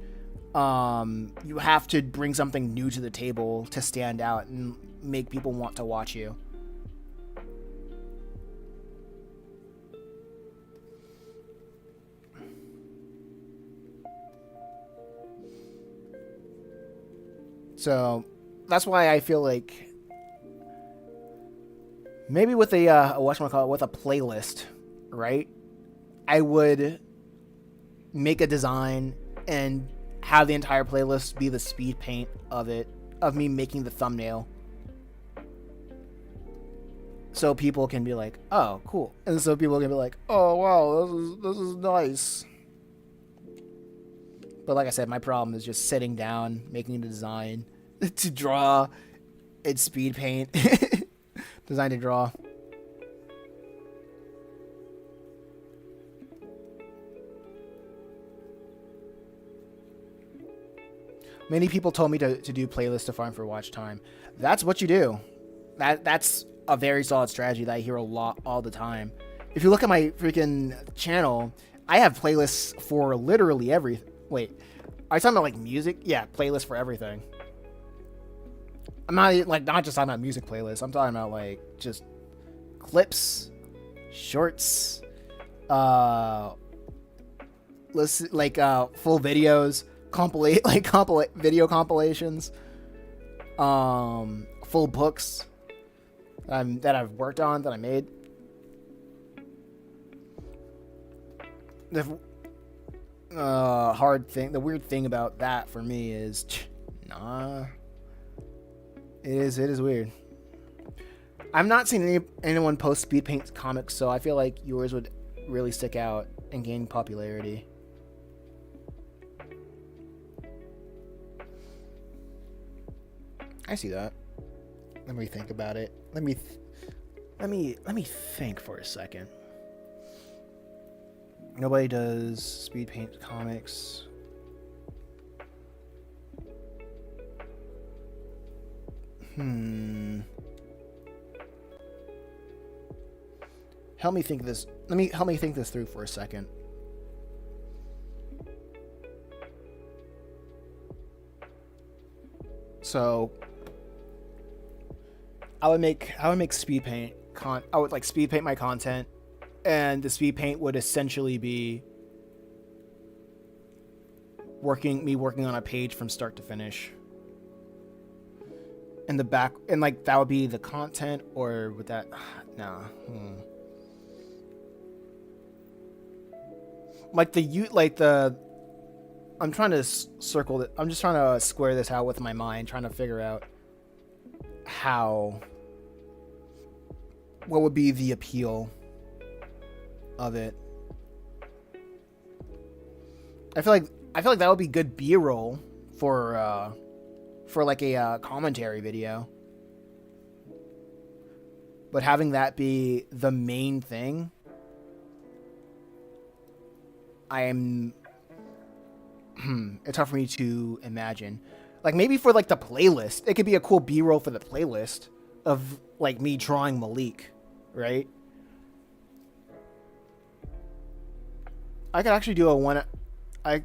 you have to bring something new to the table to stand out and make people want to watch you. So that's why I feel like maybe with a whatchamacallit, with a playlist, right? I would make a design and have the entire playlist be the speed paint of it, of me making the thumbnail. So people can be like, "Oh, cool," and so people can be like, "Oh, wow, this is nice." But like I said, my problem is just sitting down, making a design to draw. It's speed paint, design to draw. Many people told me to do playlists to farm for watch time. That's what you do. That's a very solid strategy that I hear a lot all the time. If you look at my freaking channel, I have playlists for literally every. Wait, are you talking about like music? Yeah, playlists for everything. I'm not just talking about music playlists. I'm talking about like just clips, shorts, uh, full videos, video compilations, full books that I've worked on that I made. The the weird thing about that for me is, nah, it is weird. I've not seen anyone post speed paint comics, so I feel like yours would really stick out and gain popularity. I see that. Let me think about it. Let me think for a second. Nobody does speed paint comics. Help me think this. Help me think this through for a second. So I would make speed paint I would like speed paint my content, and the speed paint would essentially be working on a page from start to finish. In the back, and like that would be the content, or would that nah. Like I'm trying to circle it. I'm just trying to square this out with my mind, trying to figure out what would be the appeal of it. I feel like that would be good B-roll for like a commentary video. But having that be the main thing, it's hard for me to imagine. Like maybe for like the playlist, it could be a cool B-roll for the playlist of like me drawing Malik, right? I could actually do a one. I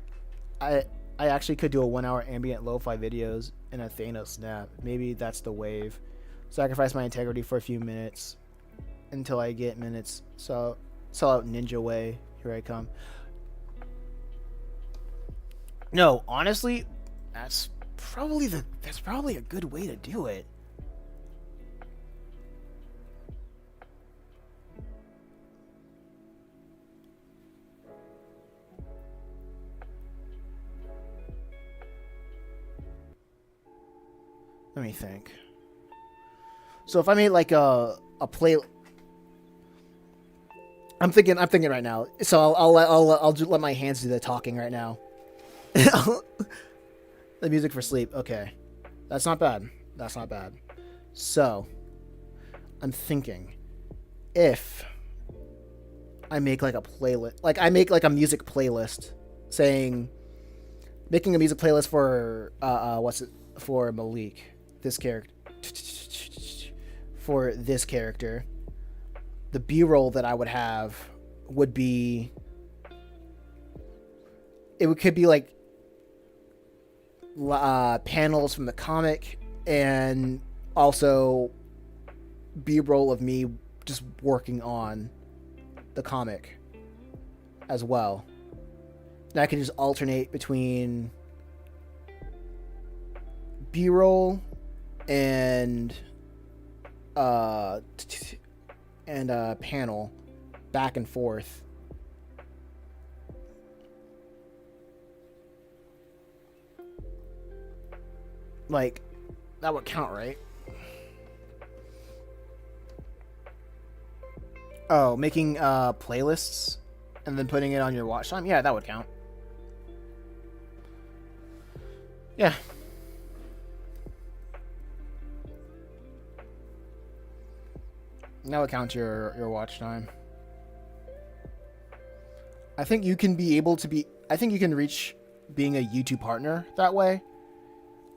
I I actually could do a 1 hour ambient lo-fi videos in a Thanos snap. Maybe that's the wave. Sacrifice my integrity for a few minutes until I get minutes. So sell out ninja way. Here I come. No, honestly, that's probably a good way to do it. Let me think. So if I made like a play, I'm thinking right now. So I'll just let my hands do the talking right now. The music for sleep. Okay, that's not bad. That's not bad. So I'm thinking if I make like a playlist, like I make like a music playlist, saying making a music playlist for what's it for Malik, this character, for this character. The B-roll that I would have would be could be like panels from the comic and also B-roll of me just working on the comic as well. And I can just alternate between B-roll and panel back and forth. Like that would count, right? Oh, making playlists and then putting it on your watch time? Yeah, that would count. Yeah. That would count your watch time. I think you can be able to be I think you can reach being a YouTube partner that way.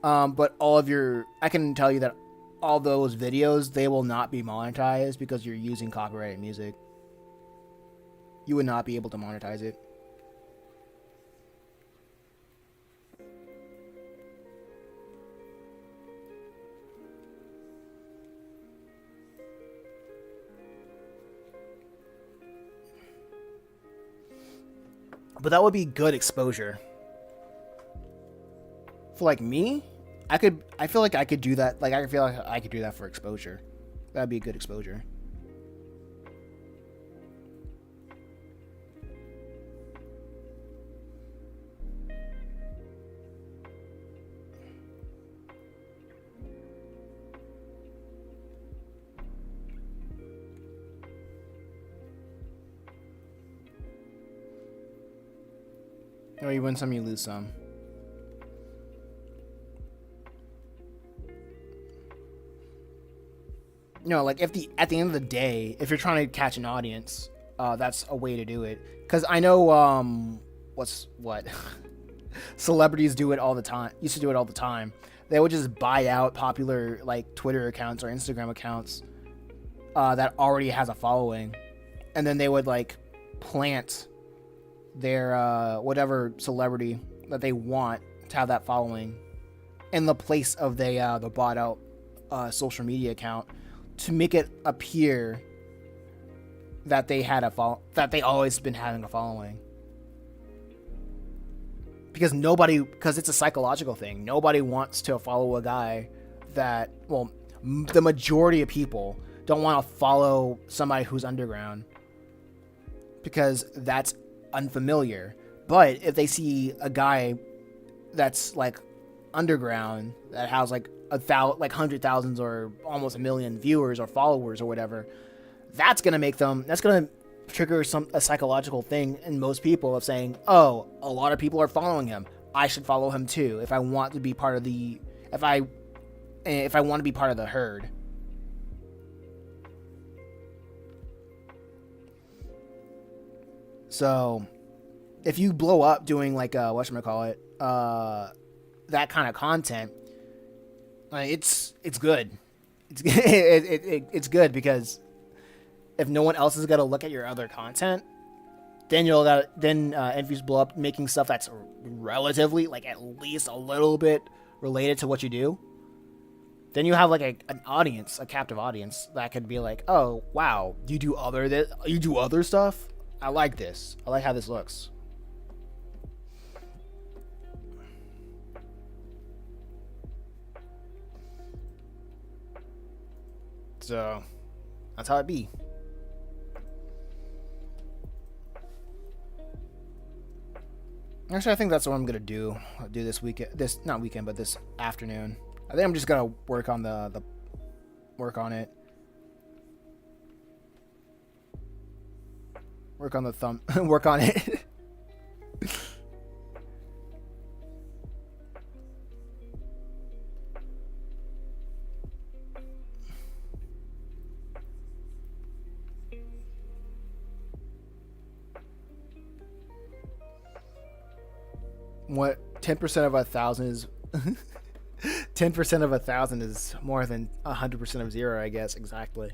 But all of your I can tell you that all those videos, they will not be monetized because you're using copyrighted music. You would not be able to monetize it. But that would be good exposure. For like me, I feel like I could do that. Like I feel like I could do that for exposure. That'd be a good exposure. Or you win some, you lose some. No, like if at the end of the day, if you're trying to catch an audience, that's a way to do it. Because I know what celebrities do it all the time. Used to do it all the time. They would just buy out popular like Twitter accounts or Instagram accounts that already has a following, and then they would like plant their whatever celebrity that they want to have that following in the place of the bought out social media account to make it appear that they had that they always been having a following. Because it's a psychological thing. Nobody wants to follow a guy that, well, the majority of people don't want to follow somebody who's underground because that's unfamiliar. But if they see a guy that's like underground that has like hundred thousands or almost a million viewers or followers or whatever, that's gonna trigger a psychological thing in most people of saying, oh, a lot of people are following him, I should follow him too if I want to be part of the if I want to be part of the herd. So if you blow up doing like whatchamacallit, that kind of content, it's good. It's good because if no one else is gonna look at your other content, Then you'll got then Envy's blow up making stuff that's relatively like at least a little bit related to what you do. Then you have like an audience, a captive audience that could be like, oh wow, you do other stuff. I like this. I like how this looks. So that's how it be. Actually, I think that's what I'm gonna do. I'll do this weekend. This not weekend, but this afternoon. I think I'm just gonna work on the work on it. Work on the thumb. Work on it. What 10% of 1,000 is 10% of 1,000 is more than 100% of zero, I guess. Exactly.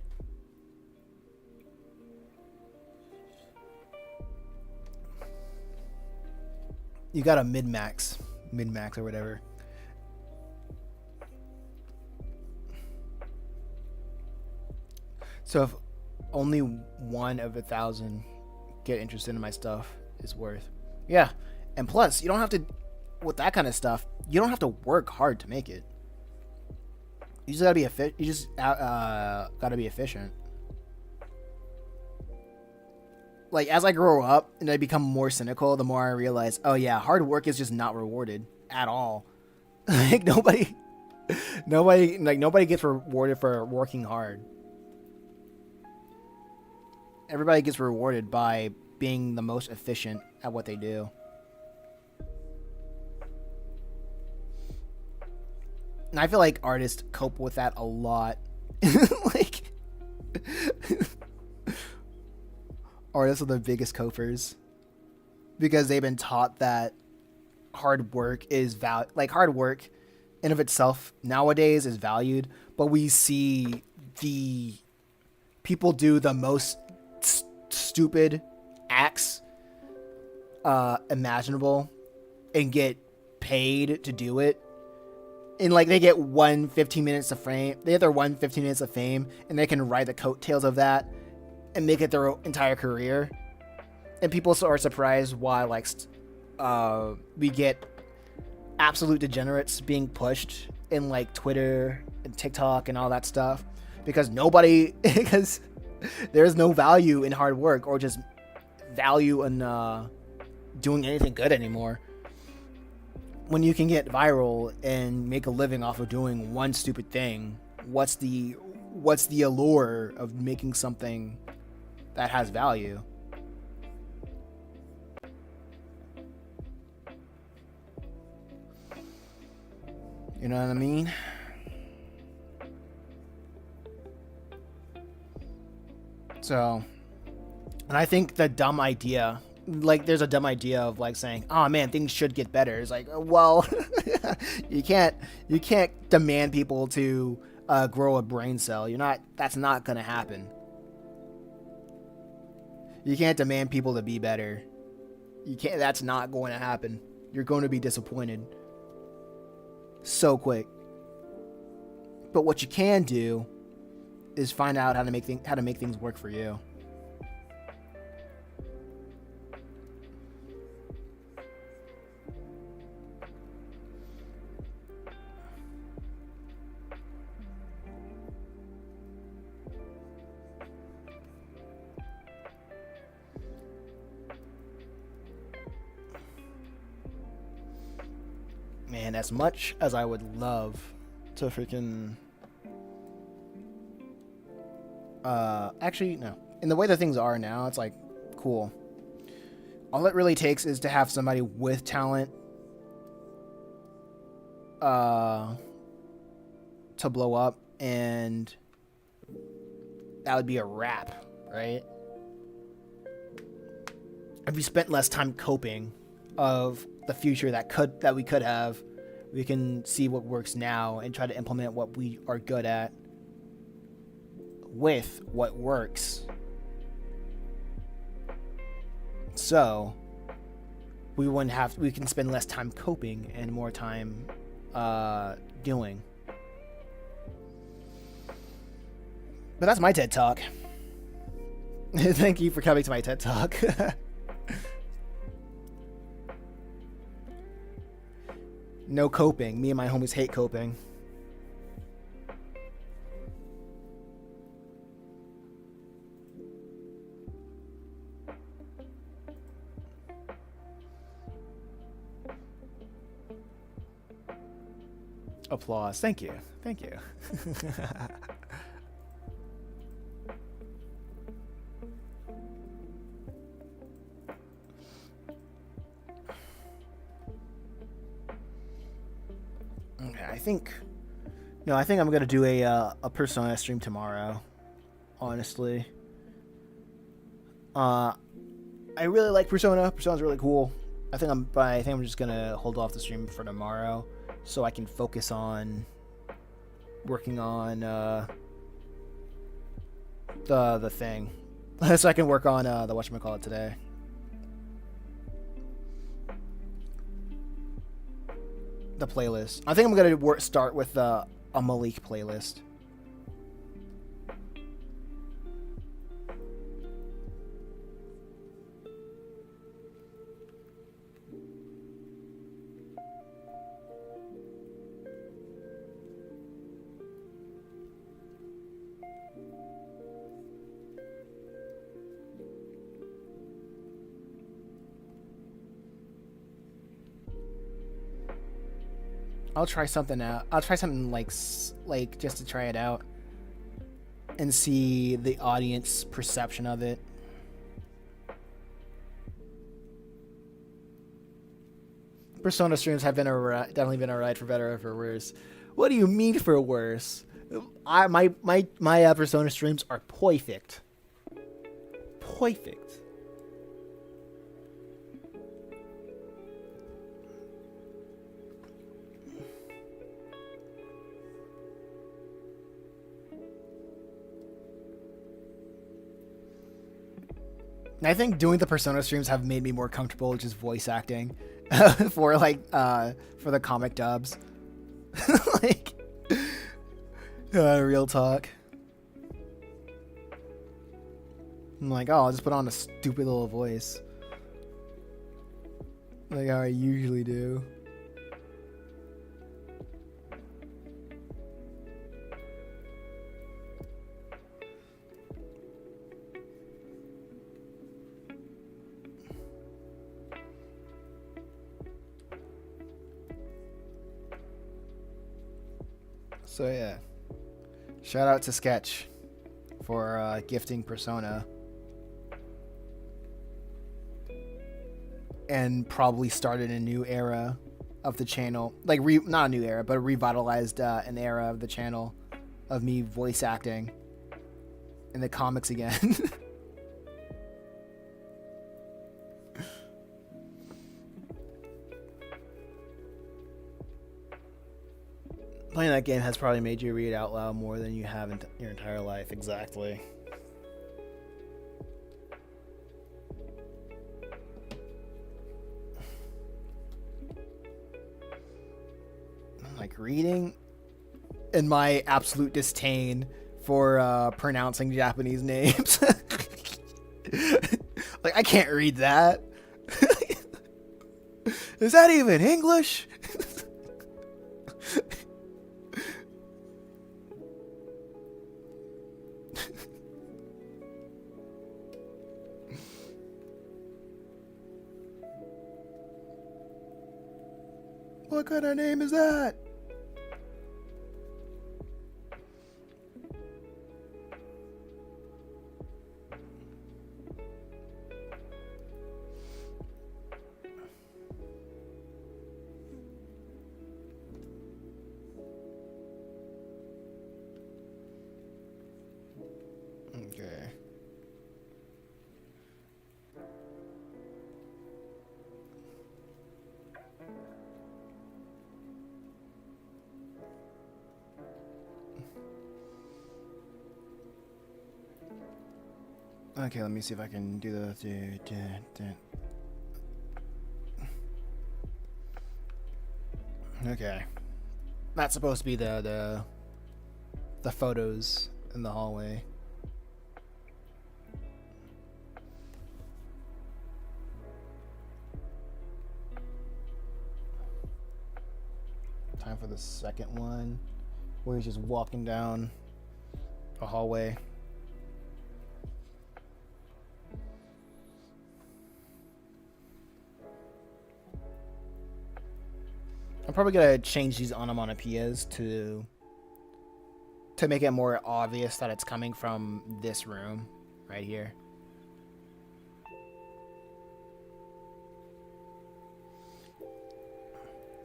You got a mid max or whatever. So if only one of 1,000 get interested in my stuff is worth, yeah. And plus, you don't have to, with that kind of stuff, you don't have to work hard to make it. You just gotta be gotta be efficient. Like as I grow up and I become more cynical, the more I realize, oh yeah, hard work is just not rewarded at all. Like nobody gets rewarded for working hard. Everybody gets rewarded by being the most efficient at what they do. And I feel like artists cope with that a lot. Like artists are the biggest copers because they've been taught that hard work is hard work in of itself nowadays is valued, but we see the people do the most stupid acts imaginable and get paid to do it. And like they get 15 minutes of fame. They have their 15 minutes of fame, and they can ride the coattails of that and make it their entire career. And people are surprised why we get absolute degenerates being pushed in like Twitter and TikTok and all that stuff because because there's no value in hard work or just value in doing anything good anymore. When you can get viral and make a living off of doing one stupid thing, what's the allure of making something that has value? You know what I mean? So, and I think the dumb idea, like there's a dumb idea of like saying, oh man, things should get better. It's like, well, you can't demand people to grow a brain cell. That's not going to happen. You can't demand people to be better. That's not going to happen. You're going to be disappointed so quick. But what you can do is find out how to make things work for you. Man, as much as I would love to freaking actually no. In the way that things are now, it's like cool. All it really takes is to have somebody with talent to blow up, and that would be a wrap, right? If we spent less time coping of the future that we could have, we can see what works now and try to implement what we are good at with what works. So we can spend less time coping and more time doing. But that's my TED Talk. Thank you for coming to my TED Talk. No coping. Me and my homies hate coping. Applause. Thank you. Thank you. Okay, I think. No, I think I'm gonna do a Persona stream tomorrow. Honestly, uh, I really like Persona. Persona's really cool. I think I'm just gonna hold off the stream for tomorrow, so I can focus on working on the thing, so I can work on the whatchamacallit today. The playlist. I think I'm gonna start with a Malik playlist. I'll try something out. I'll try something like just to try it out and see the audience perception of it. Persona streams have been definitely been a ride for better or for worse. What do you mean for worse? My Persona streams are perfect. Perfect. I think doing the Persona streams have made me more comfortable just voice acting for for the comic dubs. like real talk. I'm like, oh, I'll just put on a stupid little voice. Like how I usually do. So yeah, shout out to Sketch for gifting Persona and probably started a new era of the channel. Like not a new era, but revitalized an era of the channel of me voice acting in the comics again. Playing that game has probably made you read out loud more than you have in your entire life. Exactly. Like reading and my absolute disdain for pronouncing Japanese names. Like, I can't read that. Is that even English? What kind of name is that? Okay. Okay, let me see if I can do the. Okay, that's supposed to be the photos in the hallway. Time for the second one, where he's just walking down a hallway. I'm probably gonna change these onomatopoeias to make it more obvious that it's coming from this room right here.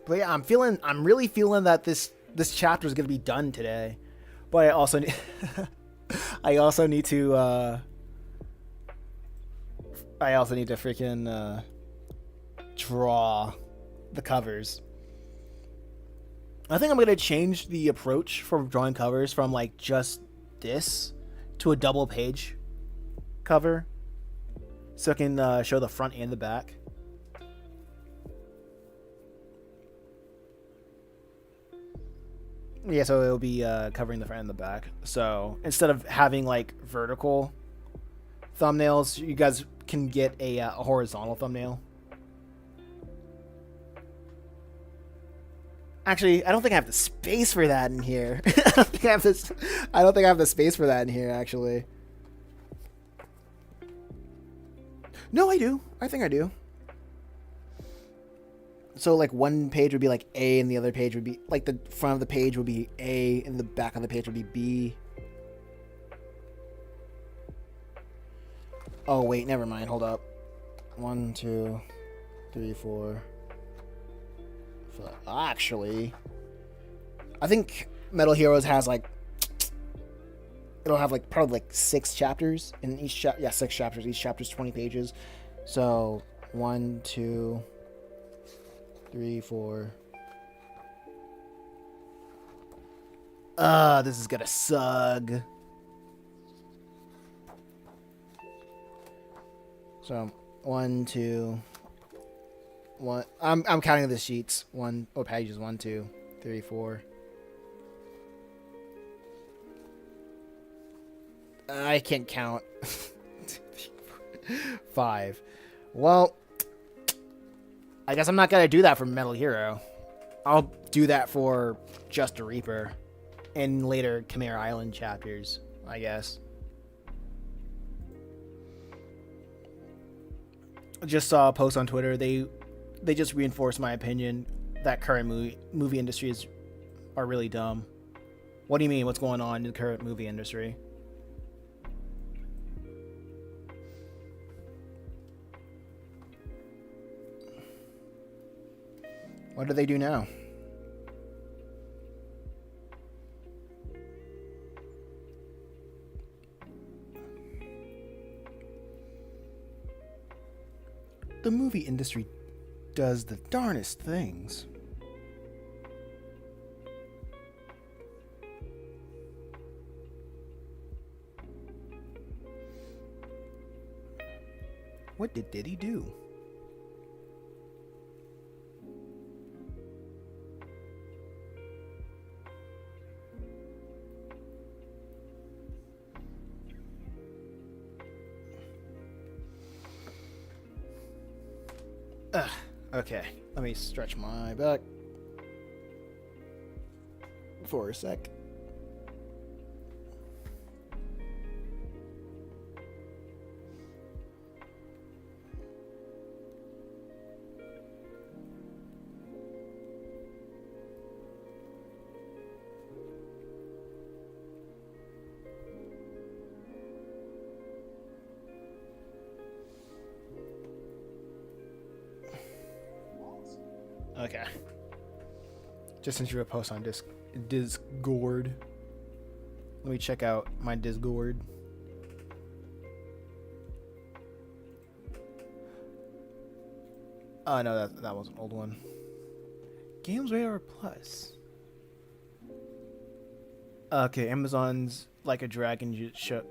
But yeah, I'm really feeling that this chapter is gonna be done today. But I also I also need to freaking draw the covers. I think I'm gonna change the approach for drawing covers from like just this to a double page cover, so I can show the front and the back. Yeah, so it'll be covering the front and the back. So instead of having like vertical thumbnails, you guys can get a horizontal thumbnail. Actually, I don't think I have the space for that in here. I don't think I have the space for that in here. Actually, no, I do. I think I do. So like one page would be like A, and the other page would be like the front of the page would be A, and the back of the page would be B. Oh wait, never mind. Hold up. 1, 2, 3, 4. Actually, I think Metal Heroes has like it'll have like probably like 6 chapters in each chapter. Yeah, 6 chapters. Each chapter's 20 pages. So 1, 2, 3, 4. This is gonna suck. So 1, 2. 1. I'm counting the sheets. Pages. 1, 2, 3, 4. I can't count. 5. Well, I guess I'm not gonna do that for Metal Hero. I'll do that for Just a Reaper and later Chimera Island chapters, I guess. I just saw a post on Twitter. They just reinforced my opinion that current movie industries are really dumb. What do you mean? What's going on in the current movie industry? What do they do now? The movie industry does the darnest things. What did Diddy do? Okay, let me stretch my back for a sec. Okay. Just since you were a post on Discord, let me check out my Discord. Oh no, that was an old one. Games Radar Plus. Okay, Amazon's Like a Dragon show.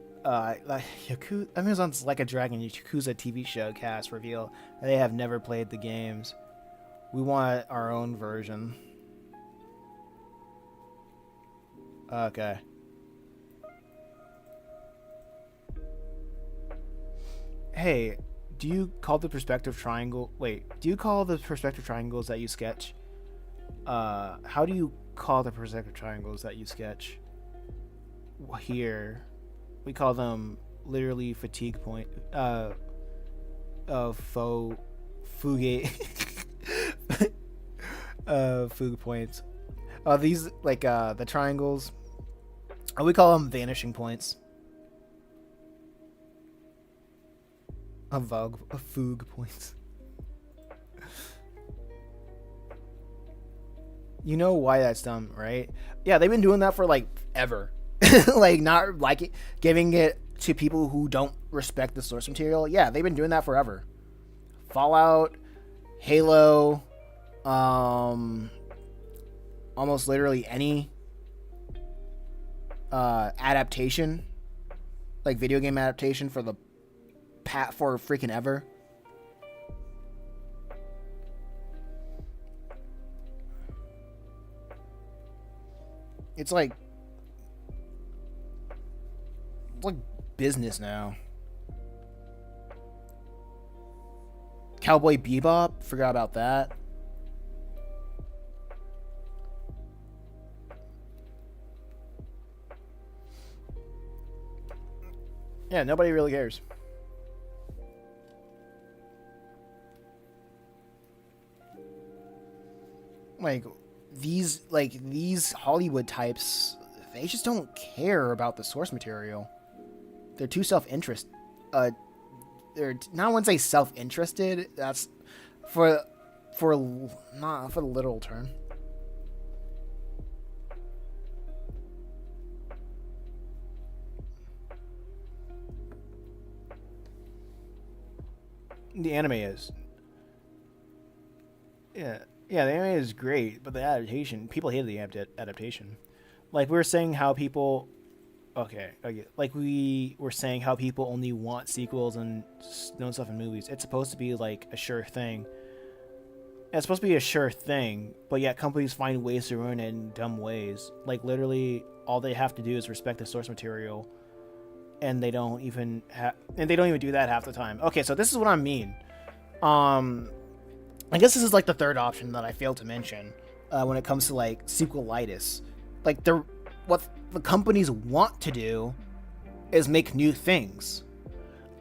Amazon's Like a Dragon Yakuza TV show cast reveal they have never played the games. We want our own version. Okay. Hey, do you call the perspective triangle? Wait, do you call the perspective triangles that you sketch? How do you call the perspective triangles that you sketch? Here, we call them literally fatigue point. Faux fugate. Fugue points. These like the triangles. We call them vanishing points. A fugue points. You know why that's dumb, right? Yeah, they've been doing that for like ever. Like not like it, giving it to people who don't respect the source material. Yeah, they've been doing that forever. Fallout, Halo, almost literally any adaptation, like video game adaptation for the for freaking ever. It's like business now. Cowboy Bebop, forgot about that. Yeah, nobody really cares. These Hollywood types, they just don't care about the source material. They're too self-interest. They're not once say self-interested. That's for not for the literal term. The anime is. Yeah, yeah, the anime is great, but the adaptation, people hated the adaptation. Like we were saying, how people, okay, like we were saying how people only want sequels and known stuff in movies. It's supposed to be like a sure thing. It's supposed to be a sure thing, but yet companies find ways to ruin it in dumb ways. Like literally, all they have to do is respect the source material, and they don't even do that half the time. Okay, so this is what I mean. I guess this is like the third option that I failed to mention when it comes to like sequelitis. Like what the companies want to do is make new things.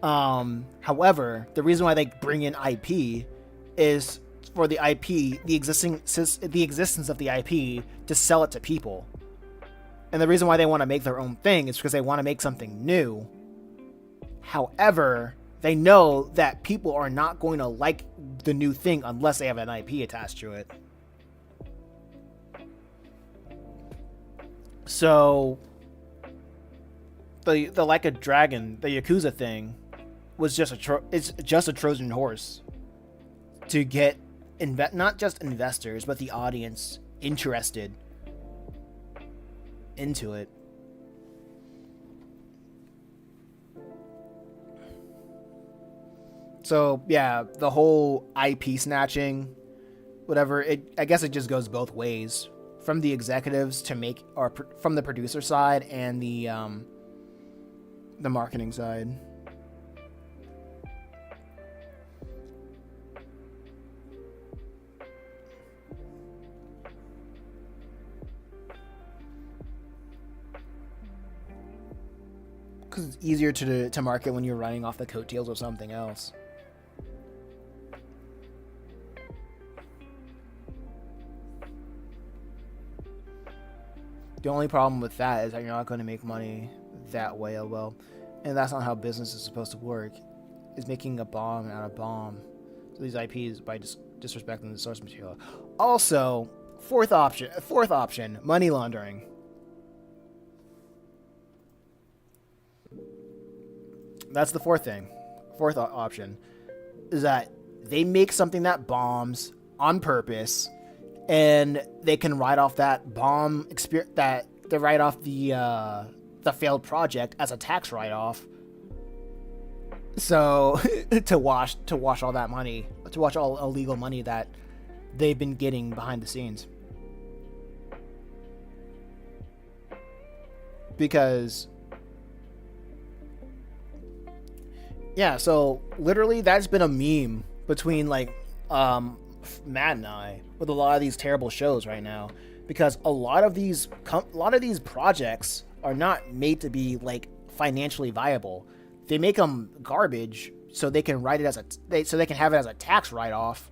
However, the reason why they bring in IP is for the IP, the existence of the IP to sell it to people. And the reason why they want to make their own thing is because they want to make something new. However, they know that people are not going to like the new thing unless they have an IP attached to it. So, the Like a Dragon, the Yakuza thing, was just it's just a Trojan horse to get not just investors but the audience interested into it. So yeah, the whole IP snatching, whatever. I guess it just goes both ways, from the executives to make, or from the producer side and the marketing side. Because it's easier to market when you're running off the coattails of something else. The only problem with that is that you're not going to make money that way, well. And that's not how business is supposed to work. Is making a bomb out of bomb. So these IPs by disrespecting the source material. Also, fourth option, money laundering. That's the fourth thing. Fourth option is that they make something that bombs on purpose, and they can ride off that bomb experience, that they write off the failed project as a tax write off. So to wash all that money, to wash all illegal money that they've been getting behind the scenes. Because yeah, so literally that's been a meme between like Matt and I with a lot of these terrible shows right now, because a lot of these projects are not made to be like financially viable. They make them garbage so they can write it as so they can have it as a tax write off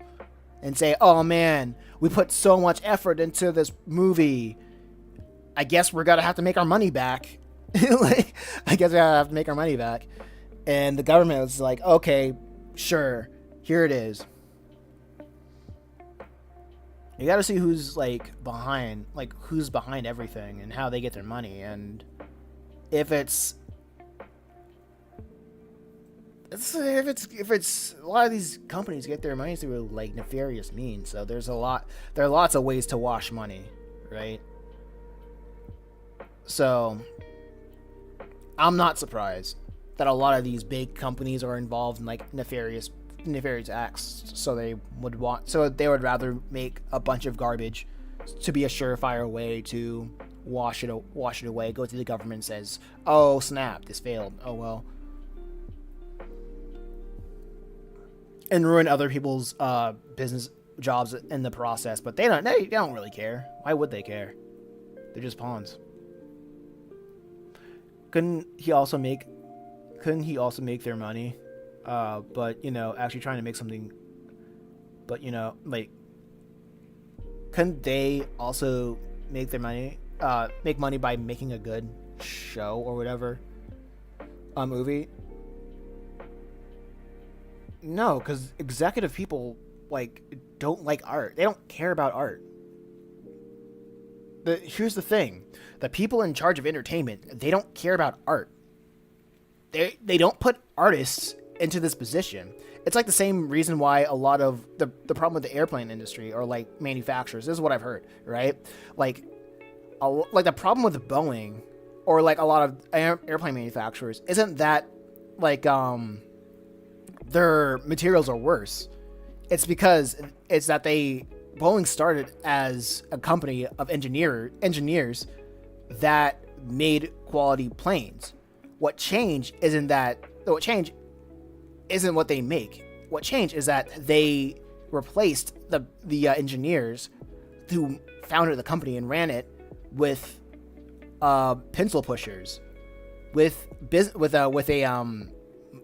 and say, "Oh man, we put so much effort into this movie. I guess we're gonna have to make our money back." Like, I guess we gotta have to make our money back. And the government was like, "Okay, sure, here it is." You got to see who's who's behind everything and how they get their money, and if it's a lot of these companies get their money through like nefarious means. So there are lots of ways to wash money, right? So I'm not surprised that a lot of these big companies are involved in like nefarious acts. So they would rather make a bunch of garbage to be a surefire way to wash it away. Go to the government and says, "Oh snap, this failed. Oh well," and ruin other people's business jobs in the process. But they don't really care. Why would they care? They're just pawns. Couldn't he also make their money? But actually trying to make something. But like, couldn't they also make their money? Make money by making a good show or whatever, a movie. No, because executive people like don't like art. They don't care about art. Here's the thing: the people in charge of entertainment, they don't care about art. They don't put artists into this position. It's like the same reason why a lot of the problem with the airplane industry or like manufacturers. This is what I've heard, right? Like the problem with Boeing or like a lot of airplane manufacturers isn't that like their materials are worse. It's that Boeing started as a company of engineers that made quality planes. What changed isn't what they make. What changed is that they replaced the engineers who founded the company and ran it with pencil pushers, with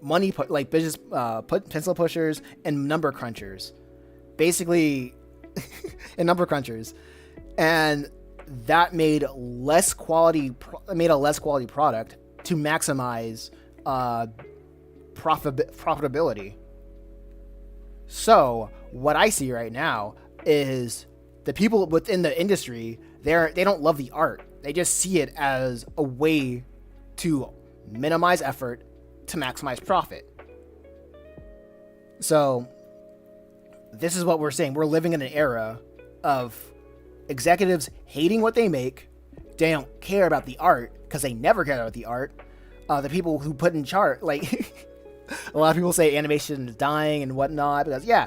money business pencil pushers and number crunchers, basically, and number crunchers, and that made a less quality product to maximize profitability. So what I see right now is the people within the industry, they don't love the art. They just see it as a way to minimize effort to maximize profit. So this is what we're saying. We're living in an era of executives hating what they make. They don't care about the art because they never care about the art. The people who put in charge, like a lot of people say animation is dying and whatnot, because yeah,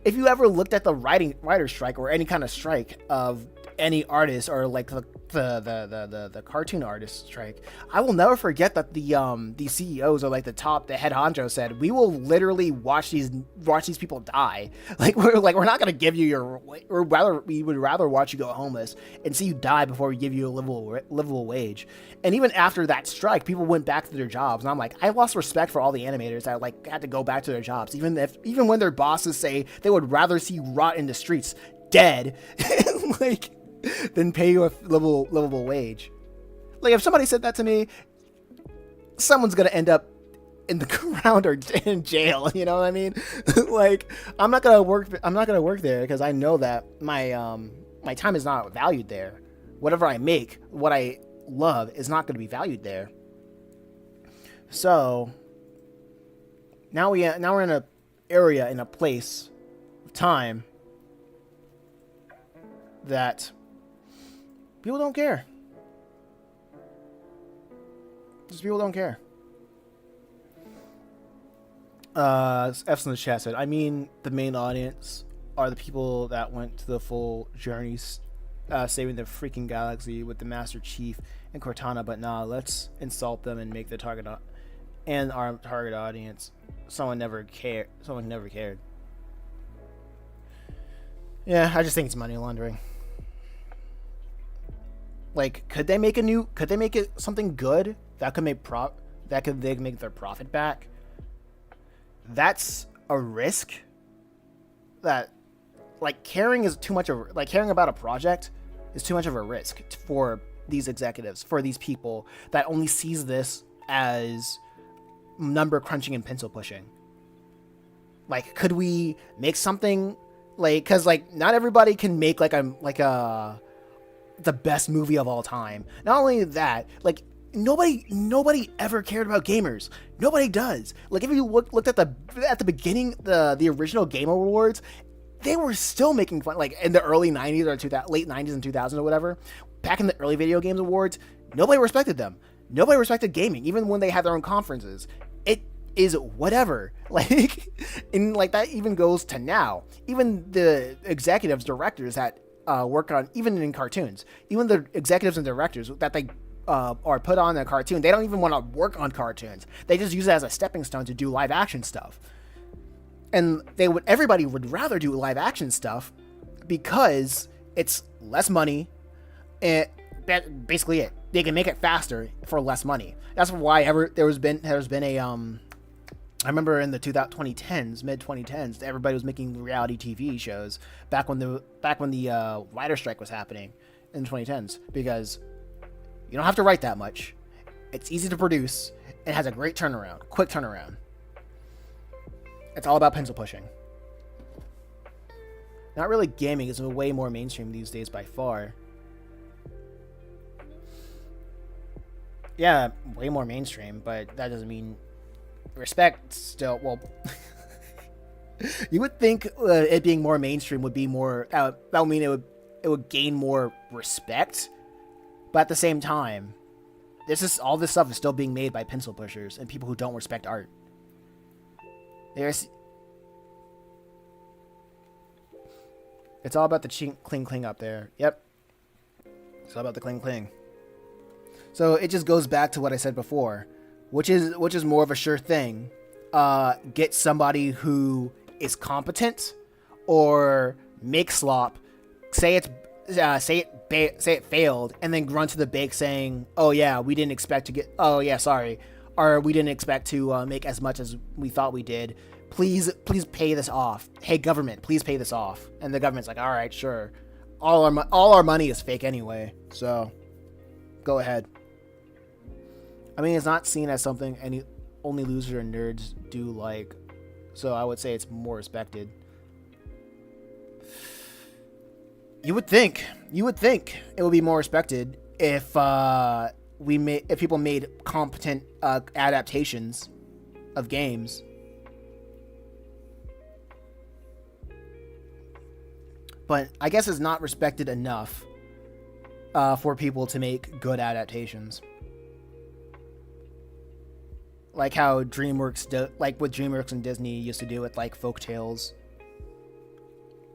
if you ever looked at the writer's strike or any kind of strike of any artist or like the cartoon artist strike, I will never forget that the CEOs or like the head honcho said, "We will literally watch these people die. We're not gonna give you we would rather watch you go homeless and see you die before we give you a livable wage." And even after that strike, people went back to their jobs, and I'm like, I lost respect for all the animators that like had to go back to their jobs, even when their bosses say they would rather see you rot in the streets dead, like, than pay you a livable wage. Like, if somebody said that to me, someone's gonna end up in the ground or in jail. You know what I mean? Like, I'm not gonna work there because I know that my time is not valued there. Whatever I make, what I love, is not going to be valued there. So now we're in a place of time that people don't care. Just people don't care. F's in the chat said, I mean, the main audience are the people that went to the full journeys, saving the freaking galaxy with the Master Chief and Cortana. But nah, let's insult them and make the and our target audience someone never cared. Someone never cared. Yeah, I just think it's money laundering. Like, could they make it something good that could they make their profit back? That's a risk that, like, caring about a project is too much of a risk for these executives, for these people that only sees this as number crunching and pencil pushing. Like, could we make something, like, because, like, not everybody can make the best movie of all time. Not only that, like, nobody ever cared about gamers. Nobody does. Like, if you looked at the beginning, the original Game Awards, they were still making fun. Like, in the early 90s or late 90s and 2000s or whatever, back in the early video games awards, nobody respected them. Nobody respected gaming, even when they had their own conferences. It is whatever. Like, and like that even goes to now. Even the executives, directors that work on, even in cartoons, even the executives and directors that they are put on a cartoon, they don't even want to work on cartoons. They just use it as a stepping stone to do live action stuff. And everybody would rather do live action stuff because it's less money. And basically it. They can make it faster for less money. That's why there's been a I remember in the 2010s, mid 2010s, everybody was making reality TV shows back when the writer strike was happening in the 2010s, because you don't have to write that much. It's easy to produce and has a great turnaround, quick turnaround. It's all about pencil pushing. Not really gaming is way more mainstream these days by far. Yeah, way more mainstream, but that doesn't mean respect still. Well, you would think it being more mainstream would be more. That would mean it would gain more respect, but at the same time, all this stuff is still being made by pencil pushers and people who don't respect art. It's all about the cling cling up there. Yep, it's all about the cling cling. So it just goes back to what I said before, which is more of a sure thing. Get somebody who is competent, or make slop, say it failed, and then run to the bank saying, "Oh yeah, we didn't expect to get. Oh yeah, sorry, or we didn't expect to make as much as we thought we did. Please pay this off. Hey government, please pay this off." And the government's like, "All right, sure. All our money is fake anyway, so go ahead." I mean, it's not seen as something only losers and nerds do like, so I would say it's more respected. You would think it would be more respected if people made competent adaptations of games. But I guess it's not respected enough for people to make good adaptations. Like how DreamWorks like what DreamWorks and Disney used to do with like folk tales.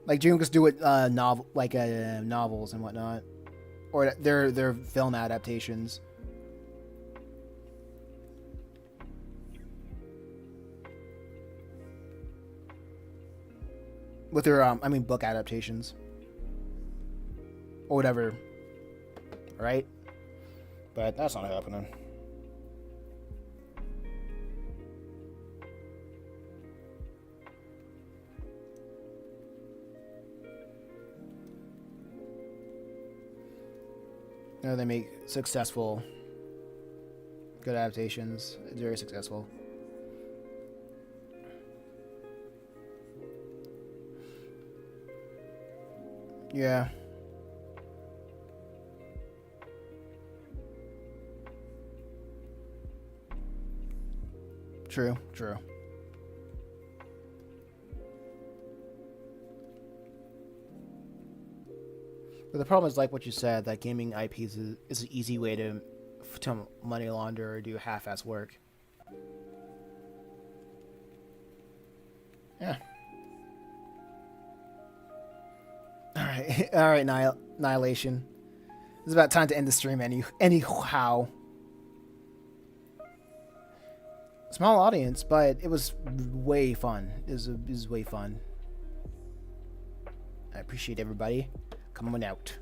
Like DreamWorks do it novels and whatnot, or their film adaptations. With their book adaptations or whatever, right? But that's not happening. They make successful, good adaptations. It's very successful. Yeah. True. But the problem is, like what you said, that gaming IPs is an easy way to to money launder or do half-ass work. Yeah. All right, all right, Annihilation. It's about time to end the stream. Anyhow, small audience, but it was way fun. It was way fun. I appreciate everybody coming out.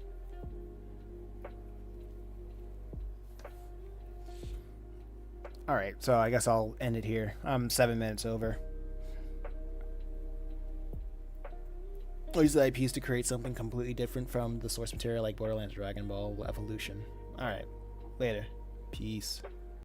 All right, so I guess I'll end it here. I'm 7 minutes over. I'll use the IPs to create something completely different from the source material, like Borderlands Dragon Ball Evolution. All right, later. Peace.